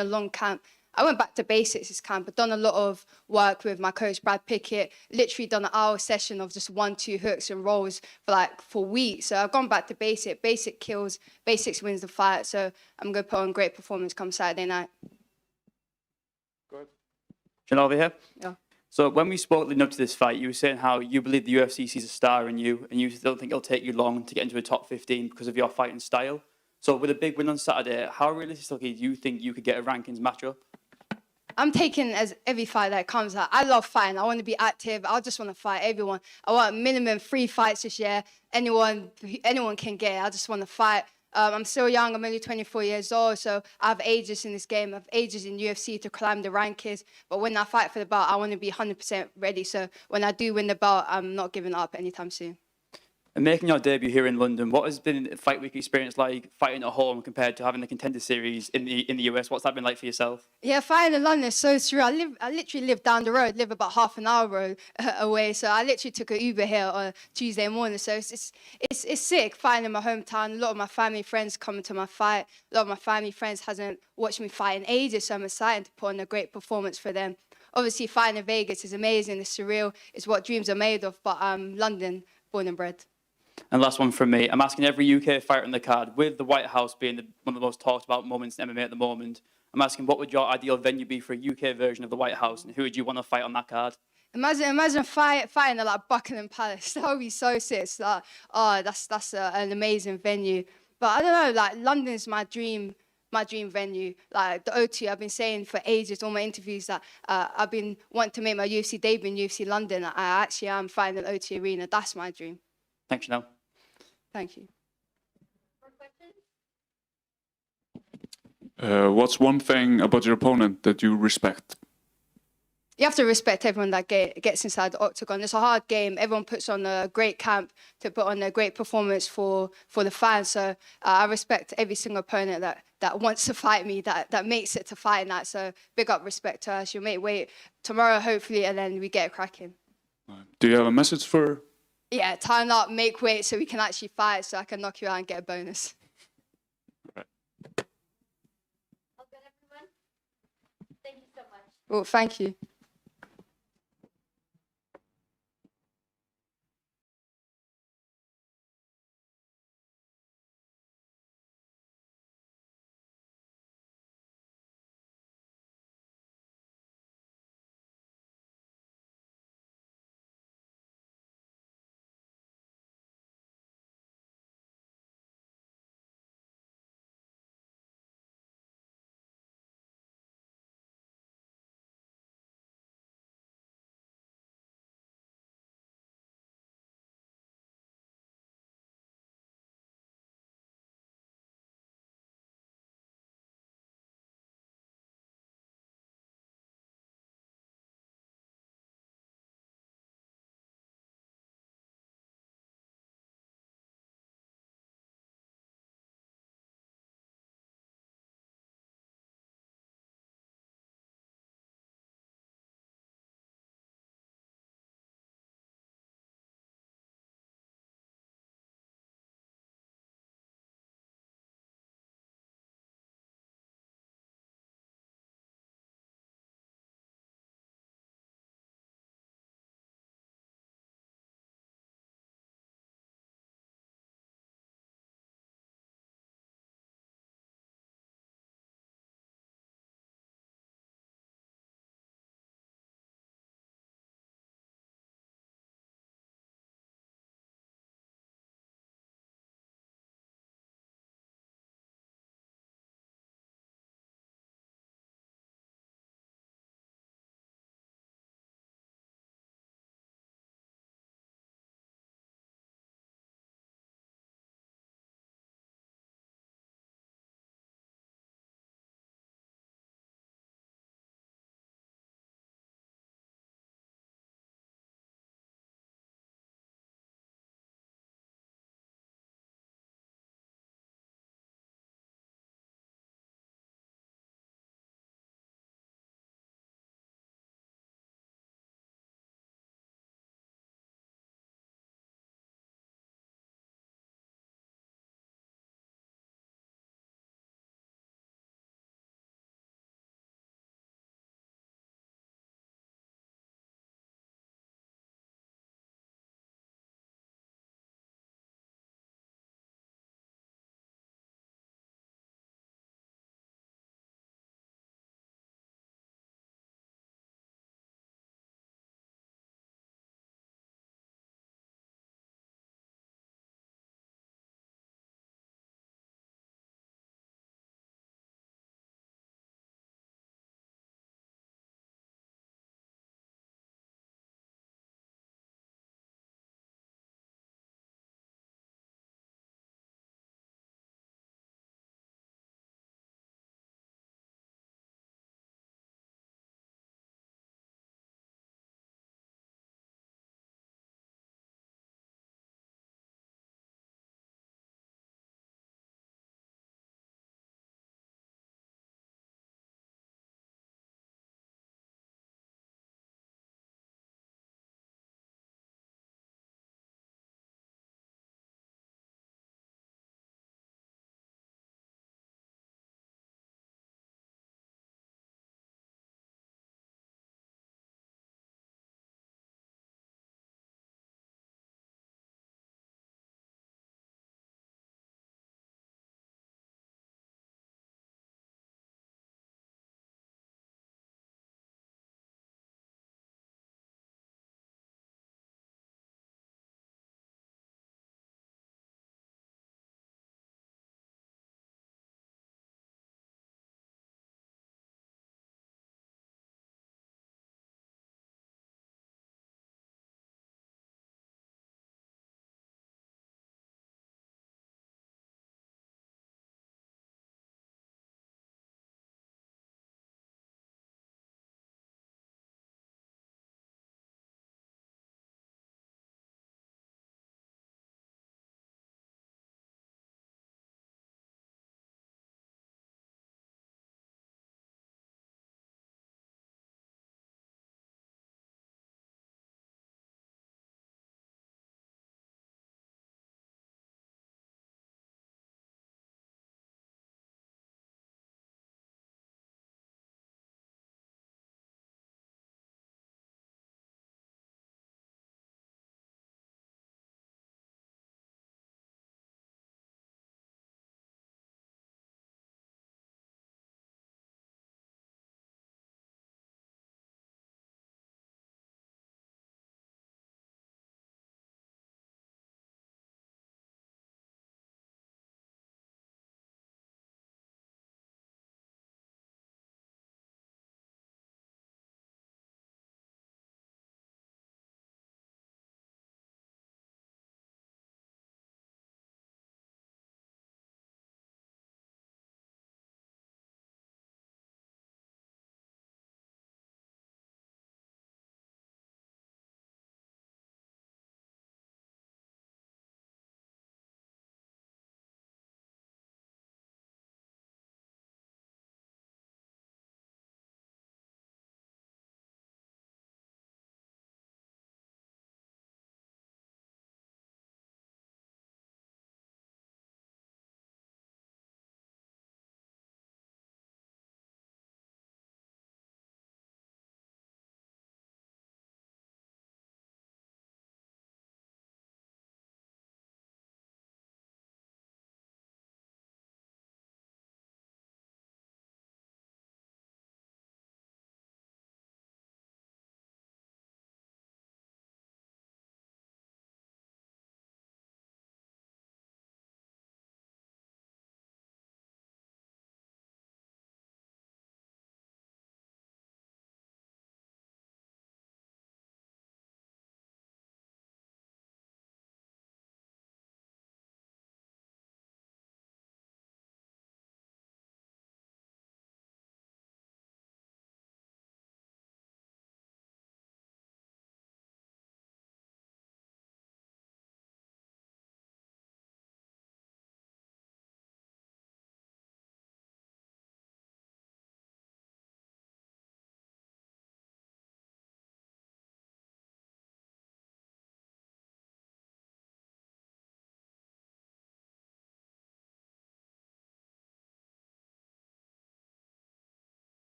a long camp. I went back to basics this camp. I've done a lot of work with my coach, Brad Pickett, literally done an hour session of just 1-2 hooks and rolls for weeks. So I've gone back to basic. Basic kills, basics wins the fight. So I'm going to put on great performance come Saturday night. Good. John, over here. Yeah. So when we spoke leading up to this fight, you were saying how you believe the UFC sees a star in you, and you still think it'll take you long to get into the top 15 because of your fighting style. So with a big win on Saturday, how realistically do you think you could get a rankings matchup? I'm taking as every fight that comes out. I love fighting. I want to be active. I just want to fight everyone. I want minimum 3 fights this year. Anyone can get it. I just want to fight. I'm still young. I'm only 24 years old, so I have ages in this game. I have ages in UFC to climb the rankings. But when I fight for the belt, I want to be 100% ready. So when I do win the belt, I'm not giving up anytime soon. And making your debut here in London, what has been the fight week experience like fighting at home compared to having the Contender Series in the US? What's that been like for yourself? Yeah, fighting in London is so surreal. I literally live down the road, live about half an hour away. So I literally took an Uber here on Tuesday morning. So it's sick fighting in my hometown. A lot of my family friends coming to my fight. A lot of my family friends hasn't watched me fight in ages, so I'm excited to put on a great performance for them. Obviously, fighting in Vegas is amazing. It's surreal. It's what dreams are made of. But London, born and bred. And last one from me. I'm asking every UK fighter on the card, with the White House being one of the most talked about moments in MMA at the moment, I'm asking what would your ideal venue be for a UK version of the White House, and who would you want to fight on that card? Imagine fighting at like Buckingham Palace. That would be so sick. It's like, oh, that's an amazing venue. But I don't know, like London's my dream venue. Like the O2, I've been saying for ages, all my interviews that I've been wanting to make my UFC debut in UFC London. I actually am fighting at O2 Arena. That's my dream. Thanks, Chanel. Thank you. What's one thing about your opponent that you respect? You have to respect everyone that gets inside the octagon. It's a hard game. Everyone puts on a great camp to put on a great performance for the fans. So I respect every single opponent that wants to fight me, that makes it to fight that. So big up respect to us. You'll make weight tomorrow, hopefully, and then we get cracking. Do you have a message for? Yeah, time up, make weight so we can actually fight, so I can knock you out and get a bonus. Right. All good, everyone? Thank you so much. Well, thank you.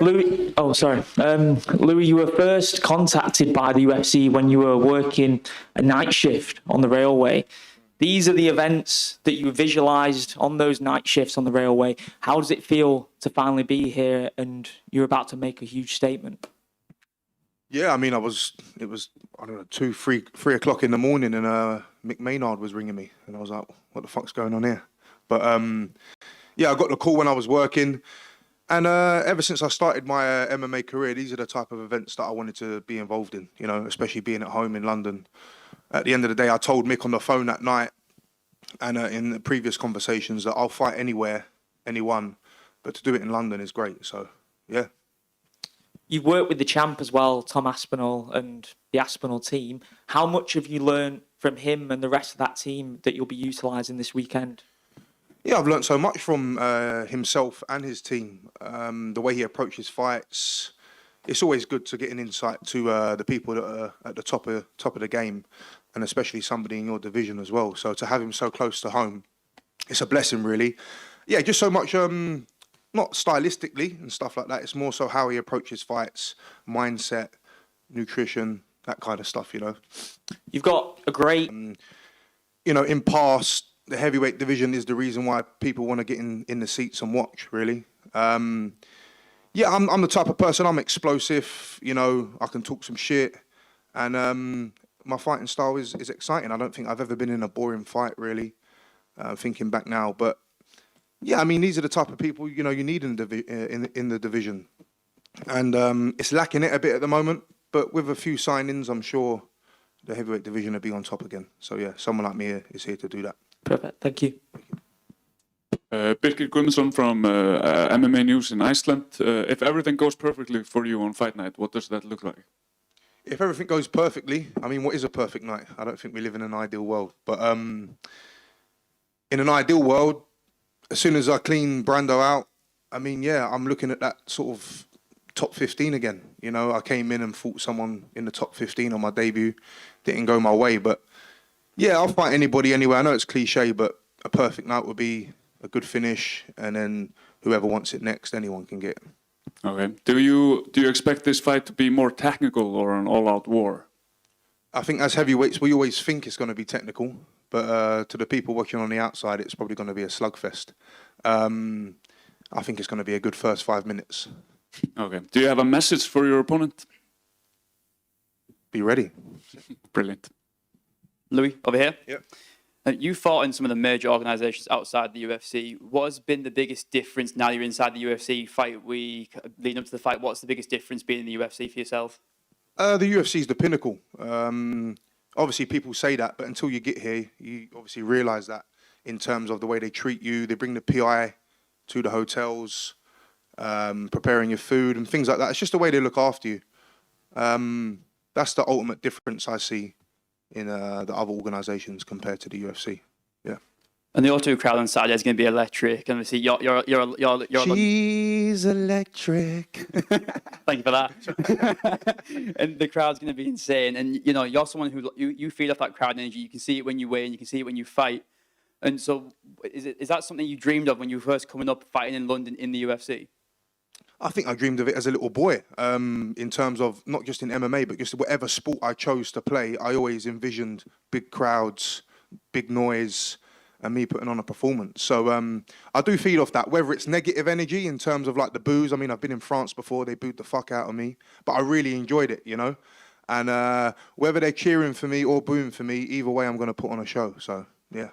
Louis, oh, sorry. Louis, you were first contacted by the UFC when you were working a night shift on the railway. These are the events that you visualized on those night shifts on the railway. How does it feel to finally be here and you're about to make a huge statement? Yeah, I mean, it was, I don't know, 3 o'clock in the morning, and Mick Maynard was ringing me, and I was like, what the fuck's going on here? But yeah, I got the call when I was working, and ever since I started my MMA career, these are the type of events that I wanted to be involved in, you know, especially being at home in London. At the end of the day, I told Mick on the phone that night, and in the previous conversations, that I'll fight anywhere, anyone, but to do it in London is great, so yeah. You've worked with the champ as well, Tom Aspinall, and the Aspinall team. How much have you learned from him and the rest of that team that you'll be utilising this weekend? Yeah, I've learned so much from himself and his team. The way he approaches fights. It's always good to get an insight to the people that are at the top of the game, and especially somebody in your division as well. So to have him so close to home, it's a blessing, really. Yeah, just so much. Not stylistically and stuff like that. It's more so how he approaches fights, mindset, nutrition, that kind of stuff, you know. You've got a great... you know, in past, the heavyweight division is the reason why people want to get in the seats and watch, really. Yeah, I'm the type of person, I'm explosive, you know, I can talk some shit. And my fighting style is exciting. I don't think I've ever been in a boring fight, really, thinking back now. But yeah, I mean, these are the type of people, you know, you need in the division. And it's lacking it a bit at the moment, but with a few signings, I'm sure the heavyweight division will be on top again. So yeah, someone like me is here to do that. Perfect, thank you. Birgir Guðmundsson from MMA News in Iceland. If everything goes perfectly for you on fight night, what does that look like? If everything goes perfectly, I mean, what is a perfect night? I don't think we live in an ideal world. But in an ideal world, as soon as I clean Brando out, I mean, yeah, I'm looking at that sort of top 15 again. You know, I came in and fought someone in the top 15 on my debut. Didn't go my way, but yeah, I'll fight anybody anyway. I know it's cliche, but a perfect night would be a good finish, and then whoever wants it next, anyone can get it. Okay. Do you expect this fight to be more technical or an all-out war? I think as heavyweights, we always think it's going to be technical. But to the people watching on the outside, it's probably going to be a slugfest. I think it's going to be a good first 5 minutes. Okay. Do you have a message for your opponent? Be ready. Brilliant. Louis, over here. Yep. You fought in some of the major organisations outside the UFC. What has been the biggest difference now you're inside the UFC fight week, leading up to the fight? What's the biggest difference being in the UFC for yourself? The UFC is the pinnacle. Obviously, people say that, but until you get here, you obviously realise that in terms of the way they treat you. They bring the PI to the hotels, preparing your food and things like that. It's just the way they look after you. That's the ultimate difference I see in the other organisations compared to the UFC. Yeah. And the O2 crowd on Saturday is going to be electric. And obviously, you're She's electric. Thank you for that. And the crowd's going to be insane. And you know, you're someone who you feed off that crowd energy. You can see it when you weigh, you can see it when you fight. And so, is that something you dreamed of when you were first coming up fighting in London in the UFC? I think I dreamed of it as a little boy, in terms of not just in MMA, but just whatever sport I chose to play. I always envisioned big crowds, big noise, and me putting on a performance. So I do feed off that, whether it's negative energy in terms of like the boos. I mean, I've been in France before, they booed the fuck out of me, but I really enjoyed it, you know? And whether they're cheering for me or booing for me, either way, I'm going to put on a show. So, yeah.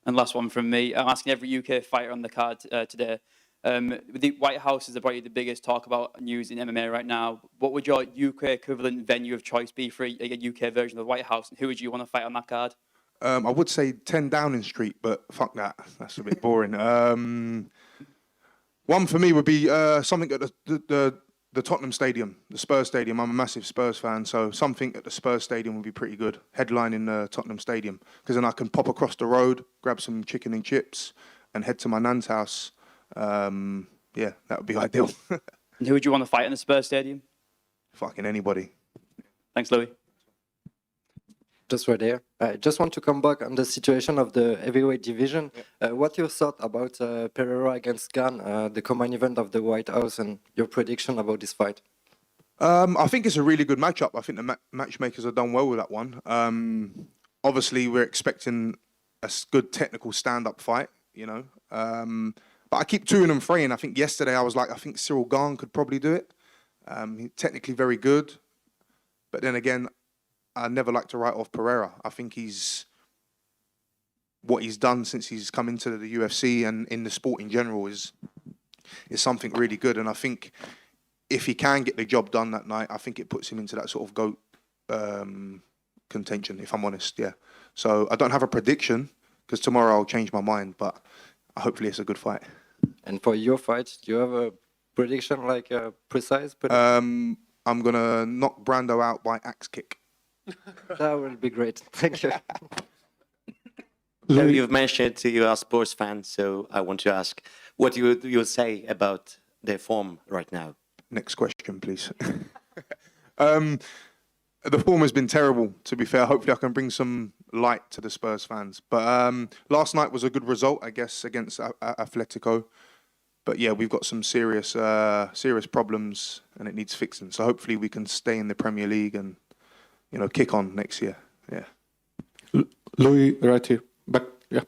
And last one from me. I'm asking every UK fighter on the card today. The White House is probably the biggest talk about news in MMA right now. What would your UK equivalent venue of choice be for a UK version of the White House? And who would you want to fight on that card? I would say 10 Downing Street, but fuck that. That's a bit boring. One for me would be something at the Tottenham Stadium, the Spurs Stadium. I'm a massive Spurs fan, so something at the Spurs Stadium would be pretty good. Headline in the Tottenham Stadium, because then I can pop across the road, grab some chicken and chips, and head to my nan's house. Yeah, that would be ideal. And who would you want to fight in the Spurs Stadium? Fucking anybody. Thanks, Louis. just right there. I just want to come back on the situation of the heavyweight division. What your thought about Pereira against Gan, the combined event of the White House, and your prediction about this fight? I think it's a really good matchup. I think the matchmakers have done well with that one. Obviously, we're expecting a good technical stand-up fight, you know. But I keep toing and fraying. I think yesterday I was like, I think Cyril Gahn could probably do it. He's technically very good. But then again, I never like to write off Pereira. I think what he's done since he's come into the UFC and in the sport in general is something really good. And I think if he can get the job done that night, I think it puts him into that sort of GOAT contention, if I'm honest, yeah. So I don't have a prediction, because tomorrow I'll change my mind, but hopefully it's a good fight. And for your fight, do you have a prediction, like a precise prediction? I'm going to knock Brando out by axe kick. That will be great. Thank you. You've mentioned you are a sports fan, so I want to ask what you say about their form right now. Next question, please. The form has been terrible, to be fair. Hopefully I can bring some light to the Spurs fans. But last night was a good result, I guess, against Atletico. But yeah, we've got some serious problems and it needs fixing. So hopefully we can stay in the Premier League and, you know, kick on next year. Yeah. Louis, right here. Back, yeah.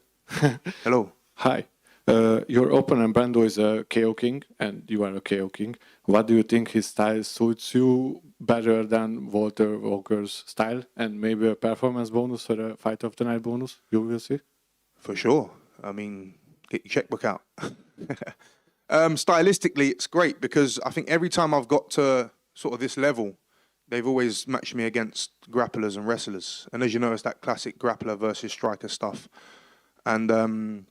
Hello. Hi. Your opponent Brando is a KO King, and you are a KO King. What do you think his style suits you better than Walter Walker's style? And maybe a performance bonus or a fight of the night bonus? You will see. For sure. I mean, get your checkbook out. Stylistically, it's great because I think every time I've got to sort of this level, they've always matched me against grapplers and wrestlers. And as you know, it's that classic grappler versus striker stuff. And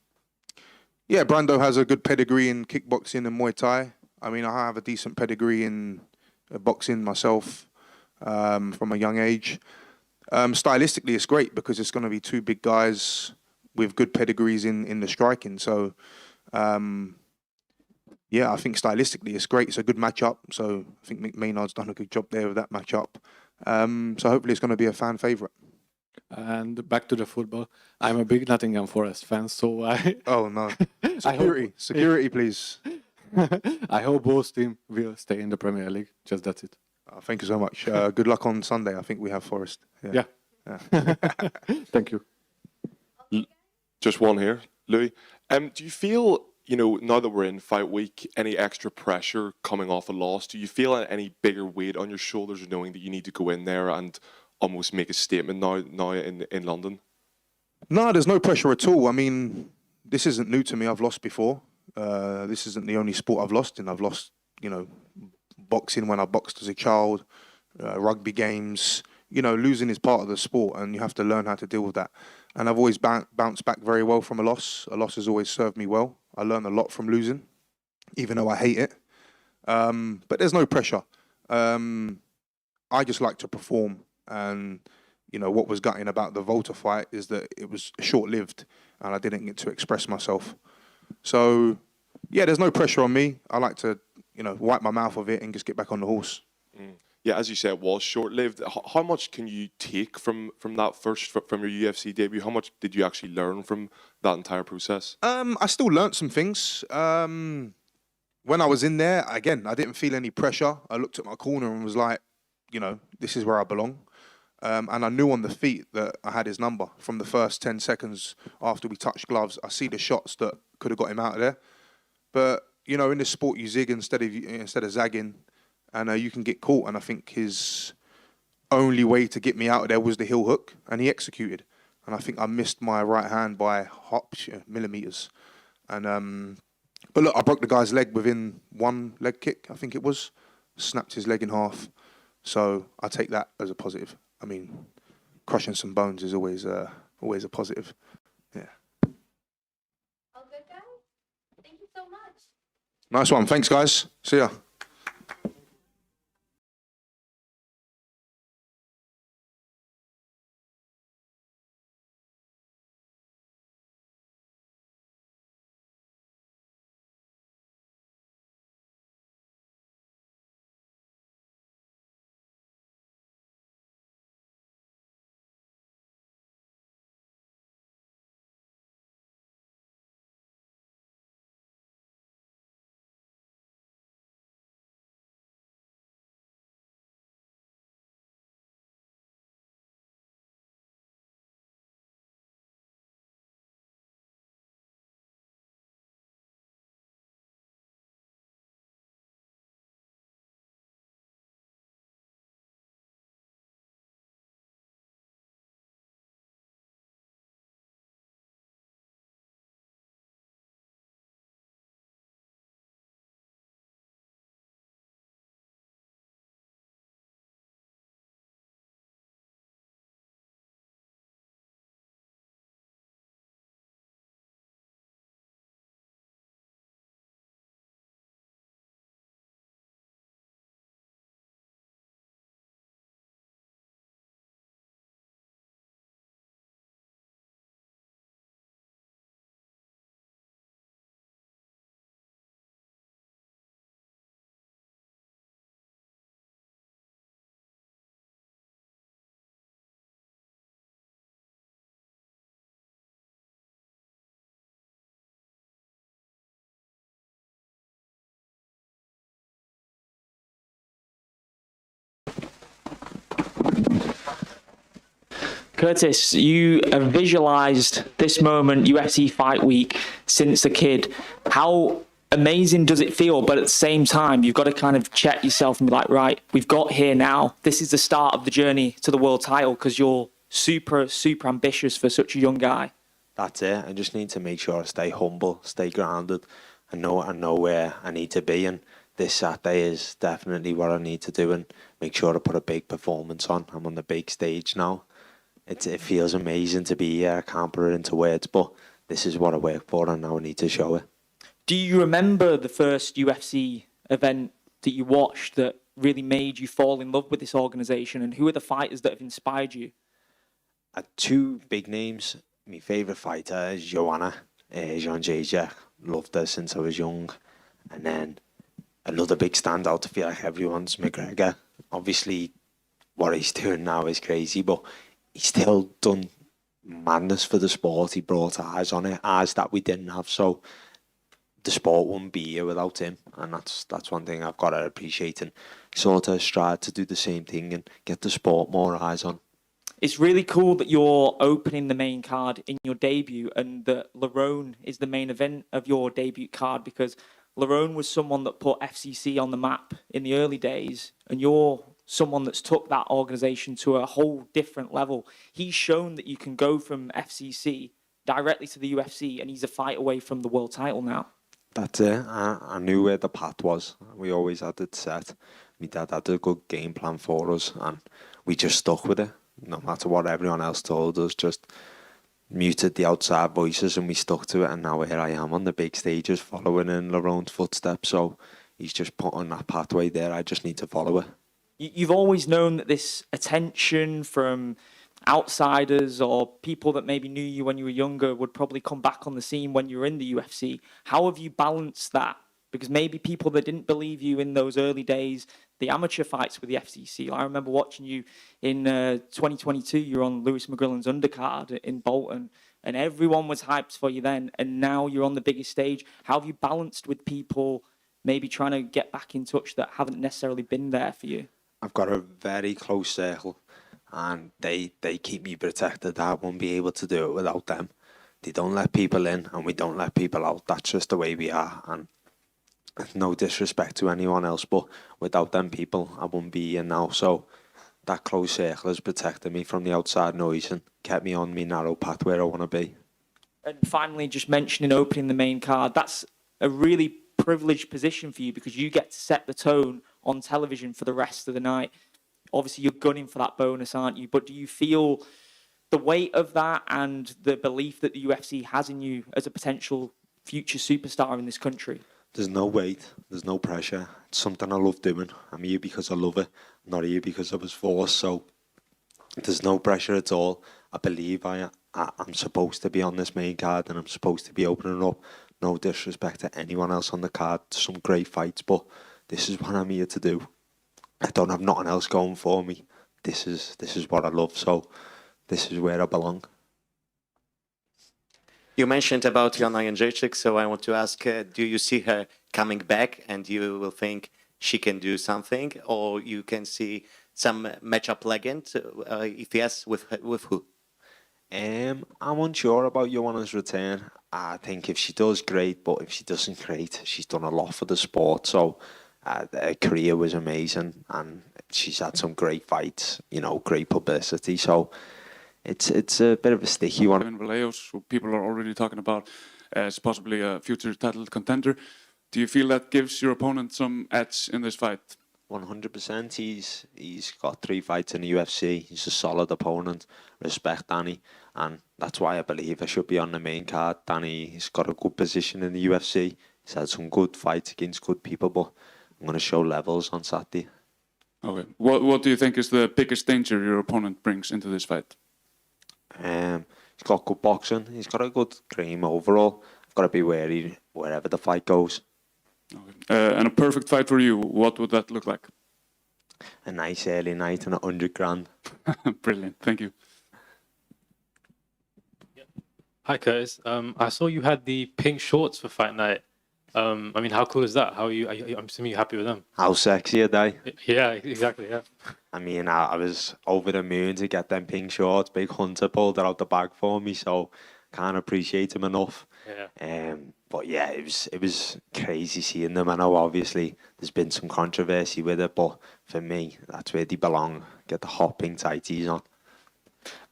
yeah, Brando has a good pedigree in kickboxing and Muay Thai. I mean, I have a decent pedigree in boxing myself from a young age. Stylistically, it's great because it's going to be two big guys with good pedigrees in the striking. So, yeah, I think stylistically it's great. It's a good matchup. So I think Maynard's done a good job there with that matchup. So hopefully it's going to be a fan favourite. And back to the football. I'm a big Nottingham Forest fan, so I... Oh, no. Security, please. I hope both teams will stay in the Premier League. Just that's it. Thank you so much. Good luck on Sunday. I think we have Forest. Yeah. Thank you. Just one here, Louis. Do you feel, you know, now that we're in fight week, any extra pressure coming off a loss? Do you feel any bigger weight on your shoulders knowing that you need to go in there and almost make a statement now in London? No, there's no pressure at all. I mean, this isn't new to me. I've lost before. This isn't the only sport I've lost in. I've lost, you know, boxing when I boxed as a child, rugby games. You know, losing is part of the sport and you have to learn how to deal with that. And I've always bounced back very well from a loss. A loss has always served me well. I learn a lot from losing, even though I hate it. But there's no pressure. I just like to perform. And, you know, what was gutting about the Volta fight is that it was short-lived and I didn't get to express myself. So, yeah, there's no pressure on me. I like to, you know, wipe my mouth of it and just get back on the horse. Yeah, as you said, it was short-lived. How much can you take from that from your UFC debut? How much did you actually learn from that entire process? I still learnt some things. When I was in there, again, I didn't feel any pressure. I looked at my corner and was like, you know, this is where I belong. And I knew on the feet that I had his number. From the first 10 seconds after we touched gloves, I see the shots that could have got him out of there. But, you know, in this sport, you zig instead of zagging, and you can get caught. And I think his only way to get me out of there was the heel hook, and he executed. And I think I missed my right hand by millimeters. And but look, I broke the guy's leg within one leg kick, I think it was. Snapped his leg in half. So I take that as a positive. I mean, crushing some bones is always a positive. Yeah. All good, guys? Thank you so much. Nice one. Thanks, guys. See ya. Curtis, you have visualized this moment, UFC Fight Week, since a kid. How amazing does it feel? But at the same time, you've got to kind of check yourself and be like, right, we've got here now. This is the start of the journey to the world title, because you're super, super ambitious for such a young guy. That's it. I just need to make sure I stay humble, stay grounded, and know where I need to be. And this Saturday is definitely what I need to do, and make sure I put a big performance on. I'm on the big stage now. It feels amazing to be here. I can't put it into words, but this is what I work for, and now I need to show it. Do you remember the first UFC event that you watched that really made you fall in love with this organisation, and who are the fighters that have inspired you? Two big names. My favourite fighter is Joanna Jędrzejczyk. Loved her since I was young. And then another big standout, I feel like everyone's McGregor. Obviously, what he's doing now is crazy, but he's still done madness for the sport. He brought eyes on it, eyes that we didn't have. So the sport wouldn't be here without him, and that's one thing I've got to appreciate and sort of strive to do the same thing and get the sport more eyes on. It's really cool that you're opening the main card in your debut, and that Lerone is the main event of your debut card, because Lerone was someone that put FCC on the map in the early days, and you're someone that's took that organisation to a whole different level. He's shown that you can go from FCC directly to the UFC, and he's a fight away from the world title now. That's it. I knew where the path was. We always had it set. My dad had a good game plan for us, and we just stuck with it. No matter what everyone else told us, just muted the outside voices, and we stuck to it. And now here I am on the big stages, following in Lerone's footsteps. So he's just put on that pathway there. I just need to follow it. You've always known that this attention from outsiders or people that maybe knew you when you were younger would probably come back on the scene when you were in the UFC. How have you balanced that? Because maybe people that didn't believe you in those early days, the amateur fights with the FCC. I remember watching you in 2022, you were on Lewis McGrillen's undercard in Bolton, and everyone was hyped for you then, and now you're on the biggest stage. How have you balanced with people maybe trying to get back in touch that haven't necessarily been there for you? I've got a very close circle, and they keep me protected. I won't be able to do it without them. They don't let people in, and we don't let people out. That's just the way we are, and no disrespect to anyone else, but without them people, I wouldn't be here now. So that close circle has protected me from the outside noise and kept me on my narrow path where I want to be. And finally, just mentioning opening the main card, that's a really privileged position for you, because you get to set the tone on television for the rest of the night. Obviously, you're gunning for that bonus, aren't you? But do you feel the weight of that and the belief that the UFC has in you as a potential future superstar in this country? There's no weight, there's no pressure. It's something I love doing. I'm here because I love it, not here because I was forced. So there's no pressure at all. I believe I'm supposed to be on this main card, and I'm supposed to be opening up. No disrespect to anyone else on the card. Some great fights, but this is what I'm here to do. I don't have nothing else going for me. This is what I love. So this is where I belong. You mentioned about Joanna Jędrzejczyk, so I want to ask, do you see her coming back and you will think she can do something, or you can see some matchup legend? If yes, with who? I'm unsure about Joanna's return. I think if she does, great, but if she doesn't, great. She's done a lot for the sport, so her career was amazing, and she's had some great fights, great publicity, so it's a bit of a sticky one. Vallejos, who people are already talking about as possibly a future title contender. Do you feel that gives your opponent some edge in this fight? 100%. He's got 3 fights in the UFC. He's a solid opponent. Respect Danny, and that's why I believe I should be on the main card. Danny's got a good position in the UFC. He's had some good fights against good people, but I'm going to show levels on Saturday. Okay. What do you think is the biggest danger your opponent brings into this fight? He's got good boxing. He's got a good game overall. I've got to be wary wherever the fight goes. Okay. And a perfect fight for you, what would that look like? A nice early night and 100 grand. Brilliant. Thank you. Hi, Curtis. I saw you had the pink shorts for fight night. I mean, how cool is that? How are you? I'm assuming you're happy with them. How sexy are they? Yeah, exactly. Yeah. I mean, I was over the moon to get them pink shorts. Big Hunter pulled it out the bag for me, so can't appreciate them enough. Yeah. But yeah, it was crazy seeing them. I know obviously there's been some controversy with it, but for me, that's where they belong. Get the hot pink tighties on.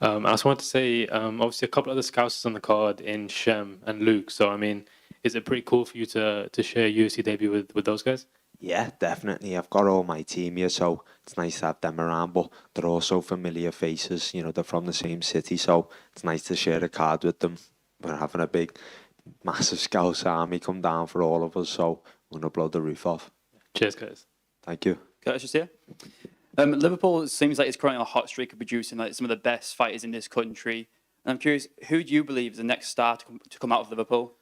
I also want to say, obviously, a couple of the scouts on the card in Shem and Luke. So, I mean, is it pretty cool for you to share UFC debut with those guys? Yeah, definitely. I've got all my team here, so it's nice to have them around. But they're also familiar faces. You know, they're from the same city, so it's nice to share a card with them. We're having a big, massive Scouse army come down for all of us, so we're gonna blow the roof off. Cheers, guys. Thank you. Curtis, just here. Liverpool seems like it's currently on a hot streak of producing like some of the best fighters in this country. And I'm curious, who do you believe is the next star to come out of Liverpool?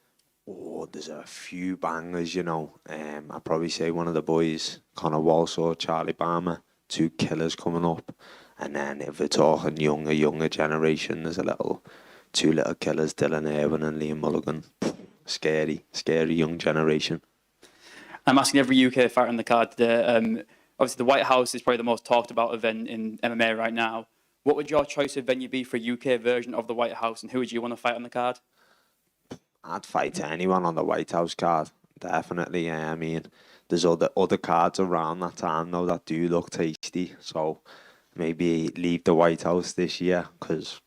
Oh, there's a few bangers, you know. I'd probably say one of the boys, Conor Walsall, Charlie Barmer, 2 killers coming up. And then if we're talking younger generation, there's 2 little killers, Dylan Irwin and Liam Mulligan. Scary young generation. I'm asking every UK fighter on the card today. Obviously, the White House is probably the most talked about event in MMA right now. What would your choice of venue be for a UK version of the White House, and who would you want to fight on the card? I'd fight anyone on the White House card, definitely. I mean, there's other cards around that time though that do look tasty. So maybe leave the White House this year because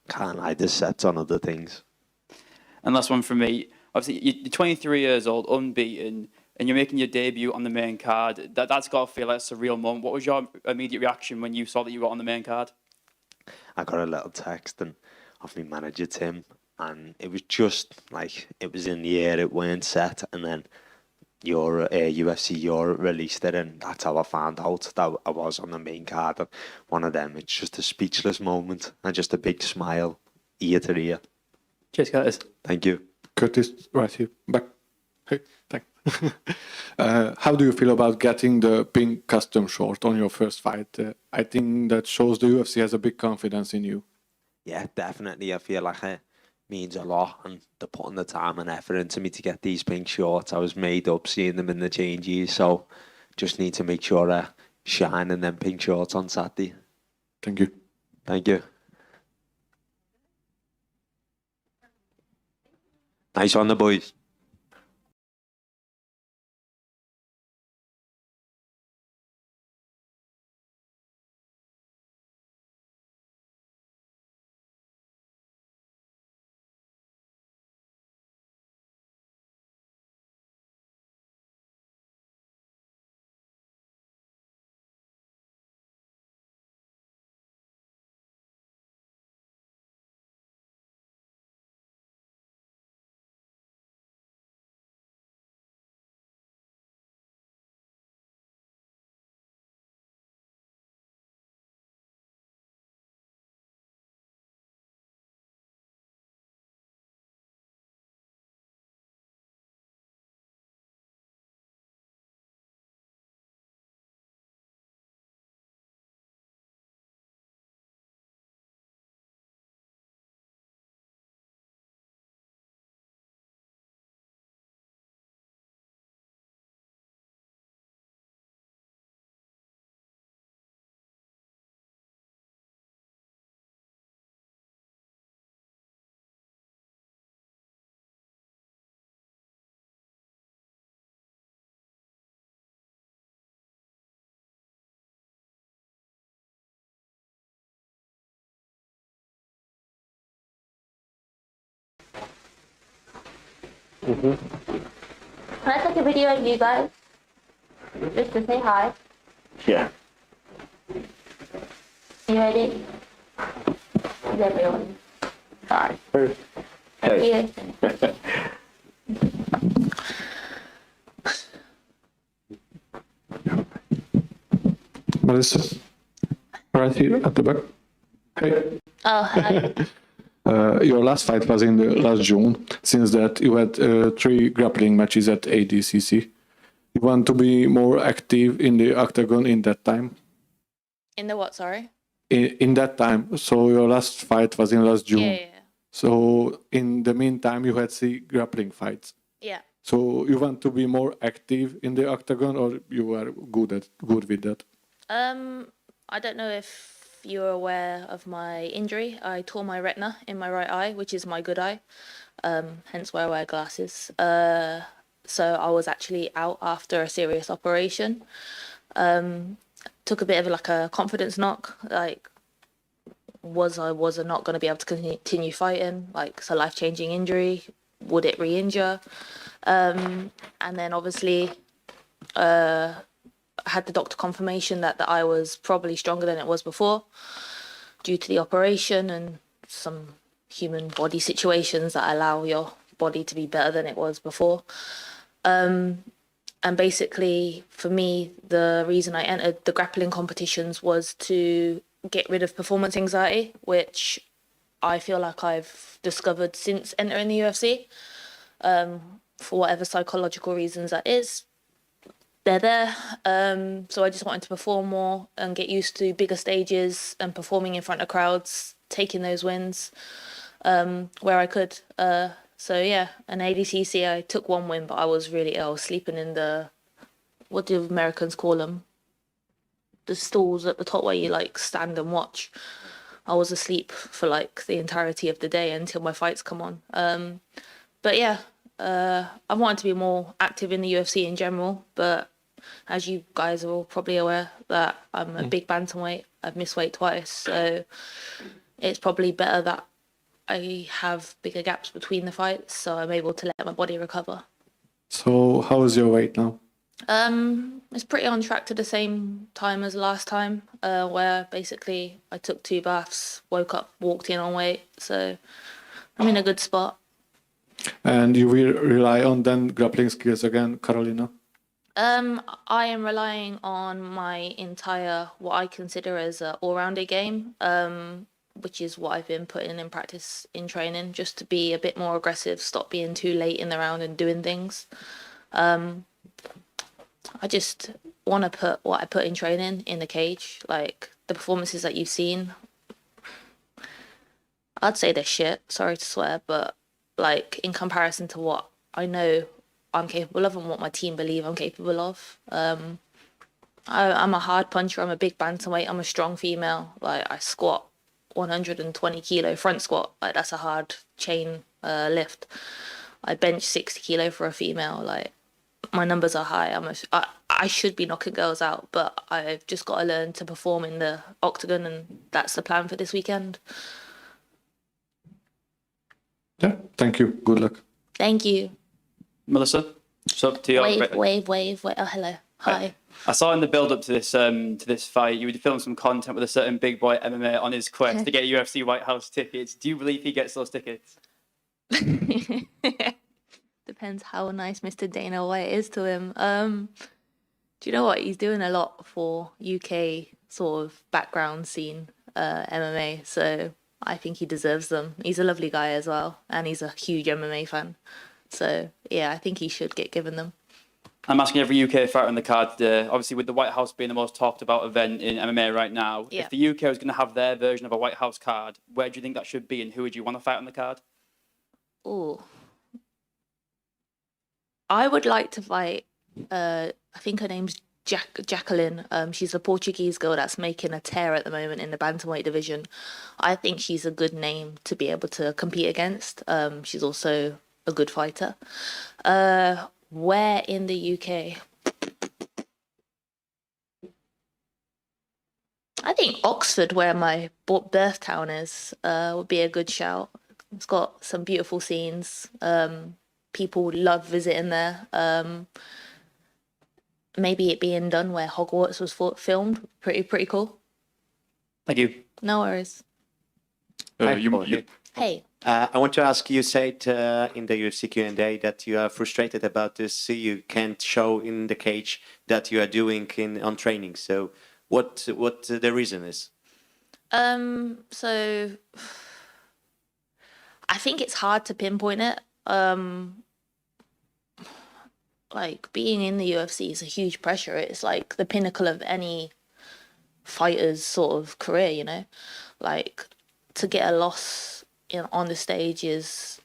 can't lie, there's sets on other things. And last one from me. Obviously, you're 23 years old, unbeaten, and you're making your debut on the main card. That's got to feel like a surreal moment. What was your immediate reaction when you saw that you got on the main card? I got a little text off my manager Tim, and it was just like it was in the air. It weren't set, and then UFC Europe released it, and that's how I found out that I was on the main card. And one of them, it's just a speechless moment and just a big smile, ear to ear. Cheers, Curtis. Thank you. Curtis, right here, back. Hey, thanks. How do you feel about getting the pink custom short on your first fight? I think that shows the UFC has a big confidence in you. Yeah, definitely. I feel like it means a lot, and they're putting the time and effort into me to get these pink shorts. I was made up seeing them in the changes, so just need to make sure I shine in them pink shorts on Saturday. Thank you. Thank you. Nice on the boys. Can I take a video of you guys? Just to say hi. Yeah. You ready? Is everyone? Hi. Thank you. Melissa, right here at the back. Hey. Oh, hi. Your last fight was in the last June. Since that, you had 3 grappling matches at ADCC. You want to be more active in the octagon in that time? In the what, sorry? In that time. So your last fight was in last June. Yeah. So in the meantime, you had 3 grappling fights. Yeah. So you want to be more active in the octagon, or you are good with that? I don't know if you're aware of my injury. I tore my retina in my right eye, which is my good eye. Hence why I wear glasses. So I was actually out after a serious operation. Took a bit of like a confidence knock. Like, was I not going to be able to continue fighting? Like, it's a life-changing injury. Would it re-injure? And then obviously, I had the doctor confirmation that the eye was probably stronger than it was before, due to the operation and some human body situations that allow your body to be better than it was before. And basically, for me, the reason I entered the grappling competitions was to get rid of performance anxiety, which I feel like I've discovered since entering the UFC. For whatever psychological reasons that is, they're there. So I just wanted to perform more and get used to bigger stages and performing in front of crowds, taking those wins where I could. So yeah, an ADCC, I took one win, but I was really ill, sleeping in the, what do Americans call them? The stalls at the top where you like stand and watch. I was asleep for like the entirety of the day until my fights come on. But yeah, I wanted to be more active in the UFC in general, but as you guys are all probably aware that I'm a big bantamweight, I've missed weight twice, so it's probably better that I have bigger gaps between the fights, so I'm able to let my body recover. So how is your weight now? It's pretty on track to the same time as last time, where basically I took 2 baths, woke up, walked in on weight, so I'm in a good spot. And you will rely on then grappling skills again, Carolina? I am relying on my entire, what I consider as an all-rounded game, which is what I've been putting in practice in training, just to be a bit more aggressive, stop being too late in the round and doing things. I just want to put what I put in training in the cage. Like, the performances that you've seen, I'd say they're shit, sorry to swear, but like in comparison to what I know I'm capable of and what my team believe I'm capable of. I'm a hard puncher, I'm a big bantamweight, I'm a strong female. Like, I squat 120 kilo front squat, like that's a hard chain lift. I bench 60 kilo for a female. Like, my numbers are high. I should be knocking girls out, but I've just got to learn to perform in the octagon, and that's the plan for this weekend. Yeah, thank you. Good luck. Thank you. Melissa, so to your Wave. Oh, hello. Hi. I saw in the build-up to this fight, you would film some content with a certain big boy MMA on his quest to get UFC White House tickets. Do you believe he gets those tickets? Depends how nice Mr. Dana White is to him. Do you know what? He's doing a lot for UK sort of background scene MMA, so I think he deserves them. He's a lovely guy as well, and he's a huge MMA fan. So yeah, I think he should get given them. I'm asking every UK fighter on the card today, obviously with the White House being the most talked about event in MMA right now, Yeah. if the UK was going to have their version of a White House card, where do you think that should be and who would you want to fight on the card? Ooh. I would like to fight, I think her name's Jacqueline. She's a Portuguese girl that's making a tear at the moment in the bantamweight division. I think she's a good name to be able to compete against. She's also a good fighter. Where in the UK? I think Oxford, where my birth town is, would be a good shout. It's got some beautiful scenes. People love visiting there. Maybe it being done where Hogwarts was filmed. Pretty cool. Thank you. No worries. Hey. I want to ask, you said in the UFC Q&A that you are frustrated about this. You can't show in the cage that you are doing on training. So what the reason is? So I think it's hard to pinpoint it. Like, being in the UFC is a huge pressure. It's like the pinnacle of any fighter's sort of career, you know? Like, to get a loss on the stage is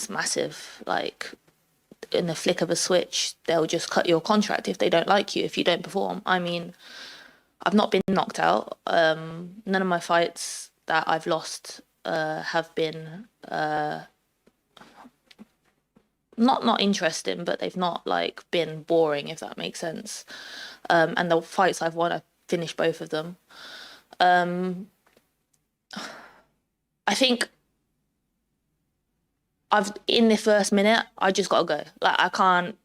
massive. Like, in the flick of a switch, they'll just cut your contract if they don't like you, if you don't perform. I mean, I've not been knocked out. None of my fights that I've lost have been not interesting, but they've not like been boring, if that makes sense. And the fights I've won, I've finished both of them. I think in the first minute, I just gotta go. Like, I can't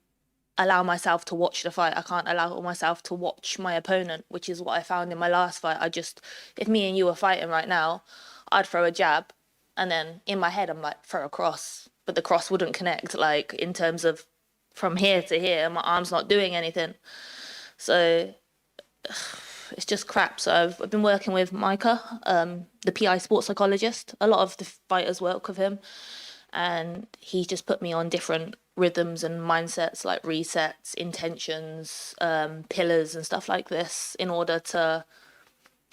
allow myself to watch the fight. I can't allow myself to watch my opponent, which is what I found in my last fight. If me and you were fighting right now, I'd throw a jab, and then in my head, I'm like, throw a cross, but the cross wouldn't connect, like, in terms of from here to here, my arm's not doing anything. So it's just crap. So I've been working with Micah, the PI sports psychologist. A lot of the fighters work with him, and he just put me on different rhythms and mindsets, like resets, intentions, pillars and stuff like this, in order to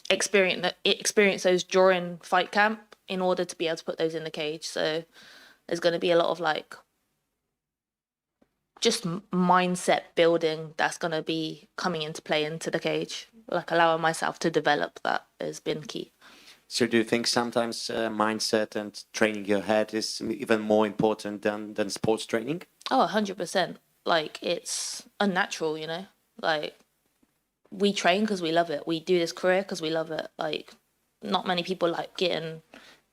experience those during fight camp, in order to be able to put those in the cage. So there's going to be a lot of like just mindset building that's going to be coming into play into the cage. Like, allowing myself to develop that has been key. So do you think sometimes mindset and training your head is even more important than sports training? Oh, 100%. Like, it's unnatural, you know? Like, we train because we love it. We do this career because we love it. Like, not many people like getting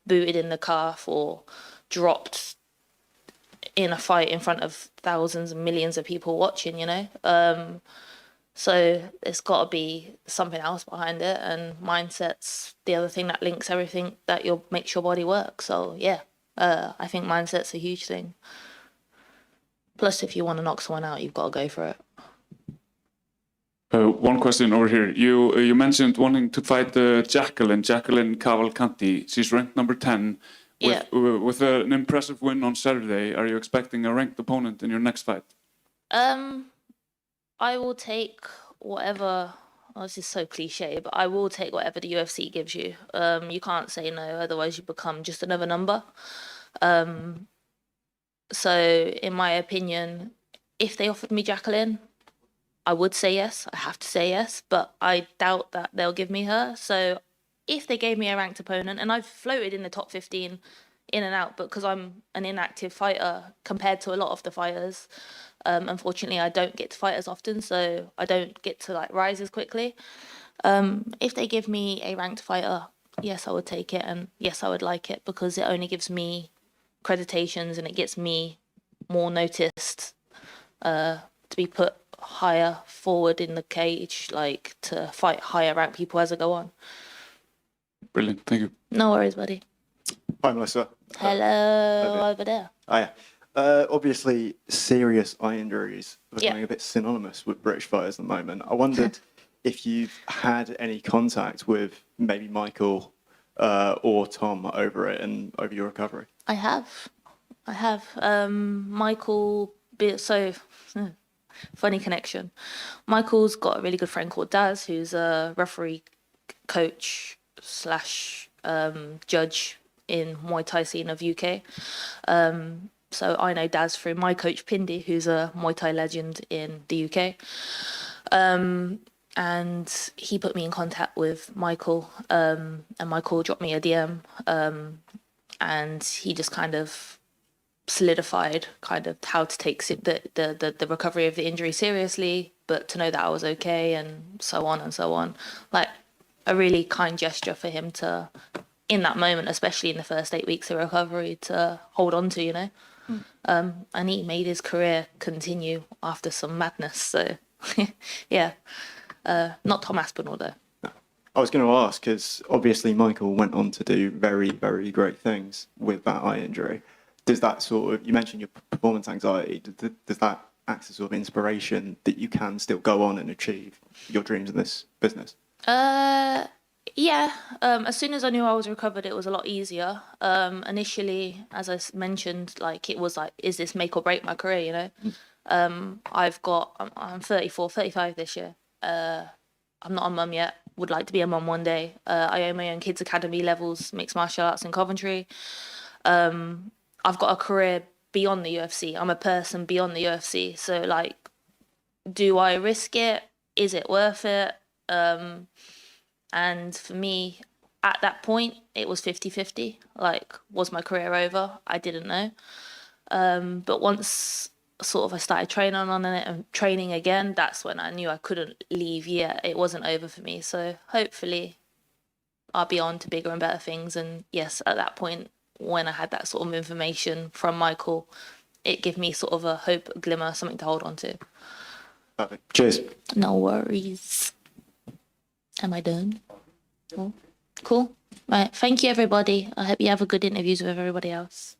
booted in the calf or dropped in a fight in front of thousands and millions of people watching, you know? So it's got to be something else behind it, and mindset's the other thing that links everything that makes your body work. So yeah, I think mindset's a huge thing. Plus, if you want to knock someone out, you've got to go for it. One question over here. You mentioned wanting to fight Jacqueline Cavalcanti. She's ranked number 10. With an impressive win on Saturday, are you expecting a ranked opponent in your next fight? I will take whatever. Oh, this is so cliche, but I will take whatever the UFC gives you. You can't say no, otherwise you become just another number. So, in my opinion, if they offered me Jacqueline, I would say yes. I have to say yes, but I doubt that they'll give me her. So, if they gave me a ranked opponent, and I've floated in the top 15 in and out, but because I'm an inactive fighter compared to a lot of the fighters, unfortunately I don't get to fight as often, so I don't get to like rise as quickly. If they give me a ranked fighter, yes, I would take it, and yes, I would like it, because it only gives me accreditations and it gets me more noticed, to be put higher forward in the cage, like to fight higher ranked people as I go on. Brilliant, thank you. No worries, buddy. Hi, Melissa. Hello, over there. Hiya. Obviously, serious eye injuries are becoming a bit synonymous with British fighters at the moment. I wondered if you've had any contact with maybe Michael or Tom over it and over your recovery. I have. Michael, so funny connection. Michael's got a really good friend called Daz, who's a referee coach / judge in Muay Thai scene of UK. So I know Daz through my coach Pindi, who's a Muay Thai legend in the UK. And he put me in contact with Michael, and Michael dropped me a DM, and he just kind of solidified kind of how to take the recovery of the injury seriously, but to know that I was okay, and so on and so on. Like, a really kind gesture for him to, in that moment, especially in the first 8 weeks of recovery, to hold on to, you know. And he made his career continue after some madness. So, yeah. Not Tom Aspinall, though. No. I was going to ask, because obviously Michael went on to do very, very great things with that eye injury. Does that sort of, you mentioned your performance anxiety, does that act as sort of inspiration that you can still go on and achieve your dreams in this business? Yeah. As soon as I knew I was recovered, it was a lot easier. Initially, as I mentioned, like, it was like, is this make or break my career, you know? I'm 34, 35 this year. I'm not a mum yet. Would like to be a mum one day. I own my own kids academy levels, mixed martial arts in Coventry. I've got a career beyond the UFC. I'm a person beyond the UFC. So like, do I risk it? Is it worth it? And for me, at that point, it was 50-50. Like, was my career over? I didn't know. But once sort of I started training on it and training again, that's when I knew I couldn't leave yet. It wasn't over for me. So hopefully I'll be on to bigger and better things. And yes, at that point, when I had that sort of information from Michael, it gave me sort of a hope, a glimmer, something to hold on to. Perfect. Cheers. No worries. Am I done? Cool. Cool. Right. Thank you, everybody. I hope you have a good interviews with everybody else.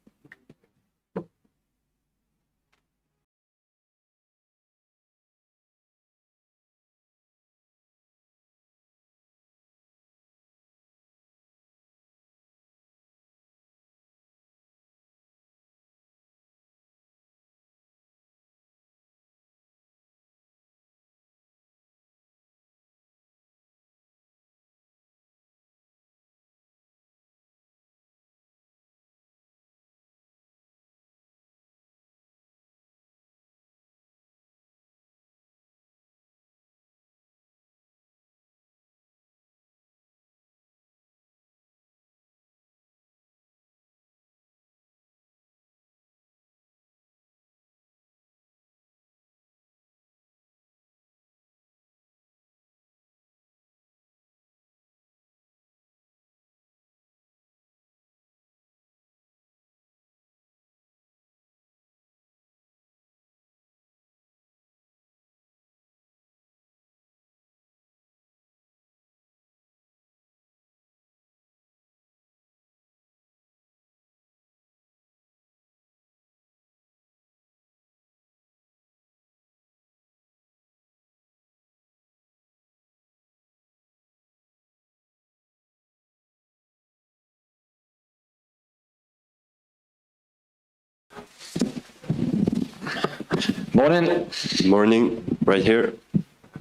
Morning. Morning, right here.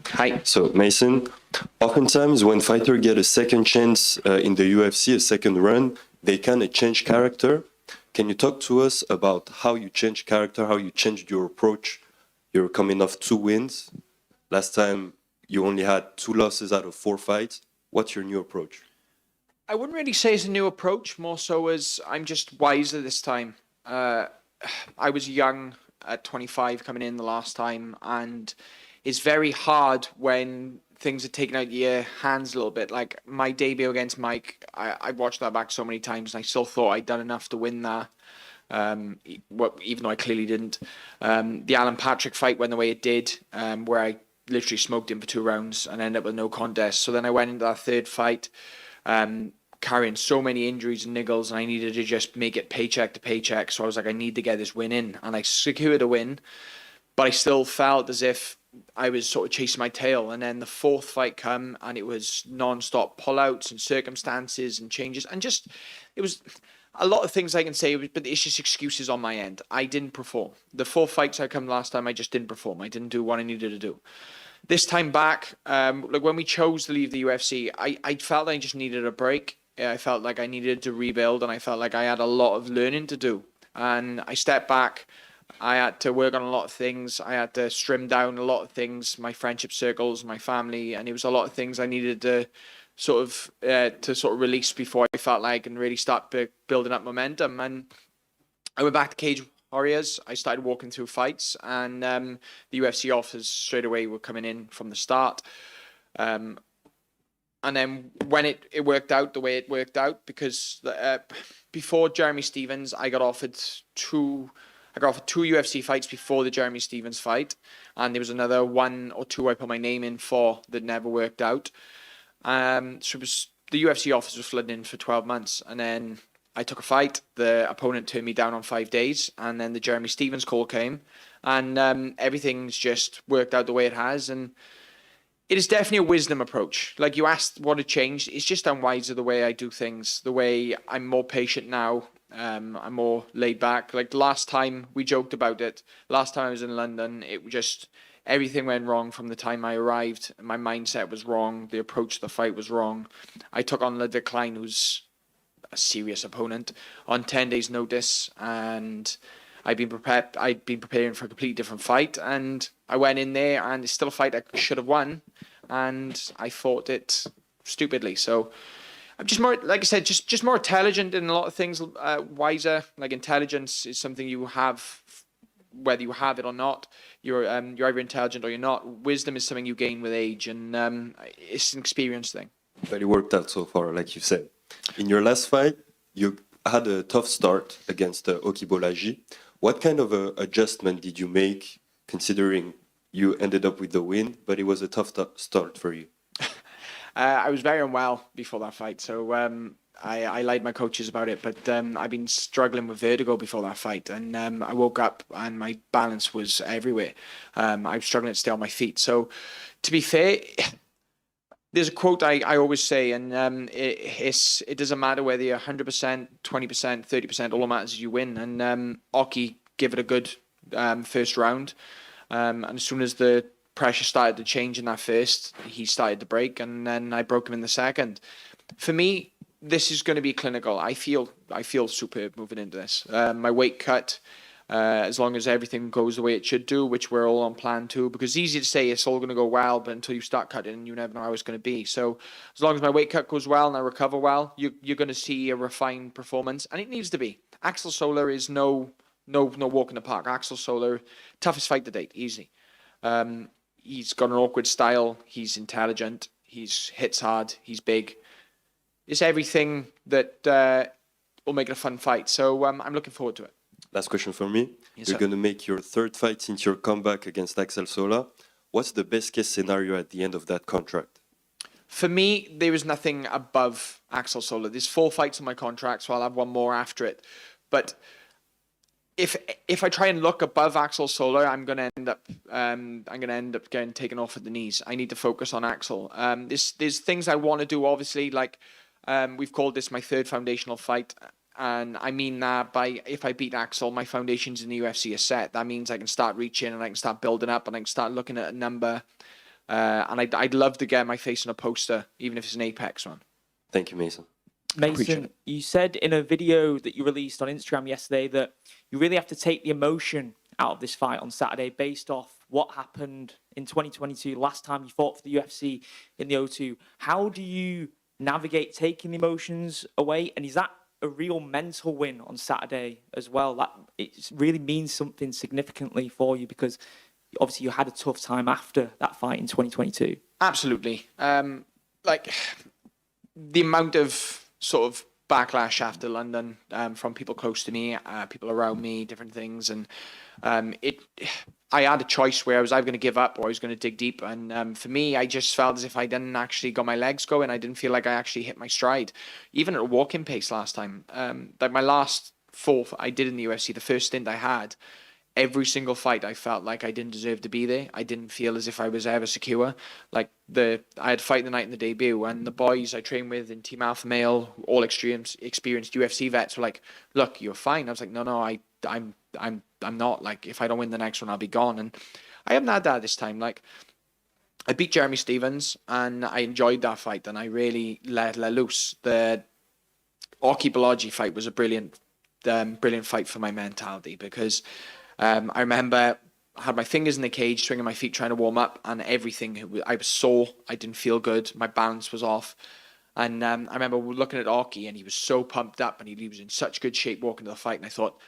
Hi. So, Mason, oftentimes when fighters get a second chance in the UFC, a second run, they kind of change character. Can you talk to us about how you change character, how you changed your approach? You're coming off 2 wins. Last time you only had 2 losses out of 4 fights. What's your new approach? I wouldn't really say it's a new approach, more so as I'm just wiser this time. I was young at 25 coming in the last time, and it's very hard when things are taken out of your hands a little bit. Like my debut against Mike, I watched that back so many times and I still thought I'd done enough to win that, even though I clearly didn't. The Alan Patrick fight went the way it did, where I literally smoked him for 2 rounds and ended up with no contest. So then I went into that 3rd fight, carrying so many injuries and niggles, and I needed to just make it paycheck to paycheck. So I was like, I need to get this win in, and I secured a win, but I still felt as if I was sort of chasing my tail. And then the 4th fight come, and it was non-stop pullouts and circumstances and changes, and just it was a lot of things I can say, but it's just excuses on my end. I didn't perform. The 4 fights I come last time, I just didn't perform. I didn't do what I needed to do. This time back, like when we chose to leave the UFC, I felt I just needed a break. I felt like I needed to rebuild, and I felt like I had a lot of learning to do. And I stepped back. I had to work on a lot of things. I had to trim down a lot of things, my friendship circles, my family, and it was a lot of things I needed to sort of release before I felt like I can really start building up momentum. And I went back to Cage Warriors. I started walking through fights, and the UFC offers straight away were coming in from the start. And then when it worked out the way it worked out, because before Jeremy Stephens, I got offered 2 UFC fights before the Jeremy Stephens fight, and there was another 1 or 2 I put my name in for that never worked out. So it was the UFC offers were flooding in for 12 months, and then I took a fight. The opponent turned me down on 5 days, and then the Jeremy Stephens call came, and everything's just worked out the way it has. And it is definitely a wisdom approach. Like you asked what had changed. It's just I'm wiser the way I do things, the way I'm more patient now. I'm more laid back. Like last time we joked about it. Last time I was in London, it just, everything went wrong from the time I arrived. My mindset was wrong. The approach to the fight was wrong. I took on Ludwig Klein, who's a serious opponent, on 10 days notice. And I'd been preparing for a completely different fight, and I went in there, and it's still a fight I should have won, and I fought it stupidly. So I'm just more, like I said, just more intelligent in a lot of things, wiser. Like intelligence is something you have, whether you have it or not. You're either intelligent or you're not. Wisdom is something you gain with age, and it's an experience thing. But it worked out so far, like you said. In your last fight, you had a tough start against Okibolaji. What kind of adjustment did you make, considering you ended up with the win, but it was a tough start for you? I was very unwell before that fight, so I lied to my coaches about it, but I've been struggling with vertigo before that fight, and I woke up and my balance was everywhere. I was struggling to stay on my feet. So, to be fair, there's a quote I always say, and it doesn't matter whether you're 100%, 20%, 30%, all that matters is you win. And Oki gave it a good first round, and as soon as the pressure started to change in that first, he started to break, and then I broke him in the second. For me, this is going to be clinical. I feel superb moving into this. My weight cut, as long as everything goes the way it should do, which we're all on plan to, because it's easy to say it's all going to go well, but until you start cutting, you never know how it's going to be. So as long as my weight cut goes well and I recover well, you're going to see a refined performance, and it needs to be. Axel Solar is no walk in the park. Axel Solar, toughest fight to date, easy. He's got an awkward style. He's intelligent. He hits hard. He's big. It's everything that will make it a fun fight. So I'm looking forward to it. Last question for me. Yes, You're sir. going to make your third fight since your comeback against Axel Sola. What's the best case scenario at the end of that contract? For me, there is nothing above Axel Sola. There's 4 fights on my contract, so I'll have one more after it. But if I try and look above Axel Sola, I'm going to end up getting taken off at the knees. I need to focus on Axel. There's things I want to do, obviously, like we've called this my third foundational fight. And I mean that by, if I beat Axel, my foundations in the UFC are set. That means I can start reaching and I can start building up and I can start looking at a number. And I'd love to get my face on a poster, even if it's an Apex one. Thank you, Mason. Mason, you said in a video that you released on Instagram yesterday that you really have to take the emotion out of this fight on Saturday based off what happened in 2022, last time you fought for the UFC in the O2. How do you navigate taking the emotions away? And is that a real mental win on Saturday as well? That it really means something significantly for you, because obviously you had a tough time after that fight in 2022. Absolutely. Like the amount of sort of backlash after London from people close to me, people around me, different things, and I had a choice where I was either going to give up or I was going to dig deep. And for me, I just felt as if I didn't actually got my legs going. I didn't feel like I actually hit my stride, even at a walking pace last time. Like my last 4 I did in the UFC, the first stint I had, every single fight I felt like I didn't deserve to be there. I didn't feel as if I was ever secure. Like I had fight the night in the debut, and the boys I trained with in Team Alpha Male, all experienced UFC vets, were like, "Look, you're fine." I was like, "No, I'm not. Like, if I don't win the next one, I'll be gone." And I haven't had that this time. Like, I beat Jeremy Stevens, and I enjoyed that fight, and I really let loose. The Oki Balaji fight was a brilliant fight for my mentality, because I remember I had my fingers in the cage, swinging my feet, trying to warm up, and everything. I was sore. I didn't feel good. My balance was off. And I remember looking at Oki, and he was so pumped up, and he was in such good shape walking to the fight. And I thought,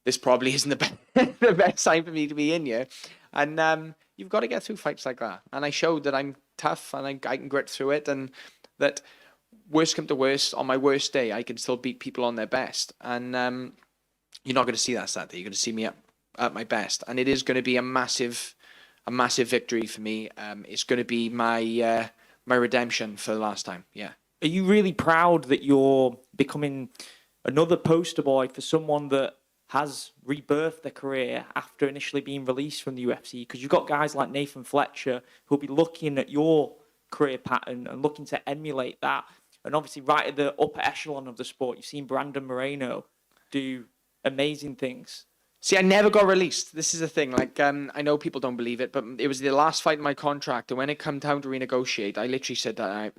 this probably isn't the best time for me to be in here. And you've got to get through fights like that. And I showed that I'm tough, and I can grit through it, and that worst come to worst, on my worst day, I can still beat people on their best. And you're not going to see that Saturday. You're going to see me at my best, and it is going to be a massive victory for me. It's going to be my redemption for the last time. Yeah. Are you really proud that you're becoming another poster boy for someone that has rebirthed their career after initially being released from the UFC? Because you've got guys like Nathan Fletcher who'll be looking at your career pattern and looking to emulate that. And obviously right at the upper echelon of the sport, you've seen Brandon Moreno do amazing things. See, I never got released. This is the thing. Like, I know people don't believe it, but it was the last fight in my contract, and when it came time to renegotiate, I literally said that I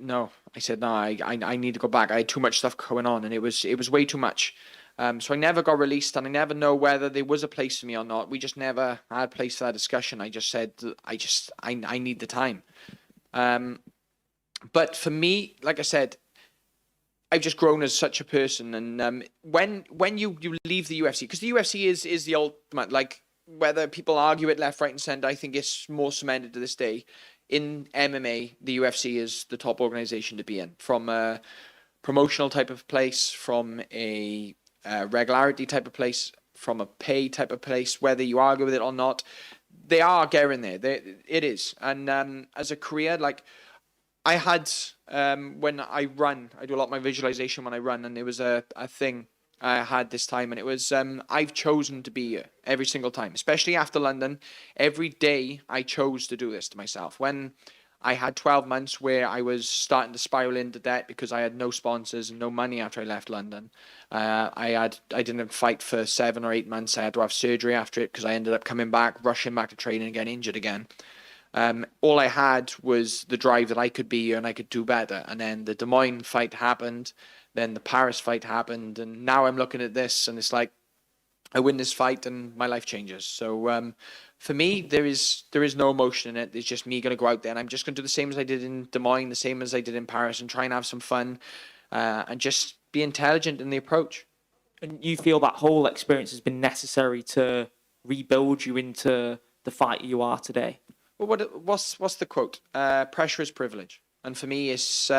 said no. I need to go back. I had too much stuff going on, and it was way too much. So I never got released, and I never know whether there was a place for me or not. We just never had a place for that discussion. I just said, I need the time. But for me, like I said, I've just grown as such a person. And when you leave the UFC, because the UFC is the ultimate, like, whether people argue it left, right, and centre, I think it's more cemented to this day. In MMA, the UFC is the top organization to be in, from a promotional type of place, from a regularity type of place, from a pay type of place, whether you argue with it or not. They are getting there. It is. And as a career, like, I had, when I run, I do a lot of my visualization when I run, and there was a thing I had this time, and it was, I've chosen to be here every single time, especially after London. Every day I chose to do this to myself. When I had 12 months where I was starting to spiral into debt because I had no sponsors and no money after I left London. I didn't fight for 7 or 8 months. I had to have surgery after it because I ended up coming back, rushing back to training and getting injured again. All I had was the drive that I could be here and I could do better. And then the Des Moines fight happened. Then the Paris fight happened, and now I'm looking at this, and it's like, I win this fight, and my life changes. So for me, there is no emotion in it. It's just me going to go out there, and I'm just going to do the same as I did in Des Moines, the same as I did in Paris, and try and have some fun, and just be intelligent in the approach. And you feel that whole experience has been necessary to rebuild you into the fighter you are today? Well, what's the quote? Pressure is privilege, and for me, it's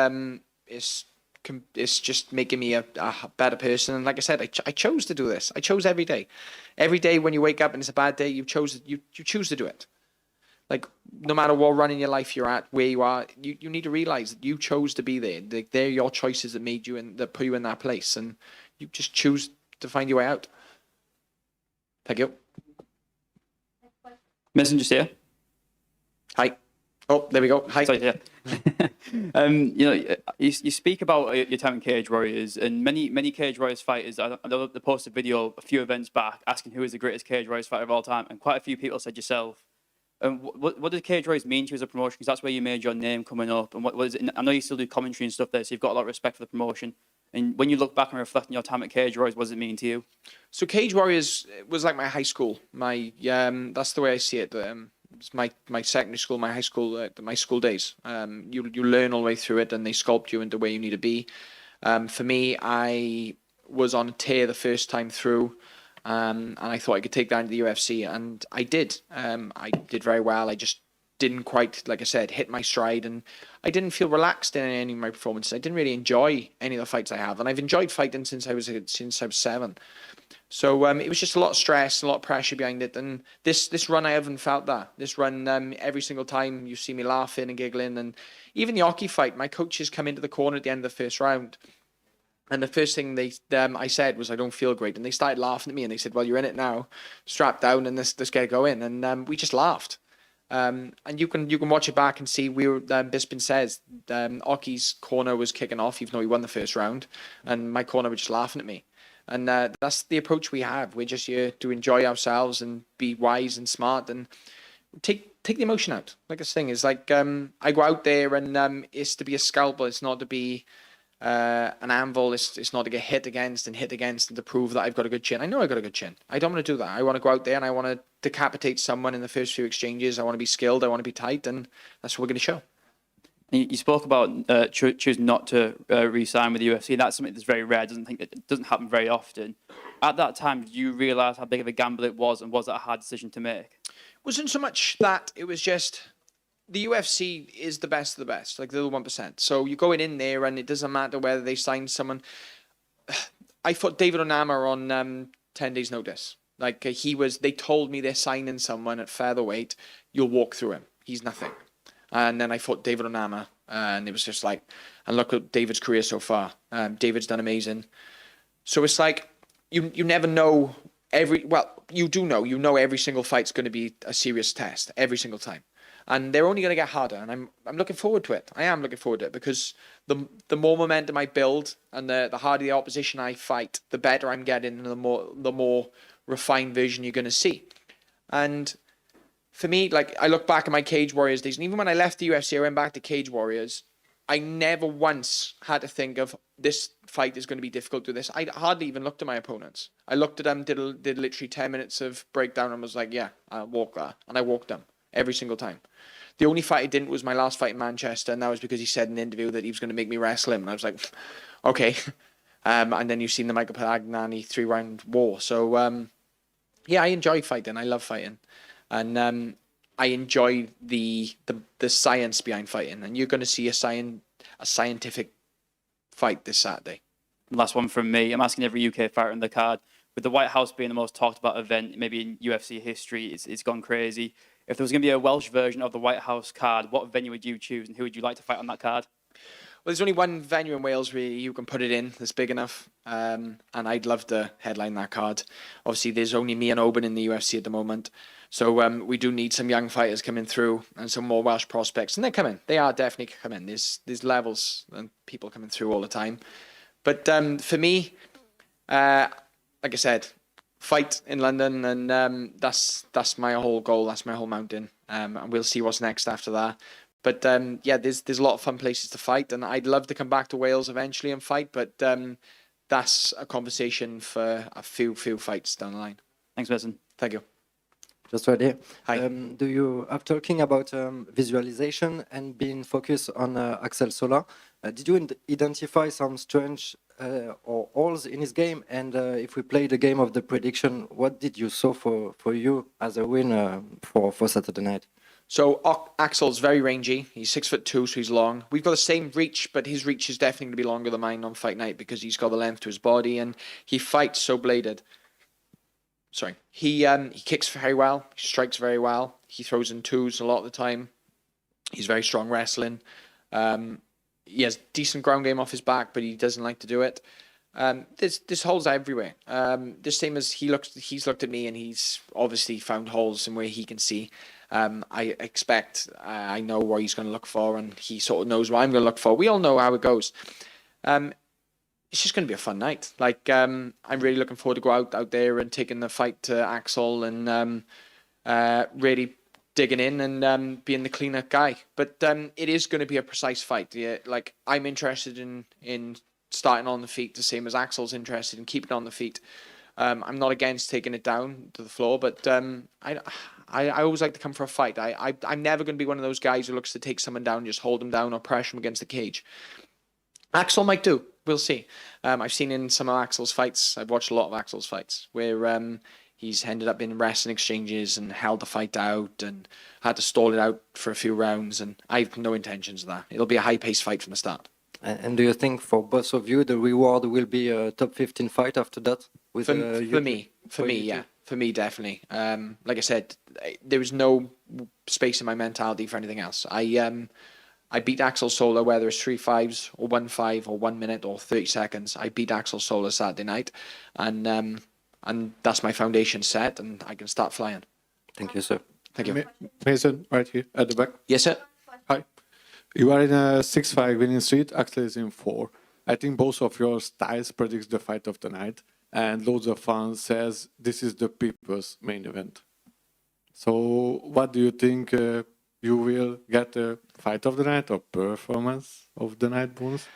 just making me a better person. And like I said, I chose to do this. I chose every day. Every day when you wake up and it's a bad day, you choose to do it. Like, no matter what run in your life you're at, where you are, you need to realize that you chose to be there. They're your choices that made you and that put you in that place, and you just choose to find your way out. Thank you. Mason, just here. Hi. Oh, there we go. Hi. Sorry, yeah. You speak about your time in Cage Warriors, and many Cage Warriors fighters. I know they posted a video a few events back asking who is the greatest Cage Warriors fighter of all time, and quite a few people said yourself. What does Cage Warriors mean to you as a promotion? Because that's where you made your name coming up. And what is it? I know you still do commentary and stuff there, so you've got a lot of respect for the promotion. And when you look back and reflect on your time at Cage Warriors, what does it mean to you? So Cage Warriors was like my high school. That's the way I see it. It's my secondary school, my high school, my school days. You learn all the way through it, and they sculpt you into where you need to be. For me, I was on a tear the first time through, and I thought I could take that into the UFC, and I did. I did very well. I just didn't quite, like I said, hit my stride, and I didn't feel relaxed in any of my performances. I didn't really enjoy any of the fights I have, and I've enjoyed fighting since I was 7. So it was just a lot of stress, a lot of pressure behind it. And this run, I haven't felt that. This run, every single time you see me laughing and giggling. And even the hockey fight, my coaches come into the corner at the end of the first round. And the first thing I said was, I don't feel great. And they started laughing at me, and they said, well, you're in it now. Strap down and let's get it going. And we just laughed. And you can watch it back and see Bisping says Oki's corner was kicking off, even though he won the first round. And my corner were just laughing at me. And that's the approach we have. We're just here to enjoy ourselves and be wise and smart and take the emotion out. Like this thing is like, I go out there and it's to be a scalpel. It's not to be an anvil. It's not to get hit against and to prove that I've got a good chin. I know I've got a good chin. I don't want to do that. I want to go out there and I want to decapitate someone in the first few exchanges. I want to be skilled. I want to be tight, and that's what we're going to show. You spoke about choosing not to re-sign with the UFC. That's something that's very rare. It doesn't happen very often. At that time, did you realise how big of a gamble it was, and was it a hard decision to make? It wasn't so much that. It was just the UFC is the best of the best, like the 1%. So you're going in there, and it doesn't matter whether they sign someone. I fought David Onama on 10 days' notice. Like they told me they're signing someone at featherweight. You'll walk through him. He's nothing. And then I fought David Onama, and it was just like, and look at David's career so far. David's done amazing. So it's like, you never know you do know. You know every single fight's going to be a serious test, every single time. And they're only going to get harder, and I'm looking forward to it. I am looking forward to it, because the more momentum I build, and the harder the opposition I fight, the better I'm getting, and the more refined version you're going to see. And for me, like, I look back at my Cage Warriors days, and even when I left the UFC, I went back to Cage Warriors. I never once had to think of this fight is going to be difficult to do this. I hardly even looked at my opponents. I looked at them, did literally 10 minutes of breakdown and was like, yeah, I'll walk that. And I walked them every single time. The only fight I didn't was my last fight in Manchester, and that was because he said in the interview that he was going to make me wrestle him. And I was like, okay. And then you've seen the Michael Palagnani 3-round war. So, yeah, I enjoy fighting. I love fighting. And I enjoy the science behind fighting. And you're going to see a scientific fight this Saturday. Last one from me. I'm asking every UK fighter on the card. With the White House being the most talked about event, maybe in UFC history, it's gone crazy. If there was going to be a Welsh version of the White House card, what venue would you choose and who would you like to fight on that card? Well, there's only one venue in Wales where you can put it in that's big enough, and I'd love to headline that card. Obviously, there's only me and Oban in the UFC at the moment, so we do need some young fighters coming through and some more Welsh prospects, and they're coming. They are definitely coming. There's levels and people coming through all the time. But for me, like I said, fight in London, and that's my whole goal. That's my whole mountain, and we'll see what's next after that. But yeah, there's a lot of fun places to fight, and I'd love to come back to Wales eventually and fight. But that's a conversation for a few fights down the line. Thanks, Mason. Thank you. Just right here. Hi. Do you, after talking about visualization and being focused on Axel Sola, did you identify some strange or holes in his game? And if we play the game of the prediction, what did you saw for you as a win for Saturday night? So Axel's very rangy. He's 6'2", so he's long. We've got the same reach, but his reach is definitely going to be longer than mine on fight night because he's got the length to his body and he fights so bladed. Sorry, he kicks very well. He strikes very well. He throws in twos a lot of the time. He's very strong wrestling. He has decent ground game off his back, but he doesn't like to do it. There's holes everywhere. The same as he's looked at me and he's obviously found holes in where he can see. I expect I know what he's going to look for, and he sort of knows what I'm going to look for. We all know how it goes. It's just going to be a fun night. Like I'm really looking forward to go out there and taking the fight to Axel and really digging in and being the cleaner guy. But it is going to be a precise fight. Yeah, like I'm interested in starting on the feet the same as Axel's interested in keeping on the feet. I'm not against taking it down to the floor, but I always like to come for a fight. I'm never going to be one of those guys who looks to take someone down, just hold them down or pressure them against the cage. Axel might do. We'll see. I've seen in some of Axel's fights, I've watched a lot of Axel's fights, where he's ended up in wrestling exchanges and held the fight out and had to stall it out for a few rounds, and I have no intentions of that. It'll be a high-paced fight from the start. And do you think for both of you the reward will be a top 15 fight after that? With, for me, yeah. For me, definitely. Like I said, there was no space in my mentality for anything else. I beat Axel Sola, whether it's 3 5s or 1 5 or 1 minute or 30 seconds. I beat Axel Sola Saturday night, and that's my foundation set, and I can start flying. Thank you, sir. Thank you. Mason, right here at the back. Yes, sir. Hi. You are in a 6-5 winning streak. Axel is in 4. I think both of your styles predicts the fight of the night, and loads of fans says this is the people's main event. So, what do you think? You will get a fight of the night or performance of the night bonus?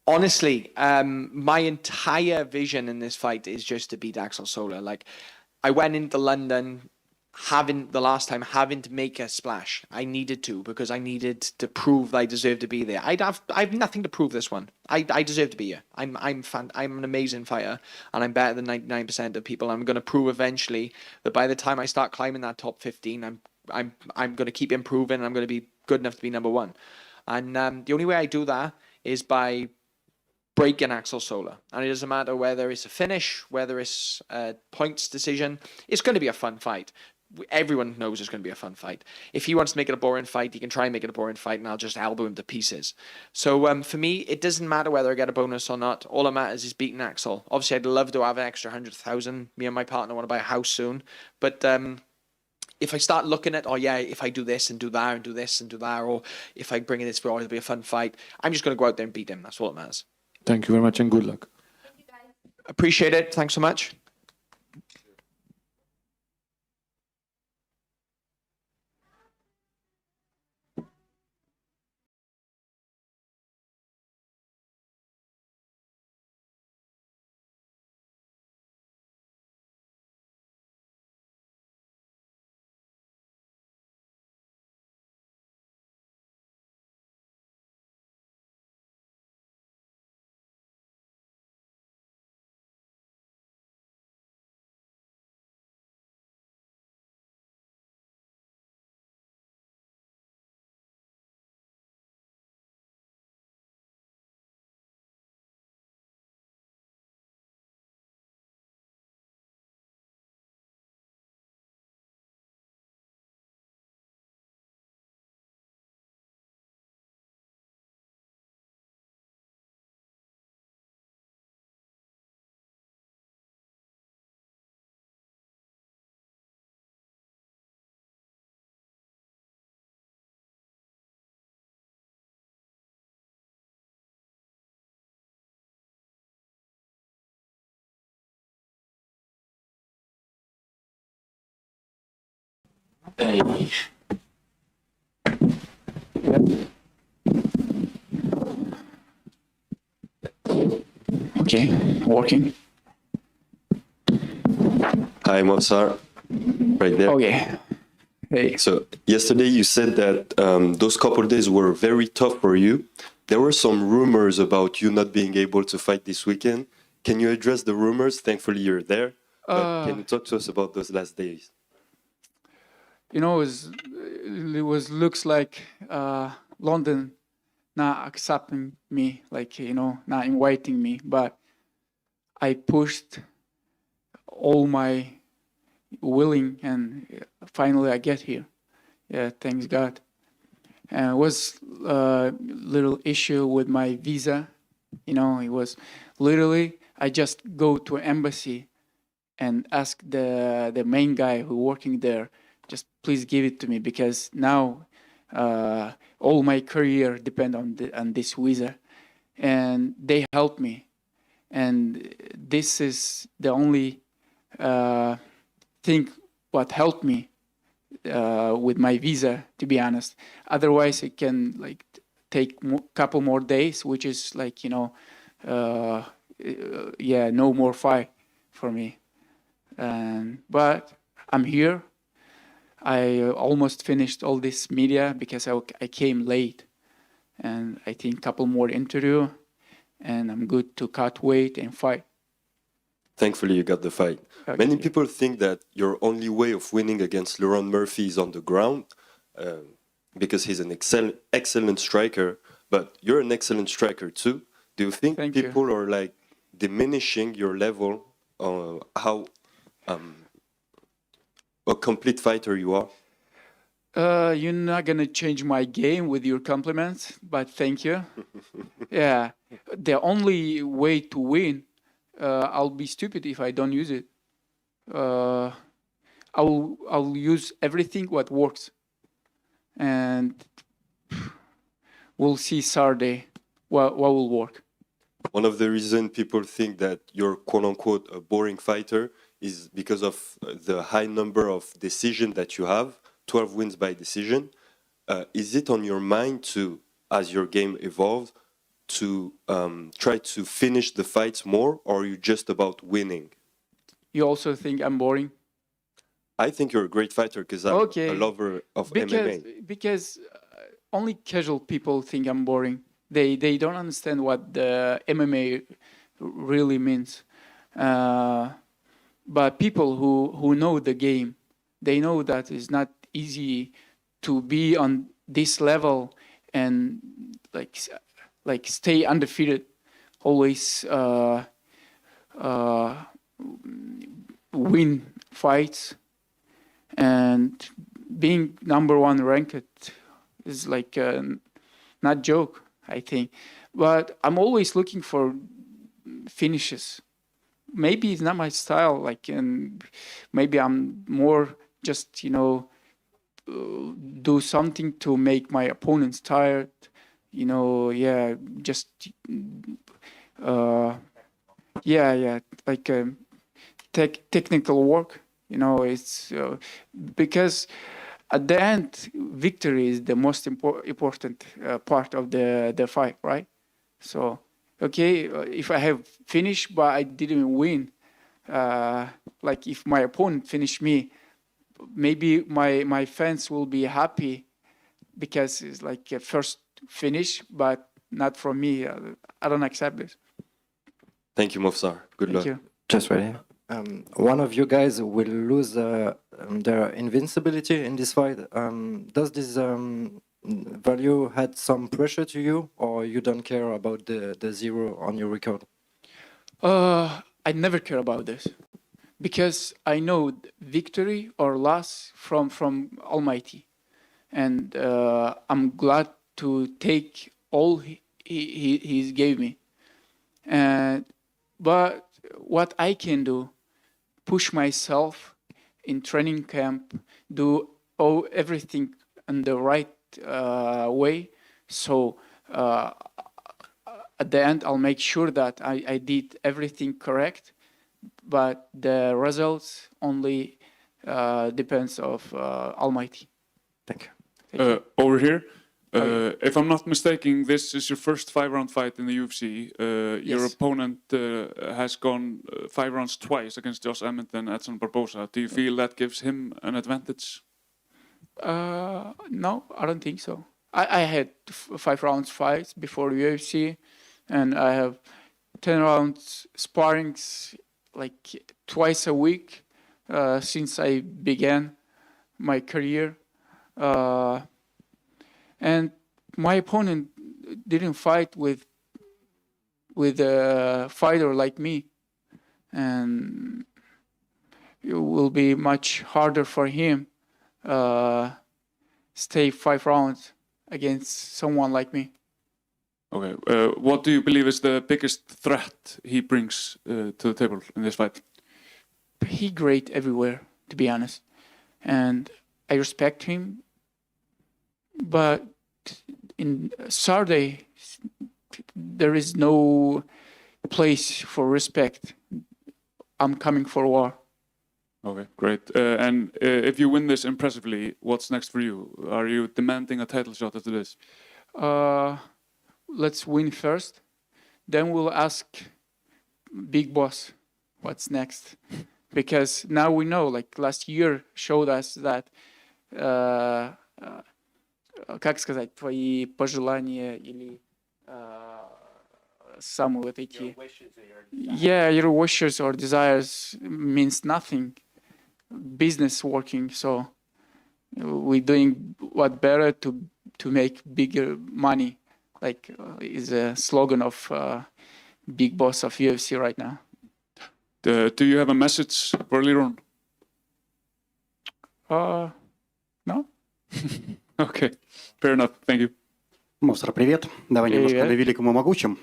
Honestly, my entire vision in this fight is just to beat Axel Sola. Like, I went into London having to make a splash. I needed to, because I needed to prove that I deserved to be there. I have nothing to prove this one. I deserve to be here. I'm an amazing fighter, and I'm better than 99% of people. I'm going to prove eventually that by the time I start climbing that top 15, I'm going to keep improving, and I'm going to be good enough to be number 1. And the only way I do that is by breaking Axel Sola. And it doesn't matter whether it's a finish, whether it's a points decision. It's going to be a fun fight. Everyone knows it's going to be a fun fight. If he wants to make it a boring fight, he can try and make it a boring fight, and I'll just elbow him to pieces. So for me, it doesn't matter whether I get a bonus or not. All that matters is beating Axel. Obviously, I'd love to have an extra 100,000. Me and my partner want to buy a house soon. But if I start looking at, oh yeah, if I do this and do that and do this and do that, or if I bring in this, it'll be a fun fight, I'm just going to go out there and beat him. That's all that matters. Thank you very much and good luck. Appreciate it. Thanks so much. Hey. Okay, working. Hi, Mopsar. Right there. Okay. Hey. So yesterday you said that those couple days were very tough for you. There were some rumors about you not being able to fight this weekend. Can you address the rumors? Thankfully you're there. But can you talk to us about those last days? You know, it was looks like London not accepting me, like, you know, not inviting me, but I pushed all my willing and finally I get here. Yeah, thanks God. And it was a little issue with my visa. You know, it was literally, I just go to an embassy and ask the main guy who working there, just please give it to me, because now all my career depend on this visa, and they helped me, and this is the only thing what helped me with my visa, to be honest. Otherwise, it can like take couple more days, which is like, you know, yeah, no more fight for me. But I'm here. I almost finished all this media because I came late, and I think couple more interview, and I'm good to cut weight and fight. Thankfully, you got the fight. Okay. Many people think that your only way of winning against Laurent Murphy is on the ground, because he's an excellent striker, but you're an excellent striker too. Do you think people are like diminishing your level on how a complete fighter you are? You're not gonna change my game with your compliments, but thank you. Yeah, the only way to win, I'll be stupid if I don't use it. I'll use everything what works, and we'll see Saturday what will work. One of the reasons people think that you're quote-unquote a boring fighter is because of the high number of decisions that you have, 12 wins by decision. Is it on your mind to, as your game evolves, to try to finish the fights more, or are you just about winning? You also think I'm boring? I think you're a great fighter because I'm a lover of MMA. Because only casual people think I'm boring. They don't understand what the MMA really means. But people who know the game, they know that it's not easy to be on this level and like stay undefeated, always win fights, and being number one ranked is like not joke, I think. But I'm always looking for finishes. Maybe it's not my style, like, and maybe I'm more just, you know, do something to make my opponents tired, you know, yeah, just, like technical work, you know, it's because at the end, victory is the most important part of the fight, right? So, okay, if I have finished, but I didn't win, like if my opponent finished me, maybe my fans will be happy because it's like a first finish, but not from me. I don't accept this. Thank you, Mofsar. Good luck. Thank you. Just right here. One of you guys will lose their invincibility in this fight. Does this value had some pressure to you, or you don't care about the zero on your record? I never care about this because I know victory or loss from Almighty, and I'm glad to take all he gave me. But what I can do, push myself in training camp, do everything in the right way. So at the end, I'll make sure that I did everything correct. But the results only depends of Almighty. Thank you. Over here. If I'm not mistaken, this is your first 5-round fight in the UFC. Your Yes. opponent has gone 5 rounds twice against Josh Emmett and Edson Barboza. Do you feel that gives him an advantage? No, I don't think so. I had 5 rounds fights before UFC, and I have 10 rounds sparrings like twice a week since I began my career. And my opponent didn't fight with a fighter like me, and it will be much harder for him stay 5 rounds against someone like me. Okay. What do you believe is the biggest threat he brings to the table in this fight? He great everywhere, to be honest, and I respect him. But in Saturday, there is no place for respect. I'm coming for war. Okay, great. And if you win this impressively, what's next for you? Are you demanding a title shot after this? Let's win first, then we'll ask Big Boss what's next. Because now we know, like last year showed us that, как сказать, твои пожелания или самые вот эти... Yeah, your wishes or desires means nothing. Business working, so we're doing what better to make bigger money, like is a slogan of Big Boss of UFC right now. Do you have a message for Liron? No. Okay, fair enough. Thank you. Монстр, привет. Давай Привет. немножко на великом и могучем.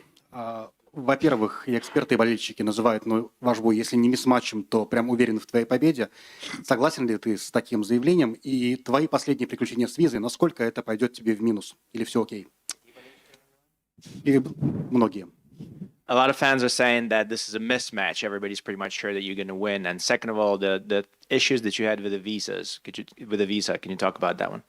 Во-первых, и эксперты, и болельщики называют ваш бой, если не мисс-матчем, то прям уверен в твоей победе. Согласен ли ты с таким заявлением? И твои последние приключения с визой, насколько это пойдет тебе в минус? Или все окей? И многие. A lot of fans are saying that this is a mismatch. Everybody's pretty much sure that you're going to win. And second of all, the issues that you had with the visas, with the visa, can you talk about that one?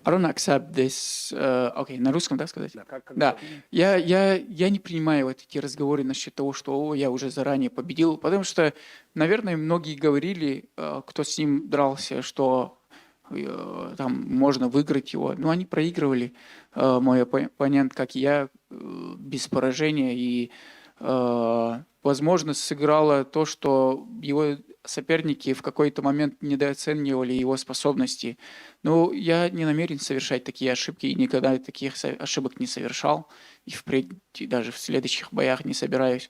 I don't accept this. Окей, на русском, да, сказать? Да. Я не принимаю вот эти разговоры насчет того, что я уже заранее победил, потому что, наверное, многие говорили, кто с ним дрался, что там можно выиграть его. Но они проигрывали, мой оппонент, как и я, без поражения. И, возможно, сыграло то, что его соперники в какой-то момент недооценивали его способности. Но я не намерен совершать такие ошибки и никогда таких ошибок не совершал. И впредь даже в следующих боях не собираюсь.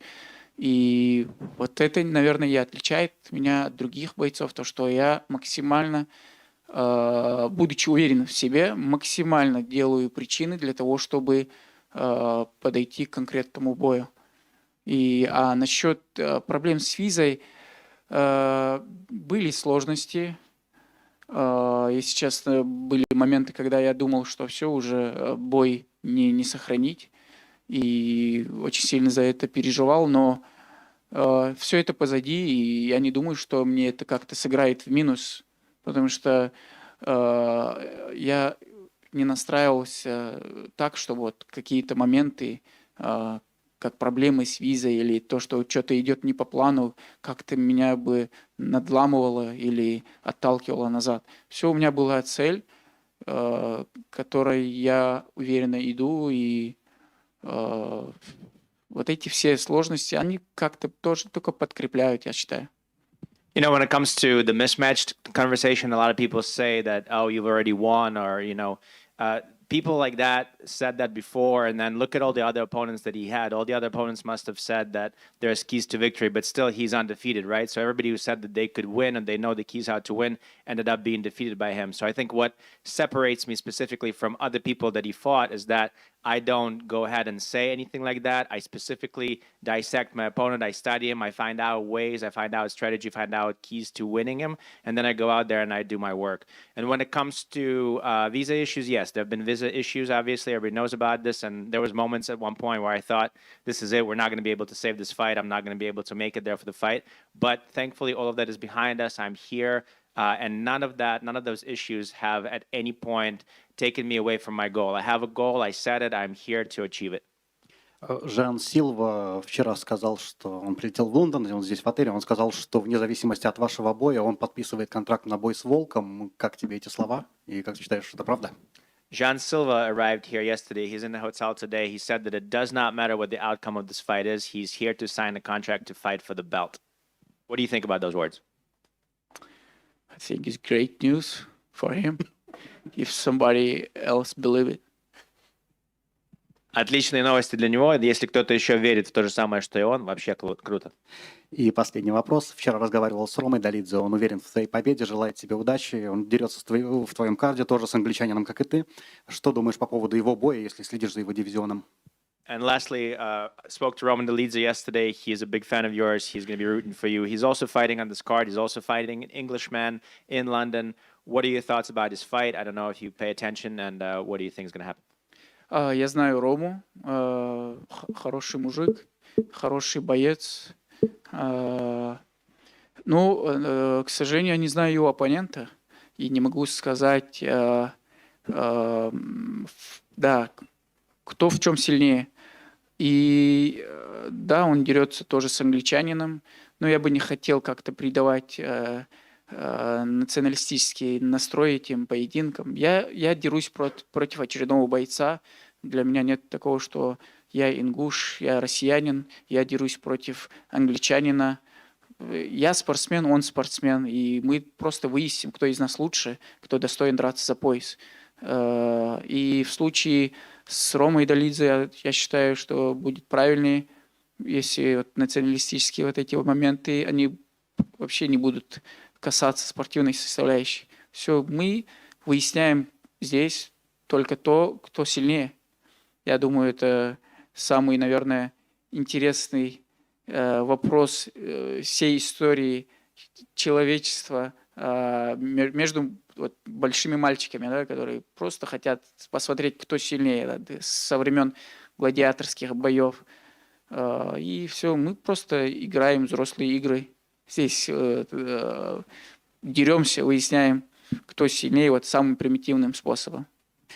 И вот это, наверное, и отличает меня от других бойцов, то, что я максимально, будучи уверен в себе, максимально делаю причины для того, чтобы подойти к конкретному бою. А насчет проблем с визой, были сложности. Если честно, были моменты, когда я думал, что все, уже бой не сохранить. И очень сильно за это переживал, но все это позади, и я не думаю, что мне это как-то сыграет в минус, потому что я не настраивался так, что вот какие-то моменты, как проблемы с визой или то, что что-то идет не по плану, как-то меня бы надламывало или отталкивало назад. Все, у меня была цель, к которой я уверенно иду, и вот эти все сложности, они как-то тоже только подкрепляют, я считаю. You know, when it comes to the mismatched conversation, a lot of people say that, oh, you've already won, or, people like that said that before, and then look at all the other opponents that he had. All the other opponents must have said that there's keys to victory, but still he's undefeated, right? So everybody who said that they could win and they know the keys how to win ended up being defeated by him. So I think what separates me specifically from other people that he fought is that I don't go ahead and say anything like that. I specifically dissect my opponent. I study him. I find out ways. I find out strategy. Find out keys to winning him. And then I go out there and I do my work. And when it comes to visa issues, yes, there have been visa issues. Obviously, everybody knows about this. And there was moments at one point where I thought, this is it. We're not going to be able to save this fight. I'm not going to be able to make it there for the fight. But thankfully, all of that is behind us. I'm here. And none of those issues have at any point taken me away from my goal. I have a goal, I set it, I'm here to achieve it. Жан Силва вчера сказал, что он прилетел в Лондон, и он здесь в отеле, он сказал, что вне зависимости от вашего боя он подписывает контракт на бой с Волком. Как тебе эти слова? И как ты считаешь, что это правда? Jean Silva arrived here yesterday. He's in the hotel today. He said that it does not matter what the outcome of this fight is. He's here to sign a contract to fight for the belt. What do you think about those words? I think it's great news for him. If somebody else believe it. Отличные новости для него. Если кто-то еще верит в то же самое, что и он, вообще круто. И последний вопрос. Вчера разговаривал с Ромой Долидзе. Он уверен в твоей победе, желает тебе удачи. Он дерется в твоем карде, тоже с англичанином, как и ты. Что думаешь по поводу его боя, если следишь за его дивизионом? And lastly, spoke to Roman Dolidze yesterday. He's a big fan of yours. He's going to be rooting for you. He's also fighting on this card. He's also fighting an Englishman in London. What are your thoughts about his fight? I don't know if you pay attention, and what do you think is going to happen? Я знаю Рому, хороший мужик, хороший боец. К сожалению, я не знаю его оппонента и не могу сказать, да, кто в чем сильнее. И да, он дерется тоже с англичанином, но я бы не хотел как-то придавать националистический настрой этим поединкам. Я дерусь против очередного бойца. Для меня нет такого, что я ингуш, я россиянин, я дерусь против англичанина. Я спортсмен, он спортсмен, и мы просто выясним, кто из нас лучше, кто достоин драться за пояс. И в случае с Ромой Долидзе я считаю, что будет правильнее, если вот националистические вот эти вот моменты, они вообще не будут касаться спортивной составляющей. Все, мы выясняем здесь только то, кто сильнее. Я думаю, это самый, наверное, интересный вопрос всей истории человечества между вот большими мальчиками, да, которые просто хотят посмотреть, кто сильнее, да, со времен гладиаторских боев. И все, мы просто играем взрослые игры. Здесь деремся, выясняем, кто сильнее, вот самым примитивным способом.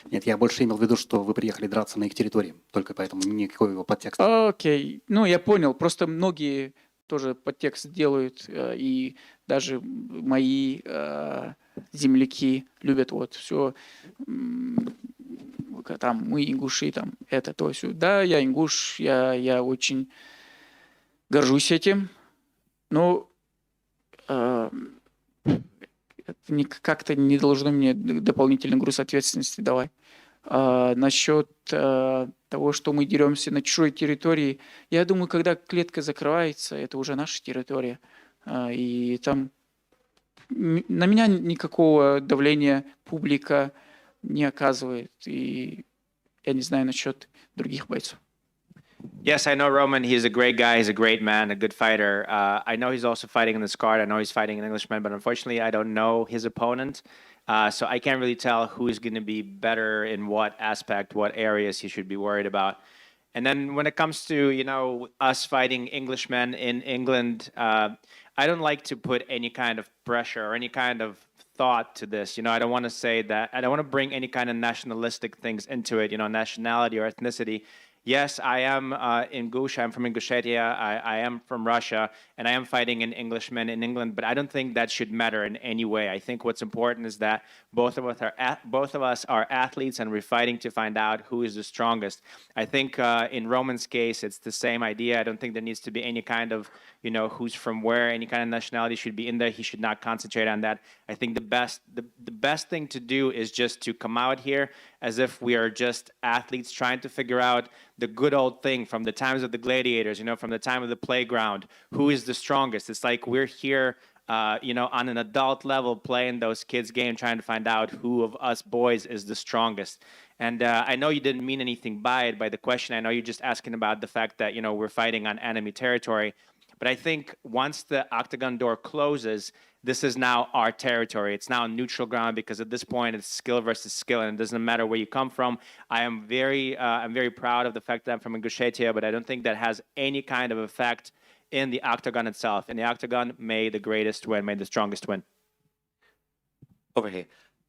Нет, я больше имел в виду, что вы приехали драться на их территории, только поэтому никакого его подтекста. Окей, я понял, просто многие тоже подтекст делают, и даже мои земляки любят вот все, там мы ингуши, там это, то есть, да, я ингуш, я очень горжусь этим, но как-то не должно мне дополнительный груз ответственности давать. Насчет того, что мы деремся на чужой территории, я думаю, когда клетка закрывается, это уже наша территория. И там на меня никакого давления публика не оказывает. И я не знаю насчет других бойцов. Yes, I know Roman. He's a great guy. He's a great man, a good fighter. I know he's also fighting in this card. I know he's fighting an Englishman, but unfortunately, I don't know his opponent. So I can't really tell who's going to be better in what aspect, what areas he should be worried about. And then when it comes to, us fighting Englishmen in England, I don't like to put any kind of pressure or any kind of thought to this. I don't want to say that. I don't want to bring any kind of nationalistic things into it, nationality or ethnicity. Yes, I am Ingush. I'm from Ingushetia. I am from Russia, and I am fighting an Englishman in England. But I don't think that should matter in any way. I think what's important is that both of us are athletes, and we're fighting to find out who is the strongest. I think in Roman's case, it's the same idea. I don't think there needs to be any kind of who's from where, any kind of nationality should be in there. He should not concentrate on that. I think the best thing to do is just to come out here as if we are just athletes trying to figure out the good old thing from the times of the gladiators, from the time of the playground, who is the strongest. It's like we're here, on an adult level playing those kids' games, trying to find out who of us boys is the strongest. And I know you didn't mean anything by the question. I know you're just asking about the fact that, we're fighting on enemy territory. But I think once the octagon door closes, this is now our territory. It's now neutral ground because at this point it's skill versus skill, and it doesn't matter where you come from. I'm very proud of the fact that I'm from Ingushetia, but I don't think that has any kind of effect in the octagon itself. In the octagon, may the greatest win, may the strongest win. Over here.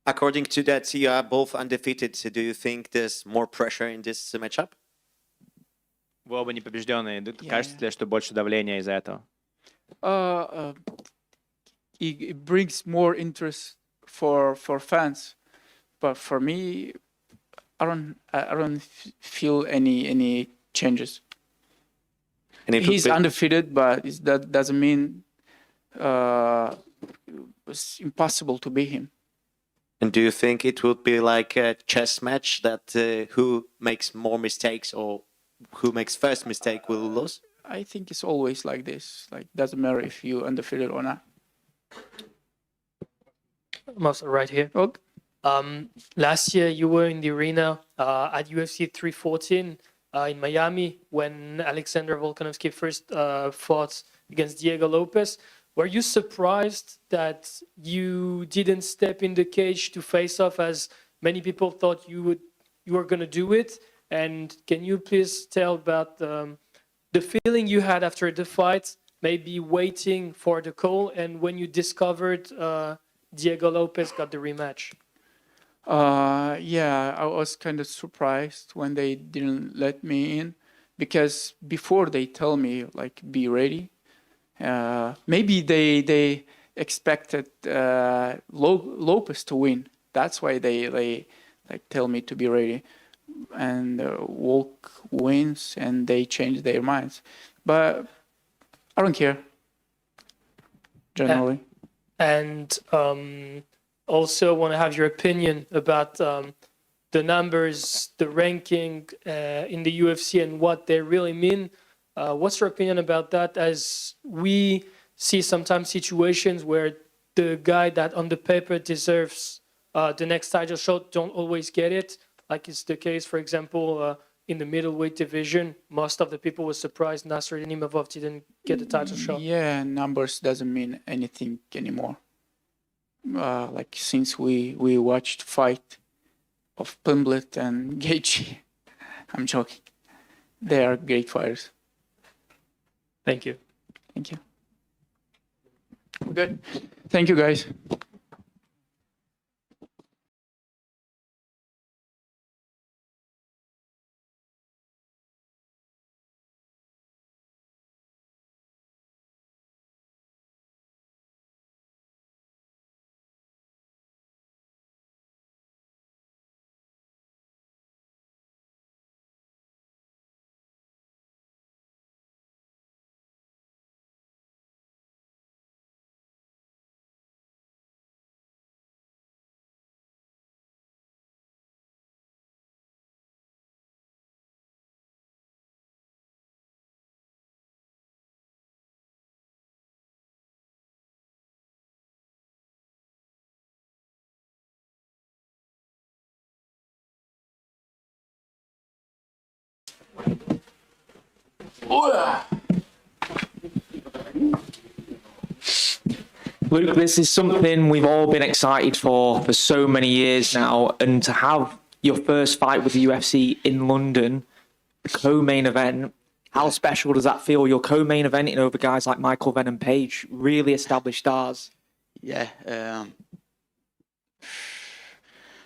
According to that, you are both undefeated. So do you think there's more pressure in this matchup? Вы оба не побежденные. Кажется ли, что больше давления из-за этого? It brings more interest for fans, but for me, I don't feel any changes. He's undefeated, but that doesn't mean it's impossible to beat him. And do you think it would be like a chess match that who makes more mistakes or who makes first mistake will lose? I think it's always like this. Like, doesn't matter if you're undefeated or not. I'm also right here. Okay. Last year you were in the arena at UFC 314 in Miami when Alexander Volkanovski first fought against Diego Lopez. Were you surprised that you didn't step in the cage to face off as many people thought you were going to do it? And can you please tell about the feeling you had after the fight, maybe waiting for the call, and when you discovered Diego Lopez got the rematch? Yeah, I was kind of surprised when they didn't let me in, because before they tell me like be ready, maybe they expected Lopez to win. That's why they like tell me to be ready, and Volk wins and they change their minds. But I don't care generally. And also want to have your opinion about the numbers, the ranking in the UFC and what they really mean. What's your opinion about that? As we see sometimes situations where the guy that on the paper deserves the next title shot don't always get it. Like it's the case, for example, in the middleweight division, most of the people were surprised Nasser Nimavov didn't get the title shot. Yeah, numbers doesn't mean anything anymore. Like since we watched fight of Pimblet and Gaethje, I'm joking. They are great fighters. Thank you. Thank you. Good. Thank you, guys. Luke, this is something we've all been excited for so many years now, and to have your first fight with the UFC in London, co-main event, how special does that feel? You're co-main eventing over guys like Michael Venom Page, really established stars. Yeah,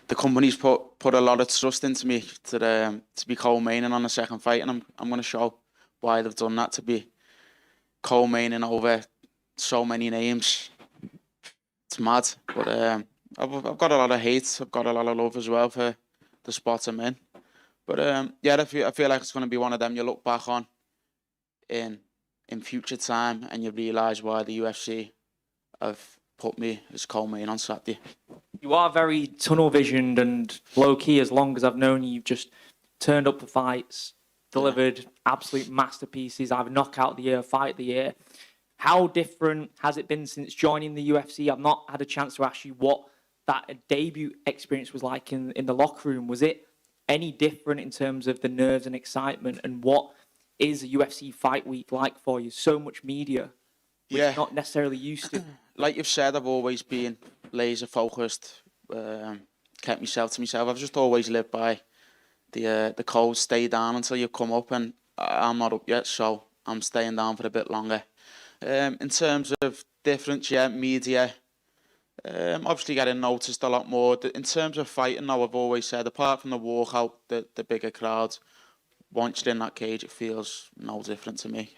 the company's put a lot of trust into me to be co-maining on the second fight, and I'm going to show why they've done that, to be co-maining over so many names. It's mad, but I've got a lot of hate. I've got a lot of love as well for the spots I'm in. But yeah, I feel like it's going to be one of them you look back on in future time and you realise why the UFC have put me as co-main on Saturday. You are very tunnel visioned and low key. As long as I've known you, you've just turned up for fights, delivered absolute masterpieces, either knockout of the year, fight of the year. How different has it been since joining the UFC? I've not had a chance to ask you what that debut experience was like in the locker room. Was it any different in terms of the nerves and excitement? And what is a UFC fight week like for you? So much media, which you're not necessarily used to. Like you've said, I've always been laser focused, kept myself to myself. I've just always lived by the code, stay down until you come up, and I'm not up yet, so I'm staying down for a bit longer. In terms of difference, yeah, media, Obviously getting noticed a lot more. In terms of fighting now, I've always said, apart from the walkout, the bigger crowds, once you're in that cage, it feels no different to me.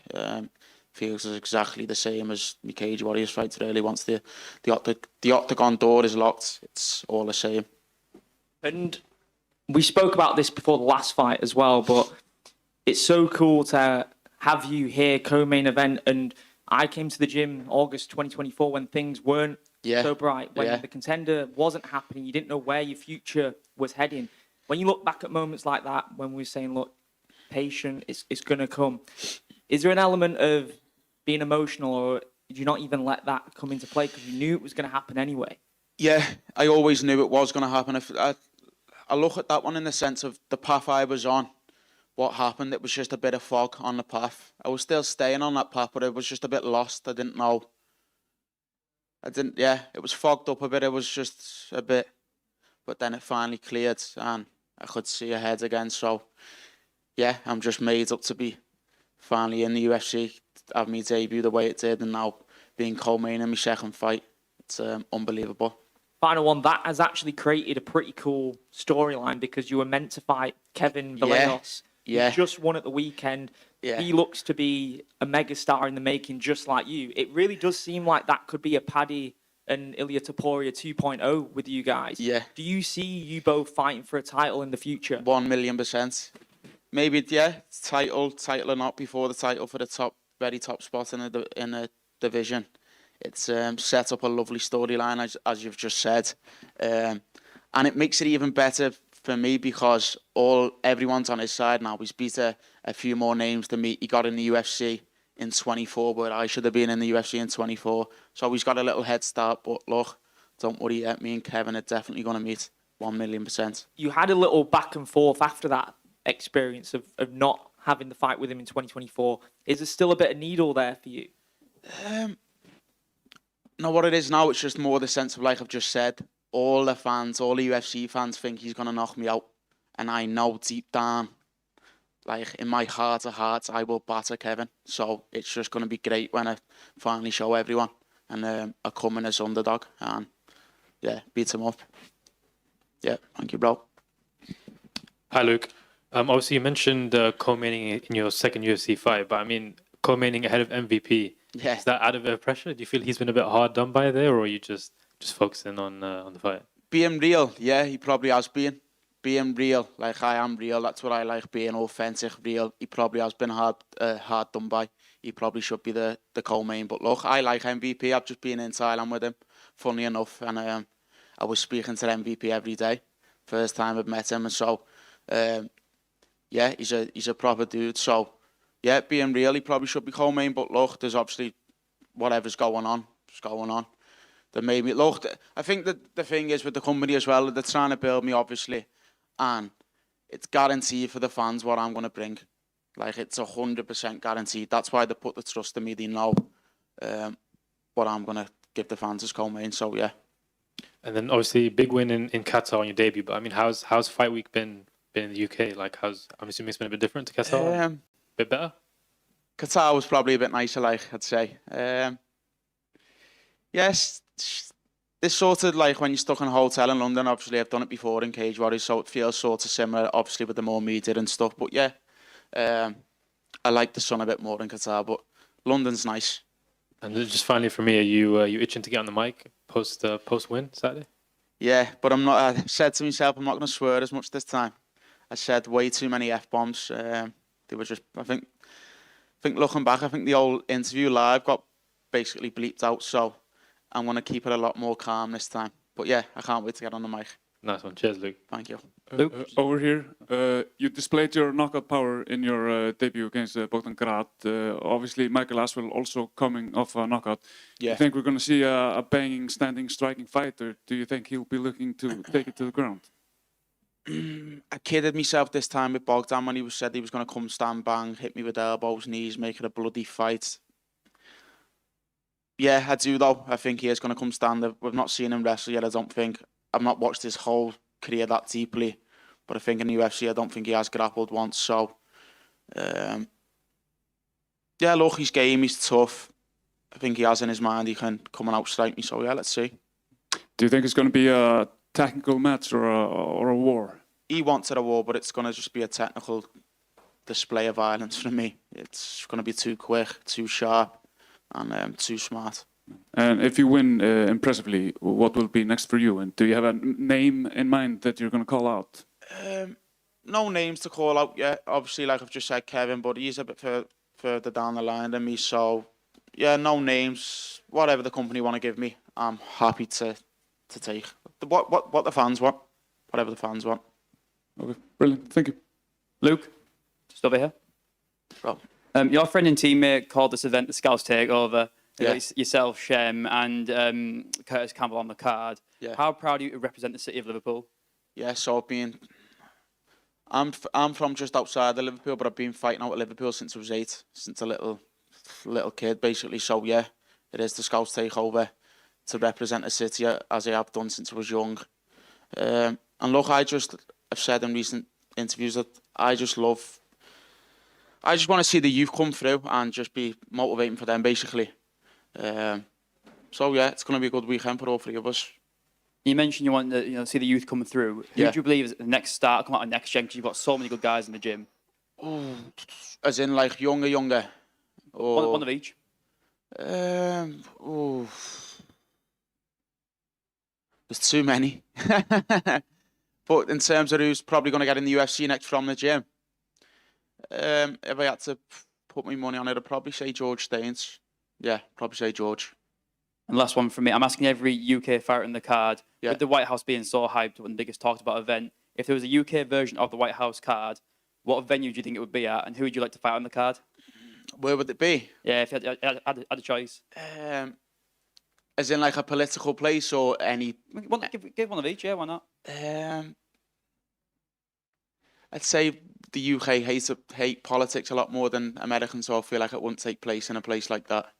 Feels exactly the same as my Cage Warriors fight, really. Once the octagon door is locked, it's all the same. And we spoke about this before the last fight as well, but it's so cool to have you here, co-main event, and I came to the gym August 2024 when things weren't so bright, when the contender wasn't happening, you didn't know where your future was heading. When you look back at moments like that, when we were saying, look, patient, it's going to come, is there an element of being emotional, or did you not even let that come into play because you knew it was going to happen anyway? Yeah, I always knew it was going to happen. If I look at that one in the sense of the path I was on, what happened, it was just a bit of fog on the path. I was still staying on that path, but it was just a bit lost. I didn't know. It was fogged up a bit. It was just a bit, but then it finally cleared and I could see ahead again. So, yeah, I'm just made up to be finally in the UFC, have me debut the way it did, and now being co-main in my second fight. It's unbelievable. Final one, that has actually created a pretty cool storyline because you were meant to fight Kevin Villegas. Yeah. He just won at the weekend. Yeah. He looks to be a megastar in the making, just like you. It really does seem like that could be a Paddy and Ilya Topuria 2.0 with you guys. Yeah. Do you see you both fighting for a title in the future? 1,000,000%. Maybe, title or not, before the title for the very top spot in the division. It's set up a lovely storyline, as you've just said. And it makes it even better for me because everyone's on his side now. He's beat a few more names than me. He got in the UFC in 24, but I should have been in the UFC in 24. So he's got a little head start, but look, don't worry yet. Me and Kevin are definitely going to meet 1,000,000%. You had a little back and forth after that experience of not having the fight with him in 2024. Is there still a bit of needle there for you? No, what it is now, it's just more the sense of, like I've just said, all the UFC fans think he's going to knock me out. And I know deep down, like in my heart of hearts, I will batter Kevin. So it's just going to be great when I finally show everyone. And I come in as underdog and, beat him up. Yeah, thank you, bro. Hi, Luke. Obviously, you mentioned co-maining in your second UFC fight, but I mean, co-maining ahead of MVP. Yeah. Is that out of pressure? Do you feel he's been a bit hard done by there, or are you just focusing on the fight? Being real, yeah, he probably has been. Being real, like I am real, that's what I like, being authentic, real. He probably has been hard done by. He probably should be the co-main. But look, I like MVP. I've just been in Thailand with him, funny enough, and I was speaking to MVP every day. First time I've met him, and so, he's a proper dude. So, yeah, being real, he probably should be co-main. But look, there's obviously whatever's going on. That made me look. I think that the thing is with the company as well, they're trying to build me, obviously, and it's guaranteed for the fans what I'm going to bring. Like, it's 100% guaranteed. That's why they put the trust in me. They know what I'm going to give the fans as co-main. So, yeah. And then, obviously, big win in Qatar on your debut. But, I mean, how's fight week been in the UK? Like, I'm assuming it's been a bit different to Qatar? A bit better? Qatar was probably a bit nicer, like, I'd say. Yes, this sort of like when you're stuck in a hotel in London, obviously I've done it before in Cage Warriors, so it feels sort of similar, obviously with the more media and stuff. But yeah, I like the sun a bit more in Qatar, but London's nice. And just finally for me, are you itching to get on the mic post win Saturday? Yeah, but I'm not. I said to myself, I'm not going to swear as much this time. I said way too many F-bombs. They were just, I think looking back, I think the old interview live got basically bleeped out, so I'm going to keep it a lot more calm this time. But yeah, I can't wait to get on the mic. Nice one. Cheers, Luke. Thank you. Over here, you displayed your knockout power in your debut against Bogdan Grad. Obviously, Michael Aswell also coming off a knockout. Yeah. Do you think we're going to see a banging, standing, striking fight, or do you think he'll be looking to take it to the ground? I kidded myself this time with Bogdan when he said he was going to come stand bang, hit me with elbows, knees, make it a bloody fight. Yeah, I do though. I think he is going to come stand. We've not seen him wrestle yet, I don't think. I've not watched his whole career that deeply. But I think in the UFC, I don't think he has grappled once. So, yeah, look, he's game, he's tough. I think he has in his mind he can come and outstrike me. So, yeah, let's see. Do you think it's going to be a technical match or a war? He wanted a war, but it's going to just be a technical display of violence for me. It's going to be too quick, too sharp, and too smart. And if you win impressively, what will be next for you? And do you have a name in mind that you're going to call out? No names to call out yet. Obviously, like I've just said, Kevin, but he's a bit further down the line than me. So, yeah, no names. Whatever the company want to give me, I'm happy to take. What the fans want. Whatever the fans want. Okay, brilliant. Thank you. Luke, just over here. Rob. Your friend and teammate called this event the Scouts Takeover. Yeah. Yourself, Shem, and Curtis Campbell on the card. Yeah. How proud are you to represent the city of Liverpool? Yeah, so I'm from just outside of Liverpool, but I've been fighting out of Liverpool since I was 8, since a little kid, basically. So yeah, it is the Scouts Takeover to represent the city as I have done since I was young. And look, I've said in recent interviews that I just want to see the youth come through and just be motivating for them, basically. So yeah, it's going to be a good weekend for all three of us. You mentioned you want to see the youth coming through. Who do you believe is the next star to come out of next gen? Because you've got so many good guys in the gym. Oh, as in like younger. Or One of each. Oh, there's too many. But in terms of who's probably going to get in the UFC next from the gym, if I had to put my money on it, I'd probably say George Staines. Yeah, probably say George. And last one from me. I'm asking every UK fighter in the card, with the White House being so hyped, one of the biggest talked about event, if there was a UK version of the White House card, what venue do you think it would be at, and who would you like to fight on the card? Where would it be? Yeah, if you had a choice. As in like a political place or any... Give one of each, yeah, why not? I'd say the UK hate politics a lot more than Americans, so I feel like it wouldn't take place in a place like that.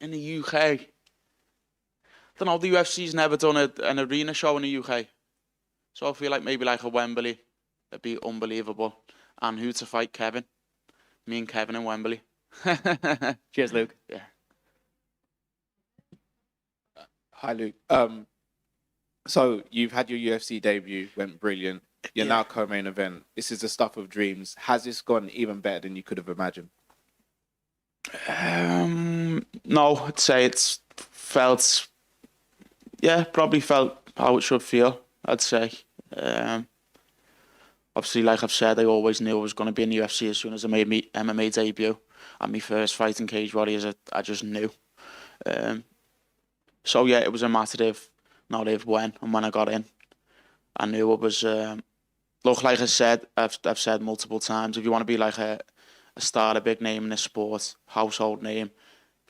In the UK, I don't know, the UFC's never done an arena show in the UK. So I feel like maybe like a Wembley, it'd be unbelievable. And who to fight? Kevin. Me and Kevin in Wembley. Cheers, Luke. Yeah. Hi, Luke. So you've had your UFC debut, went brilliant. You're now co-main event. This is the stuff of dreams. Has this gone even better than you could have imagined? No, I'd say it's felt, probably felt how it should feel, I'd say. Obviously, like I've said, I always knew I was going to be in the UFC as soon as I made my MMA debut. And my first fight in Cage Warriors, I just knew. So yeah, it was a matter of not if, when, and when I got in. I knew it was, look, like I said, I've said multiple times, if you want to be like a star, a big name in this sport, household name,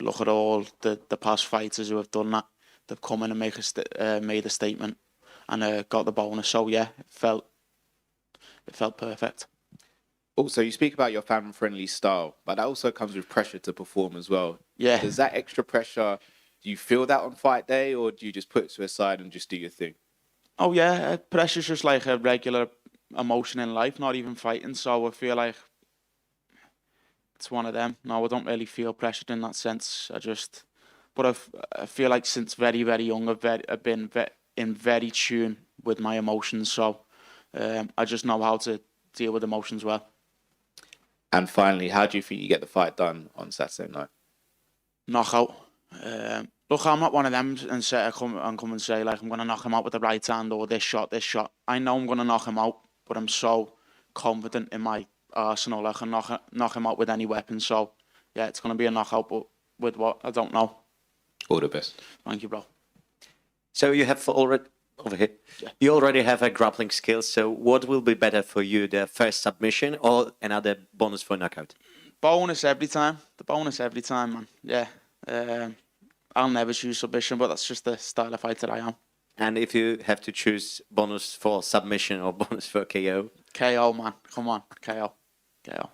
look at all the past fighters who have done that. They've come in and made a statement and got the bonus. So yeah, it felt perfect. Also, you speak about your family-friendly style, but that also comes with pressure to perform as well. Yeah. Does that extra pressure, do you feel that on fight day, or do you just put it to a side and just do your thing? Oh yeah, pressure's just like a regular emotion in life, not even fighting. So I feel like it's one of them. No, I don't really feel pressured in that sense. But I feel like since very, very young, I've been in very tune with my emotions. So I just know how to deal with emotions well. And finally, how do you think you get the fight done on Saturday night? Knockout. Look, I'm not one of them and come and say like I'm going to knock him out with the right hand or this shot. I know I'm going to knock him out, but I'm so confident in my arsenal. I can knock him out with any weapon. So yeah, it's going to be a knockout, but with what? I don't know. All the best. Thank you, bro. So you have already over here. Yeah. You already have a grappling skill. So what will be better for you, the first submission or another bonus for knockout? Bonus every time. The bonus every time, man. Yeah. I'll never choose submission, but that's just the style of fighter I am. And if you have to choose bonus for submission or bonus for KO? KO, man. Come on. KO. KO.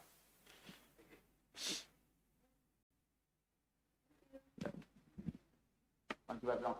Thank you, everyone.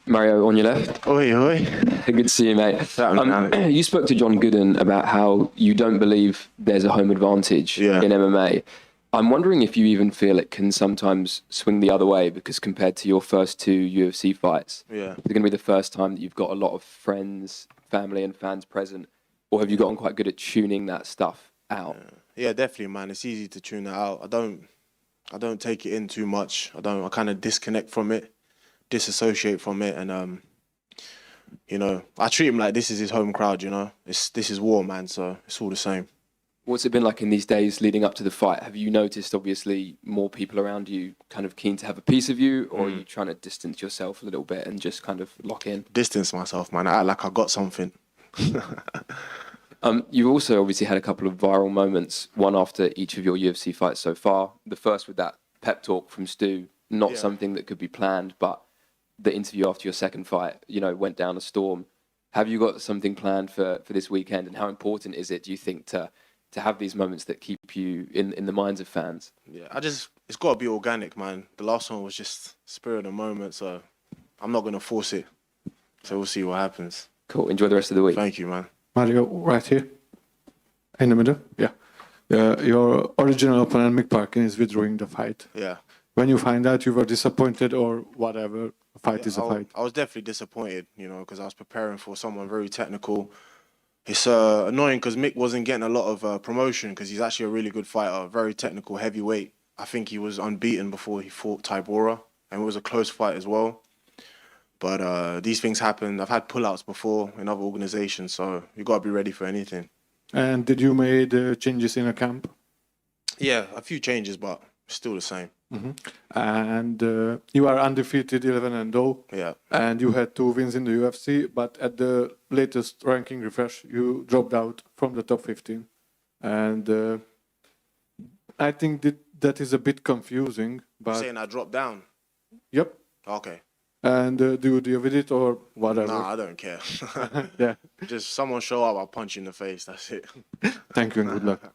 Mario, on your left. Oi, oi. Good to see you, mate. You spoke to John Gooden about how you don't believe there's a home advantage in MMA. I'm wondering if you even feel it can sometimes swing the other way, because compared to your first 2 UFC fights, they're going to be the first time that you've got a lot of friends, family and fans present, or have you gotten quite good at tuning that stuff out? Yeah, definitely, man. It's easy to tune that out. I don't take it in too much. I kind of disconnect from it, disassociate from it, and you know, I treat him like this is his home crowd. You know, this is war, man. So it's all the same. What's it been like in these days leading up to the fight? Have you noticed, obviously, more people around you kind of keen to have a piece of you, or are you trying to distance yourself a little bit and just kind of lock in? Distance myself, man. I act like I got something. You've also obviously had a couple of viral moments, one after each of your UFC fights so far. The first with that pep talk from Stu, not something that could be planned, but the interview after your second fight, you know, went down a storm. Have you got something planned for this weekend, and how important is it, do you think, to have these moments that keep you in the minds of fans? Yeah, it's got to be organic, man. The last one was just spirit of the moment, so I'm not going to force it. So we'll see what happens. Cool. Enjoy the rest of the week. Thank you, man. Mario, right here. In the middle? Yeah. Your original opponent, Mick Parkin, is withdrawing the fight. Yeah. When you find out, you were disappointed or whatever, a fight is a fight. I was definitely disappointed, you know, because I was preparing for someone very technical. It's annoying because Mick wasn't getting a lot of promotion, because he's actually a really good fighter, very technical, heavyweight. I think he was unbeaten before he fought Tybora, and it was a close fight as well. But these things happen. I've had pullouts before in other organizations, so you got to be ready for anything. And did you made changes in a camp? Yeah, a few changes, but still the same. And you are undefeated 11-0. Yeah. And you had 2 wins in the UFC, but at the latest ranking refresh, you dropped out from the top 15. And I think that is a bit confusing. But You're saying I dropped down? Yep. Okay. And do you deal with it or whatever? No, I don't care. Yeah. Just someone show up, I'll punch you in the face. That's it. Thank you and good luck.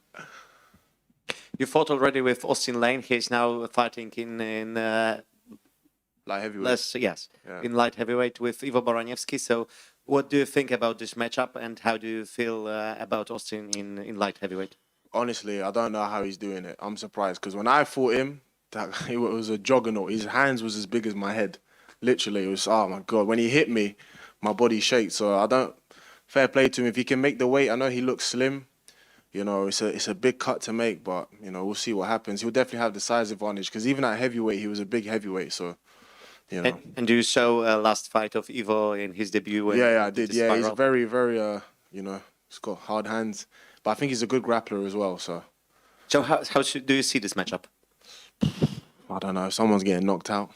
You fought already with Austin Lane. He's now fighting in light heavyweight. Yes, in light heavyweight with Ivo Baraniewski. So, what do you think about this matchup, and how do you feel about Austin in light heavyweight? Honestly, I don't know how he's doing it. I'm surprised, because when I fought him, it was a juggernaut. His hands was as big as my head. Literally, it was, oh my God. When he hit me, my body shaked. So fair play to him. If he can make the weight, I know he looks slim. You know, it's a big cut to make, but, you know, we'll see what happens. He'll definitely have the size advantage, because even at heavyweight, he was a big heavyweight. So, you know. And do you show last fight of Ivo in his debut? Yeah, I did. Yeah, he's very, very, you know, he's got hard hands. But I think he's a good grappler as well. So how do you see this matchup? I don't know. Someone's getting knocked out.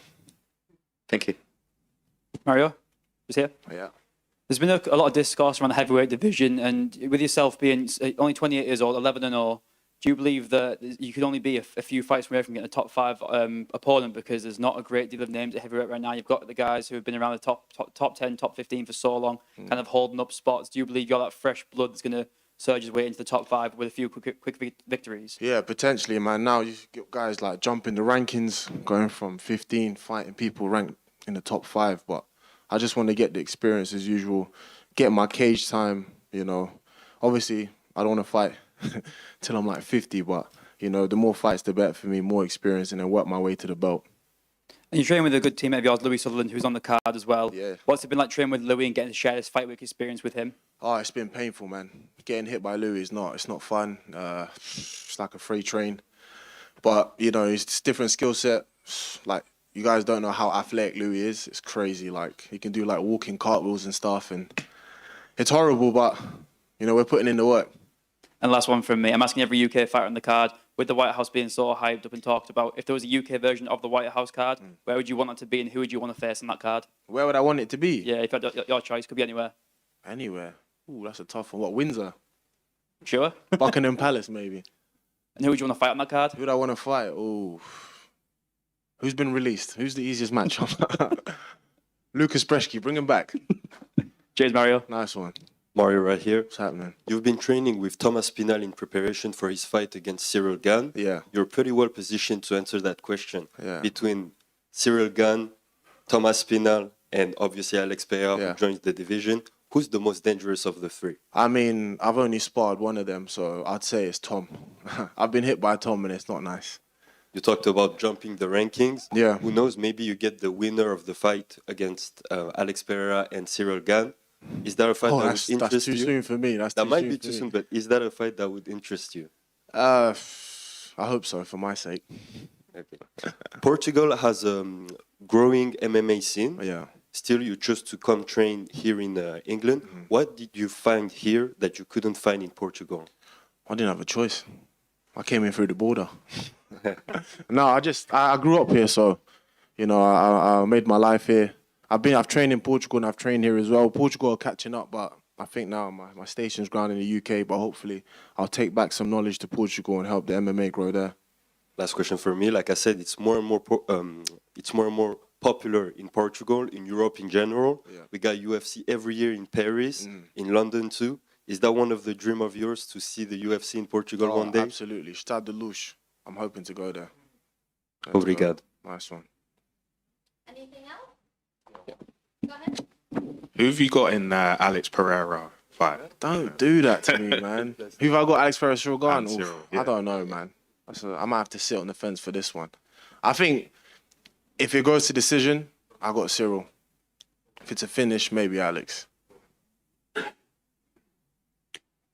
Thank you. Mario, is here? Yeah. There's been a lot of discourse around the heavyweight division, and with yourself being only 28 years old, 11-0, do you believe that you could only be a few fights away from getting a top 5 opponent, because there's not a great deal of names at heavyweight right now? You've got the guys who have been around the top 10, top 15 for so long, kind of holding up spots. Do you believe you got that fresh blood that's going to surge his way into the top 5 with a few quick victories? Yeah, potentially, man. Now you get guys like jumping the rankings, going from 15, fighting people ranked in the top 5, but I just want to get the experience as usual, get my cage time, you know. Obviously, I don't want to fight till I'm like 50, but, you know, the more fights, the better for me, more experience, and then work my way to the belt. And you're training with a good teammate of yours, Louis Sutherland, who's on the card as well. Yeah. What's it been like training with Louis and getting to share this fight week experience with him? Oh, it's been painful, man. Getting hit by Louis is it's not fun. It's like a free train. But, you know, it's different skill set. Like, you guys don't know how athletic Louis is. It's crazy. Like, he can do like walking cartwheels and stuff, and it's horrible, but, you know, we're putting in the work. And last one from me. I'm asking every UK fighter on the card, with the White House being so hyped up and talked about, if there was a UK version of the White House card, where would you want it to be, and who would you want to face on that card? Where would I want it to be? Yeah, if you had your choice, could be anywhere. Anywhere? Ooh, that's a tough one. What, Windsor? Sure. Buckingham Palace, maybe. And who would you want to fight on that card? Who would I want to fight? Ooh. Who's been released? Who's the easiest match? Lucas Brzeski, bring him back. Cheers, Mario. Nice one. Mario right here. What's happening? You've been training with Thomas Pinal in preparation for his fight against Cyril Gane. Yeah. You're pretty well positioned to answer that question. Yeah. Between Cyril Gane, Thomas Pinal, and obviously Alex Pereira, who joins the division, who's the most dangerous of the three? I mean, I've only sparred one of them, so I'd say it's Tom. I've been hit by Tom, and it's not nice. You talked about jumping the rankings. Yeah. Who knows, maybe you get the winner of the fight against Alex Pereira and Cyril Gane. Is that a fight that would interest that's too you? soon for me. That might be too soon, but is that a fight that would interest you? I hope so, for my sake. Okay. Portugal has a growing MMA scene. Yeah. Still, you chose to come train here in England. What did you find here that you couldn't find in Portugal? I didn't have a choice. I came in through the border. No, I grew up here, so you know, I made my life here. I've trained in Portugal and I've trained here as well. Portugal are catching up, but I think now my station's ground in the UK. But hopefully, I'll take back some knowledge to Portugal and help the MMA grow there. Last question for me. Like I said, it's more and more popular in Portugal, in Europe in general. Yeah. We got UFC every year in Paris, in London too. Is that one of the dream of yours to see the UFC in Portugal one day? Absolutely. Stade de Luz. I'm hoping to go there. Obrigado. Nice one. Anything else? Go ahead. Who have you got in Alex Pereira fight? Don't do that to me, man. Who've I got? Alex Pereira, Cyril Gane? And Cyril, I don't know, man. I might have to sit on the fence for this one. I think if it goes to decision, I got Cyril. If it's a finish, maybe Alex.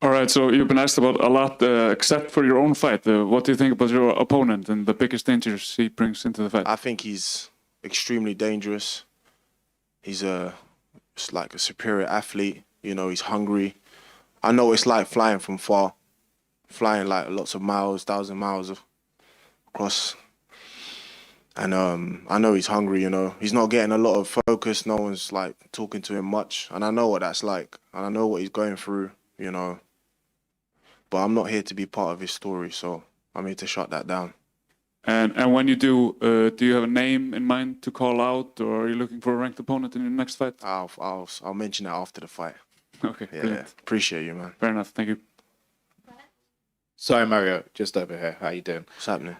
All right, so you've been asked about a lot, except for your own fight. What do you think about your opponent and the biggest dangers he brings into the fight? I think he's extremely dangerous. He's just like a superior athlete. You know, he's hungry. I know it's like flying from far, flying like lots of miles, 1,000 miles across. And I know he's hungry. You know, he's not getting a lot of focus. No one's like talking to him much, and I know what that's like. And I know what he's going through. You know, but I'm not here to be part of his story, so I'm here to shut that down. And when you do you have a name in mind to call out, or are you looking for a ranked opponent in your next fight? I'll mention that after the fight. Okay, Yeah, brilliant. appreciate you, man. Fair enough, thank you. Sorry, Mario, just over here. How you doing? What's happening?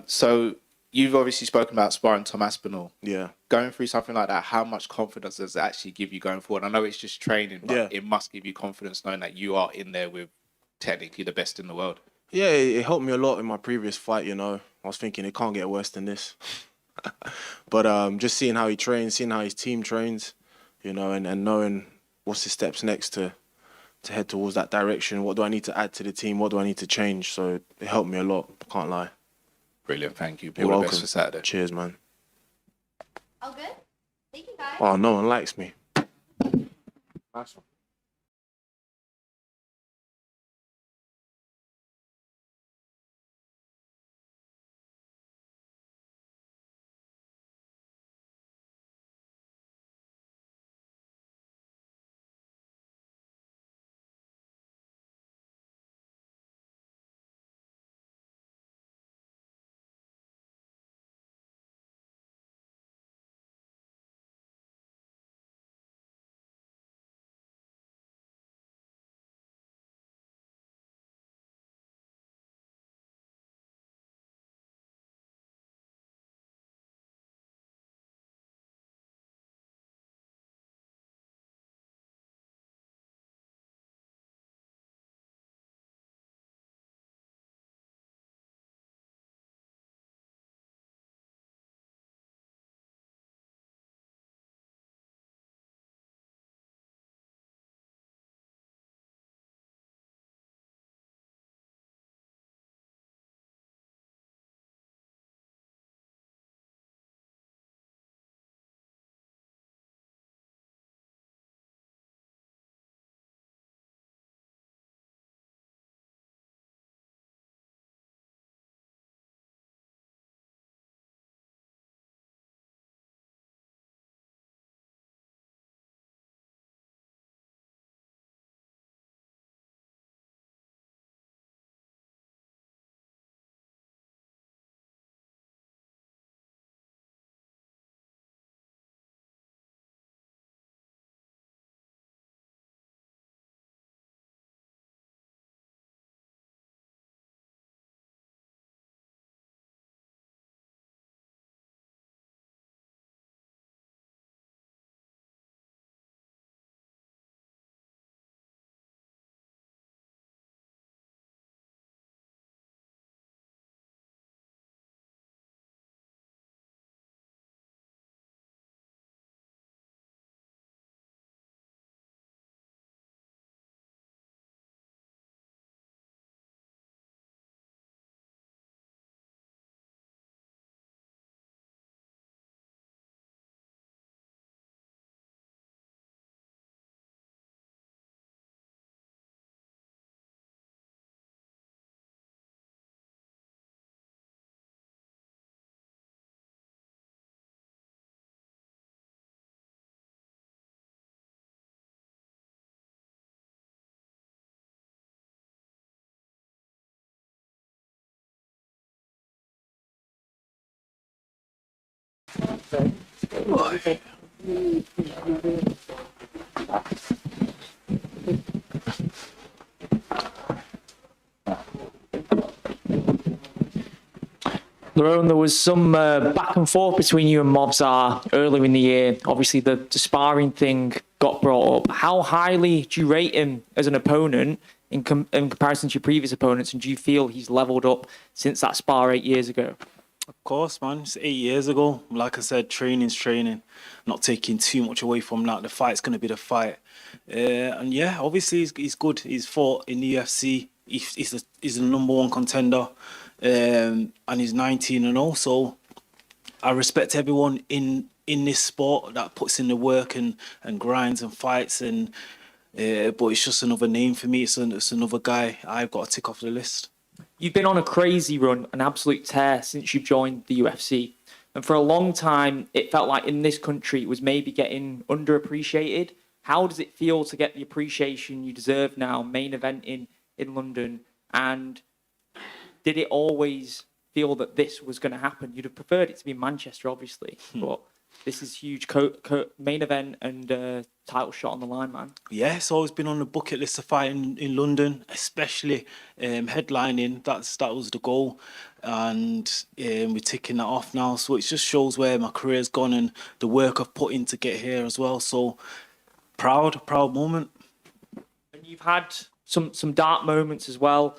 So you've obviously spoken about sparring Tom Aspinall. Yeah. Going through something like that, how much confidence does it actually give you going forward? I know it's just training, but it must give you confidence knowing that you are in there with technically the best in the world. Yeah, it helped me a lot in my previous fight, you know. I was thinking it can't get worse than this. But just seeing how he trains, seeing how his team trains, you know, and knowing what's his steps next to head towards that direction. What do I need to add to the team? What do I need to change? So it helped me a lot, can't lie. Brilliant, thank you. You're All the welcome. best for Saturday. Cheers, man. All good? Thank you, guys. Oh, no one likes me. Nice one. Lerone, there was some back and forth between you and Mobzar earlier in the year. Obviously, the sparring thing got brought up. How highly do you rate him as an opponent in comparison to your previous opponents, and do you feel he's leveled up since that spar 8 years ago? Of course, man. It's 8 years ago. Like I said, training's training. Not taking too much away from that. The fight's going to be the fight. And yeah, obviously he's good. He's fought in the UFC. He's the #1 contender. And he's 19 and all. So I respect everyone in this sport that puts in the work and grinds and fights. And but it's just another name for me. It's another guy I've got to tick off the list. You've been on a crazy run, an absolute tear since you've joined the UFC. And for a long time, it felt like in this country it was maybe getting underappreciated. How does it feel to get the appreciation you deserve now, main event in London? And did it always feel that this was going to happen? You'd have preferred it to be in Manchester, obviously, but this is huge main event and title shot on the line, man. Yeah, it's always been on the bucket list to fight in London, especially headlining. That was the goal, and we're ticking that off now. So it just shows where my career's gone and the work I've put in to get here as well. So proud moment. And you've had some dark moments as well.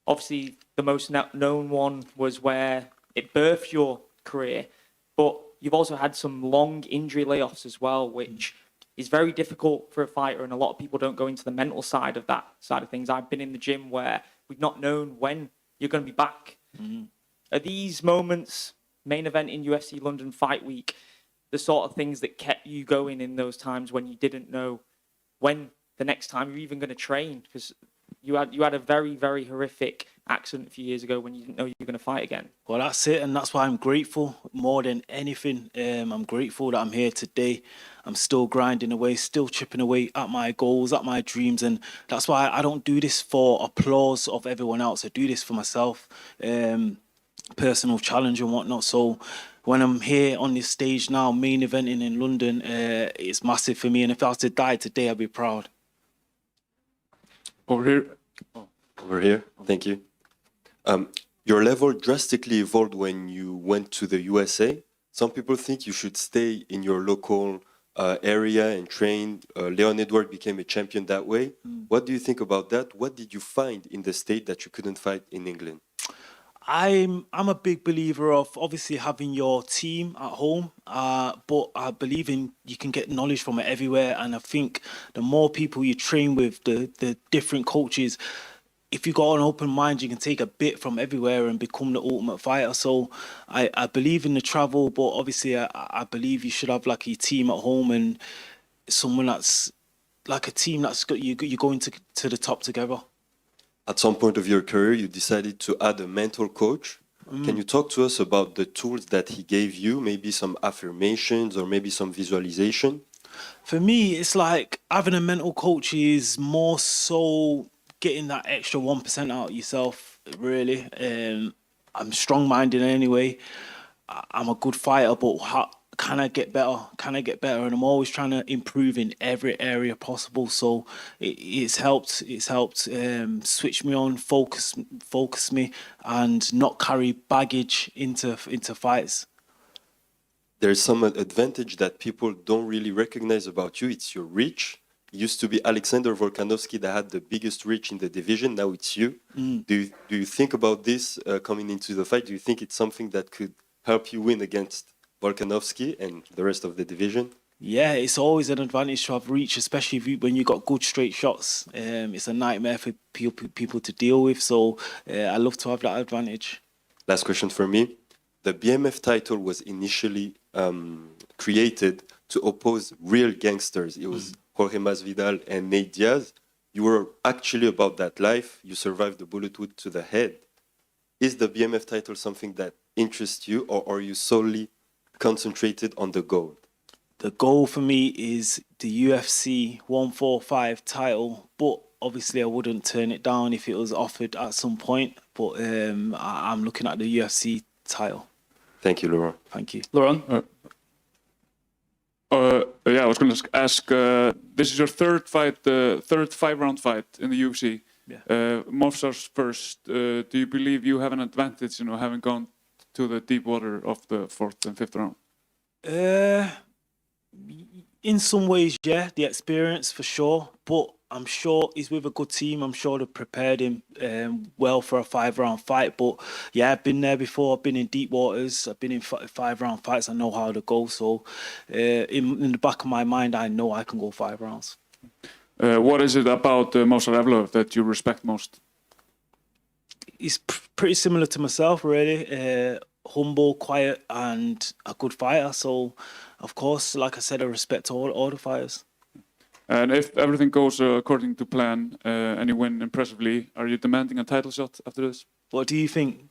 Obviously, the most known one was where it birthed your career, but you've also had some long injury layoffs as well, which is very difficult for a fighter, and a lot of people don't go into the mental side of that side of things. I've been in the gym where we've not known when you're going to be back. Are these moments, main event in UFC London Fight Week, the sort of things that kept you going in those times when you didn't know when the next time you're even going to train? Because you had a very, very horrific accident a few years ago when you didn't know you were going to fight again. Well, that's it, and that's why I'm grateful more than anything. I'm grateful that I'm here today. I'm still grinding away, still chipping away at my goals, at my dreams, and that's why I don't do this for applause of everyone else. I do this for myself, personal challenge and whatnot. So when I'm here on this stage now, main eventing in London, it's massive for me, and if I was to die today, I'd be proud. Over here. Over here, thank you. Your level drastically evolved when you went to the USA. Some people think you should stay in your local area and train. Leon Edwards became a champion that way. What do you think about that? What did you find in the state that you couldn't find in England? I'm a big believer of obviously having your team at home, but I believe in you can get knowledge from it everywhere. And I think the more people you train with, the different coaches, if you got an open mind, you can take a bit from everywhere and become the ultimate fighter. So I believe in the travel, but obviously I believe you should have like your team at home and someone that's like a team that's got you're going to the top together. At some point of your career, you decided to add a mental coach. Can you talk to us about the tools that he gave you? Maybe some affirmations or maybe some visualization? For me, it's like having a mental coach is more so getting that extra 1% out of yourself, really. I'm strong-minded anyway. I'm a good fighter, but can I get better? Can I get better? And I'm always trying to improve in every area possible. So it's helped. It's helped switch me on, focus me, and not carry baggage into fights. There's some advantage that people don't really recognize about you. It's your reach. It used to be Alexander Volkanovski that had the biggest reach in the division. Now it's you. Do you think about this coming into the fight? Do you think it's something that could help you win against Volkanovski and the rest of the division? Yeah, it's always an advantage to have reach, especially when you got good straight shots. It's a nightmare for people to deal with, so I love to have that advantage. Last question for me. The BMF title was initially created to oppose real gangsters. It was Jorge Masvidal and Nate Diaz. You were actually about that life. You survived the bullet wound to the head. Is the BMF title something that interests you, or are you solely concentrated on the goal? The goal for me is the UFC 145 title, but obviously I wouldn't turn it down if it was offered at some point. But I'm looking at the UFC title. Thank you, Laurent. Thank you. Laurent? I was going to ask. This is your third fight, third 5-round fight in the UFC. Yeah. Movsar's first. Do you believe you have an advantage, having gone to the deep water of the 4th and 5th round? In some ways, yeah, the experience for sure. But I'm sure he's with a good team. I'm sure they've prepared him well for a 5-round fight. But yeah, I've been there before. I've been in deep waters. I've been in 5-round fights. I know how to go. So in the back of my mind, I know I can go 5 rounds. What is it about Movsar EVLOEV that you respect most? He's pretty similar to myself, really. Humble, quiet, and a good fighter. So, of course, like I said, I respect all the fighters. And if everything goes according to plan and you win impressively, are you demanding a title shot after this? What do you think?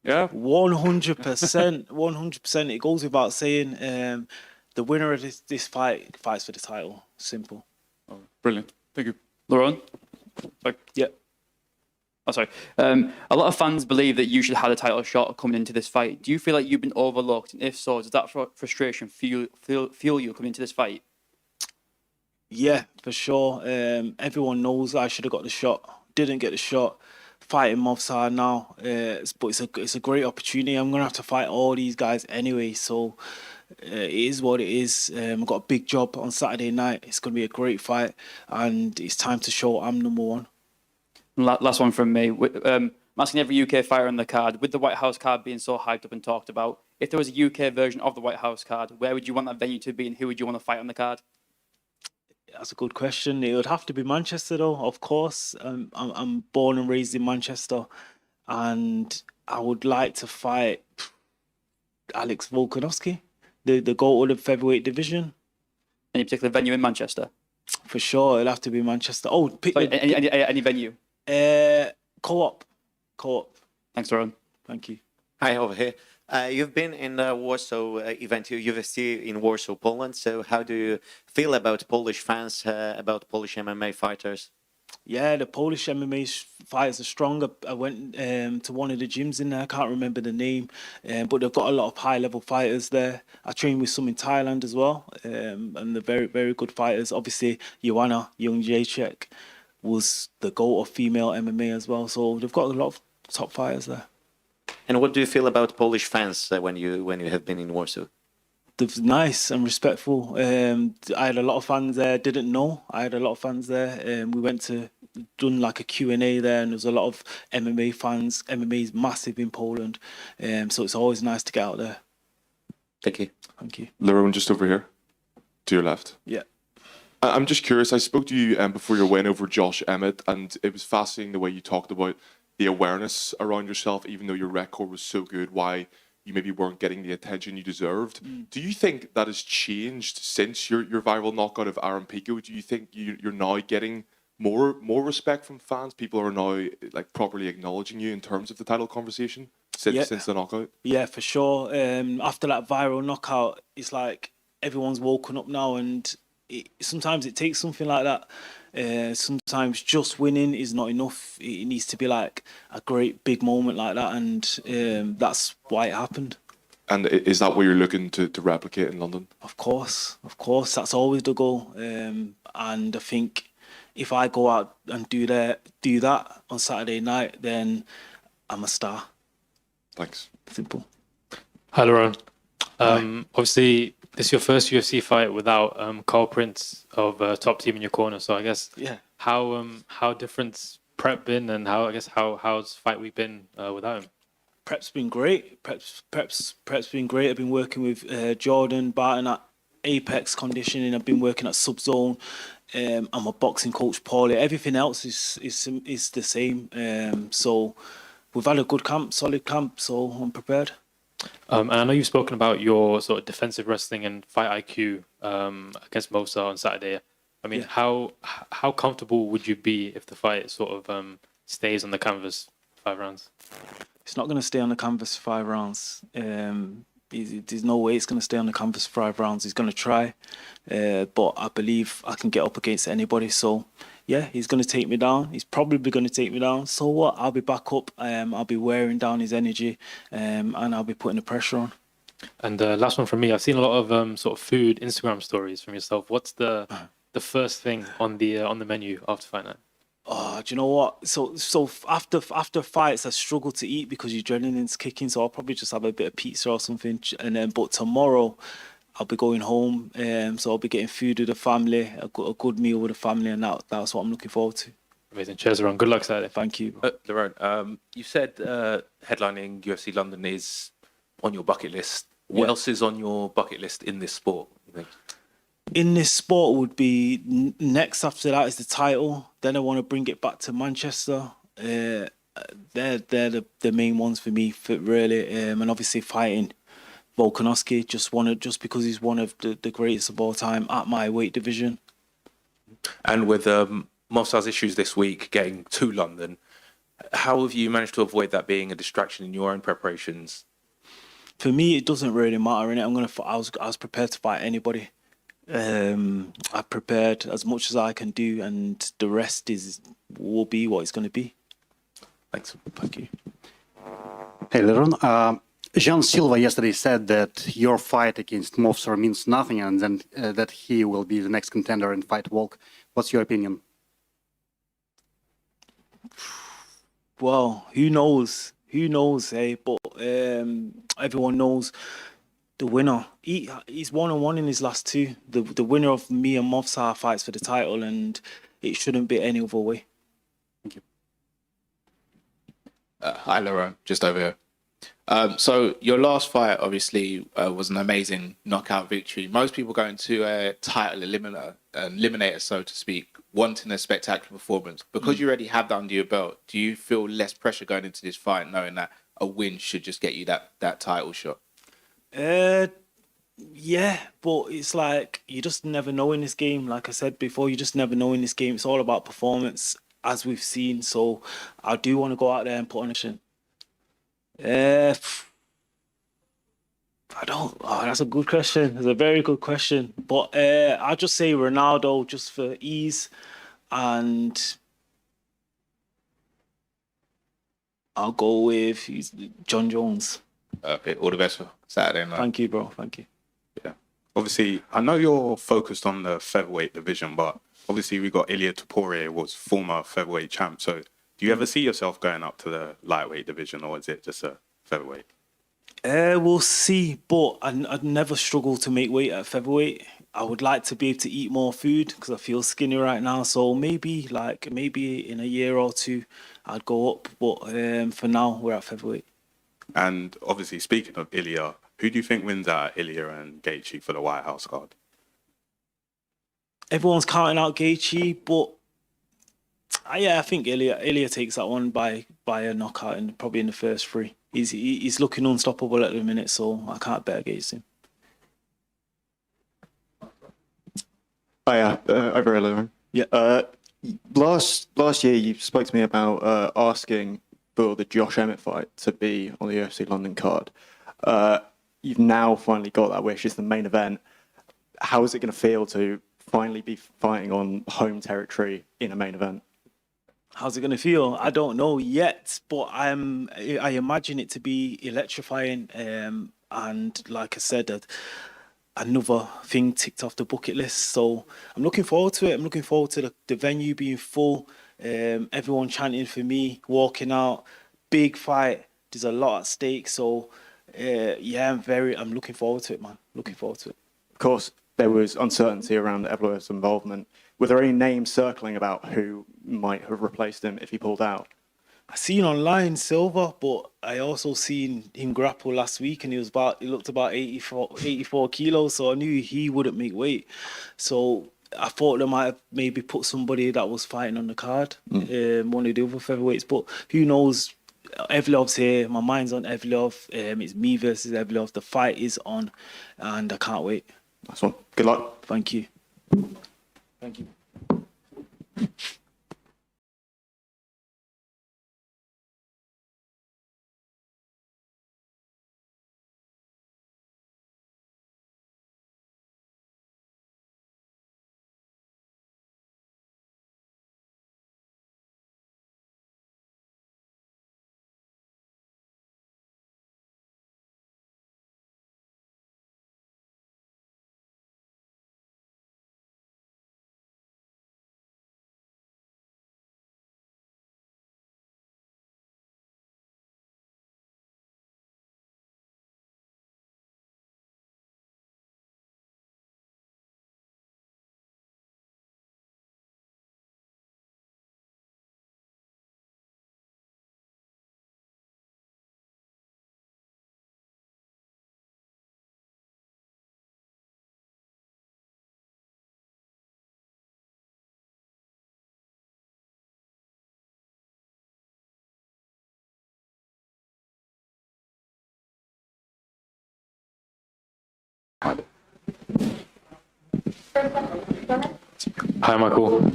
Yeah, 100%. 100%. It goes without saying. The winner of this fight fights for the title. Simple. Oh, brilliant. Thank you. Laurent? Yeah. Oh, sorry. A lot of fans believe that you should have had a title shot coming into this fight. Do you feel like you've been overlooked? And if so, does that frustration fuel you coming into this fight? Yeah, for sure. Everyone knows I should have got the shot. Didn't get the shot. Fighting Movsar now. But it's a great opportunity. I'm going to have to fight all these guys anyway. So it is what it is. I've got a big job on Saturday night. It's going to be a great fight. And it's time to show I'm number one. Last one from me. I'm asking every UK fighter on the card, with the White House card being so hyped up and talked about, if there was a UK version of the White House card, where would you want that venue to be and who would you want to fight on the card? That's a good question. It would have to be Manchester, though, of course. I'm born and raised in Manchester, and I would like to fight Alex Volkanovski, the GOAT of the featherweight division. Any particular venue in Manchester? For sure, it'll have to be Manchester. Oh, any venue? Co-op. Thanks, Ron. Thank you. Hi, over here. You've been in the Warsaw event, UFC in Warsaw, Poland. So how do you feel about Polish fans, about Polish MMA fighters? Yeah, the Polish MMA fighters are strong. I went to one of the gyms in there. I can't remember the name, but they've got a lot of high-level fighters there. I trained with some in Thailand as well, and they're very, very good fighters. Obviously, Joanna Jędrzejczyk was the GOAT of female MMA as well. So they've got a lot of top fighters there. And what do you feel about Polish fans when you have been in Warsaw? They're nice and respectful. I had a lot of fans there. Didn't know I had a lot of fans there. We went to done like a Q&A there, and there was a lot of MMA fans. MMA is massive in Poland, so it's always nice to get out there. Thank you. Thank you. Laurent, just over here, to your left. Yeah. I'm just curious. I spoke to you before your win over Josh Emmett, and it was fascinating the way you talked about the awareness around yourself, even though your record was so good, why you maybe weren't getting the attention you deserved. Do you think that has changed since your viral knockout of Aaron Pico? Do you think you're now getting more respect from fans? People are now like properly acknowledging you in terms of the title conversation since the knockout? Yeah, for sure. After that viral knockout, it's like everyone's woken up now, and sometimes it takes something like that. Sometimes just winning is not enough. It needs to be like a great big moment like that, and that's why it happened. And is that what you're looking to replicate in London? Of course, that's always the goal. And I think if I go out and do that on Saturday night, then I'm a star. Thanks. Simple. Hi, Laurent. Obviously, this is your first UFC fight without Carl Prince of Top Team in your corner. So I guess how different's prep been, and how's fight week been without him? Prep's been great. Prep's been great. I've been working with Jordan Barton at Apex Conditioning. I've been working at Subzone. I'm a boxing coach, Paulie. Everything else is the same. So we've had a good camp, solid camp. So I'm prepared. And I know you've spoken about your sort of defensive wrestling and fight IQ against Movsar on Saturday. I mean, how comfortable would you be if the fight sort of stays on the canvas 5 rounds? It's not going to stay on the canvas for 5 rounds. There's no way it's going to stay on the canvas for 5 rounds. He's going to try, but I believe I can get up against anybody. So, yeah, he's going to take me down. He's probably going to take me down. So what? I'll be back up. I'll be wearing down his energy, and I'll be putting the pressure on. And last one from me. I've seen a lot of sort of food Instagram stories from yourself. What's the first thing on the menu after fight night? Oh, do you know what? So after fights, I struggle to eat because your adrenaline's kicking. So I'll probably just have a bit of pizza or something. And then, but tomorrow, I'll be going home. So I'll be getting food with the family, a good meal with the family, and that's what I'm looking forward to. Amazing. Cheers, Ron. Good luck Saturday. Thank you. Laurent, you said headlining UFC London is on your bucket list. What else is on your bucket list in this sport, you think? In this sport would be next after that is the title. Then I want to bring it back to Manchester. They're the main ones for me, really. And obviously fighting Volkanovski, just because he's one of the greatest of all time at my weight division. And with Mofsar's issues this week getting to London, how have you managed to avoid that being a distraction in your own preparations? For me, it doesn't really matter. Innit? I was prepared to fight anybody. I prepared as much as I can do, and the rest will be what it's going to be. Thanks. Thank you. Hey, Laurent. Jean Silva yesterday said that your fight against Mofsar means nothing, and then that he will be the next contender in Fight Walk. What's your opinion? Well, who knows? Who knows, eh? But everyone knows the winner. He's 1-1 in his last two. The winner of me and Mofsar fights for the title, and it shouldn't be any other way. Thank you. Hi, Laurent. Just over here. So your last fight obviously was an amazing knockout victory. Most people go into a title eliminator, so to speak, wanting a spectacular performance. Because you already have that under your belt, do you feel less pressure going into this fight, knowing that a win should just get you that title shot? Yeah, but it's like you just never know in this game. Like I said before, you just never know in this game. It's all about performance, as we've seen. So I do want to go out there and put on a show. I don't. Oh, that's a good question. It's a very good question. But I'll just say Ronaldo just for ease, and I'll go with John Jones. Okay, all the best for Saturday night. Thank you, bro. Thank you. Yeah. Obviously, I know you're focused on the featherweight division, but obviously we got Ilia Topuria was former featherweight champ. So do you ever see yourself going up to the lightweight division, or is it just a featherweight? We'll see, but I'd never struggle to make weight at featherweight. I would like to be able to eat more food because I feel skinny right now. So maybe in a year or two, I'd go up. But for now, we're at featherweight. And obviously, speaking of Ilia, who do you think wins out Ilia and Gaethje for the White House card? Everyone's counting out Gaethje, but I think Ilia takes that one by a knockout and probably in the first three. He's looking unstoppable at the minute, so I can't bet against him. Oh yeah, over here, Lauren. Yeah. Last year, you spoke to me about asking for the Josh Emmett fight to be on the UFC London card. You've now finally got that wish. It's the main event. How is it going to feel to finally be fighting on home territory in a main event? How's it going to feel? I don't know yet, but I imagine it to be electrifying. And like I said, another thing ticked off the bucket list. So I'm looking forward to it. I'm looking forward to the venue being full, everyone chanting for me, walking out, big fight. There's a lot at stake. So yeah, I'm looking forward to it, man. Looking forward to it. Of course, there was uncertainty around EVLOEV's involvement. Were there any names circling about who might have replaced him if he pulled out? I seen online Silva, but I also seen him grapple last week, and he looked about 84 kilos, so I knew he wouldn't make weight. So I thought they might have maybe put somebody that was fighting on the card, one of the other featherweights, but who knows? EVLOEV's here. My mind's on EVLOEV. It's me versus EVLOEV. The fight is on, and I can't wait. Nice one. Good luck. Thank you. Thank you. Go ahead. Hi, Michael.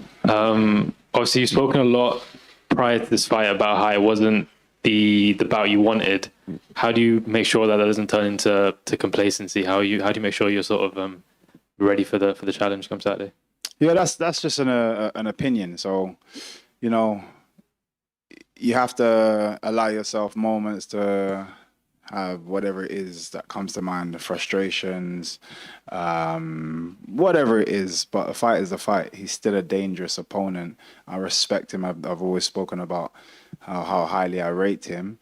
Obviously, you've spoken a lot prior to this fight about how it wasn't the bout you wanted. How do you make sure that doesn't turn into complacency? How do you make sure you're sort of ready for the challenge come Saturday? Yeah, that's just an opinion. So, you know, you have to allow yourself moments to have whatever it is that comes to mind, the frustrations, whatever it is. But a fight is a fight. He's still a dangerous opponent. I respect him. I've always spoken about how highly I rate him.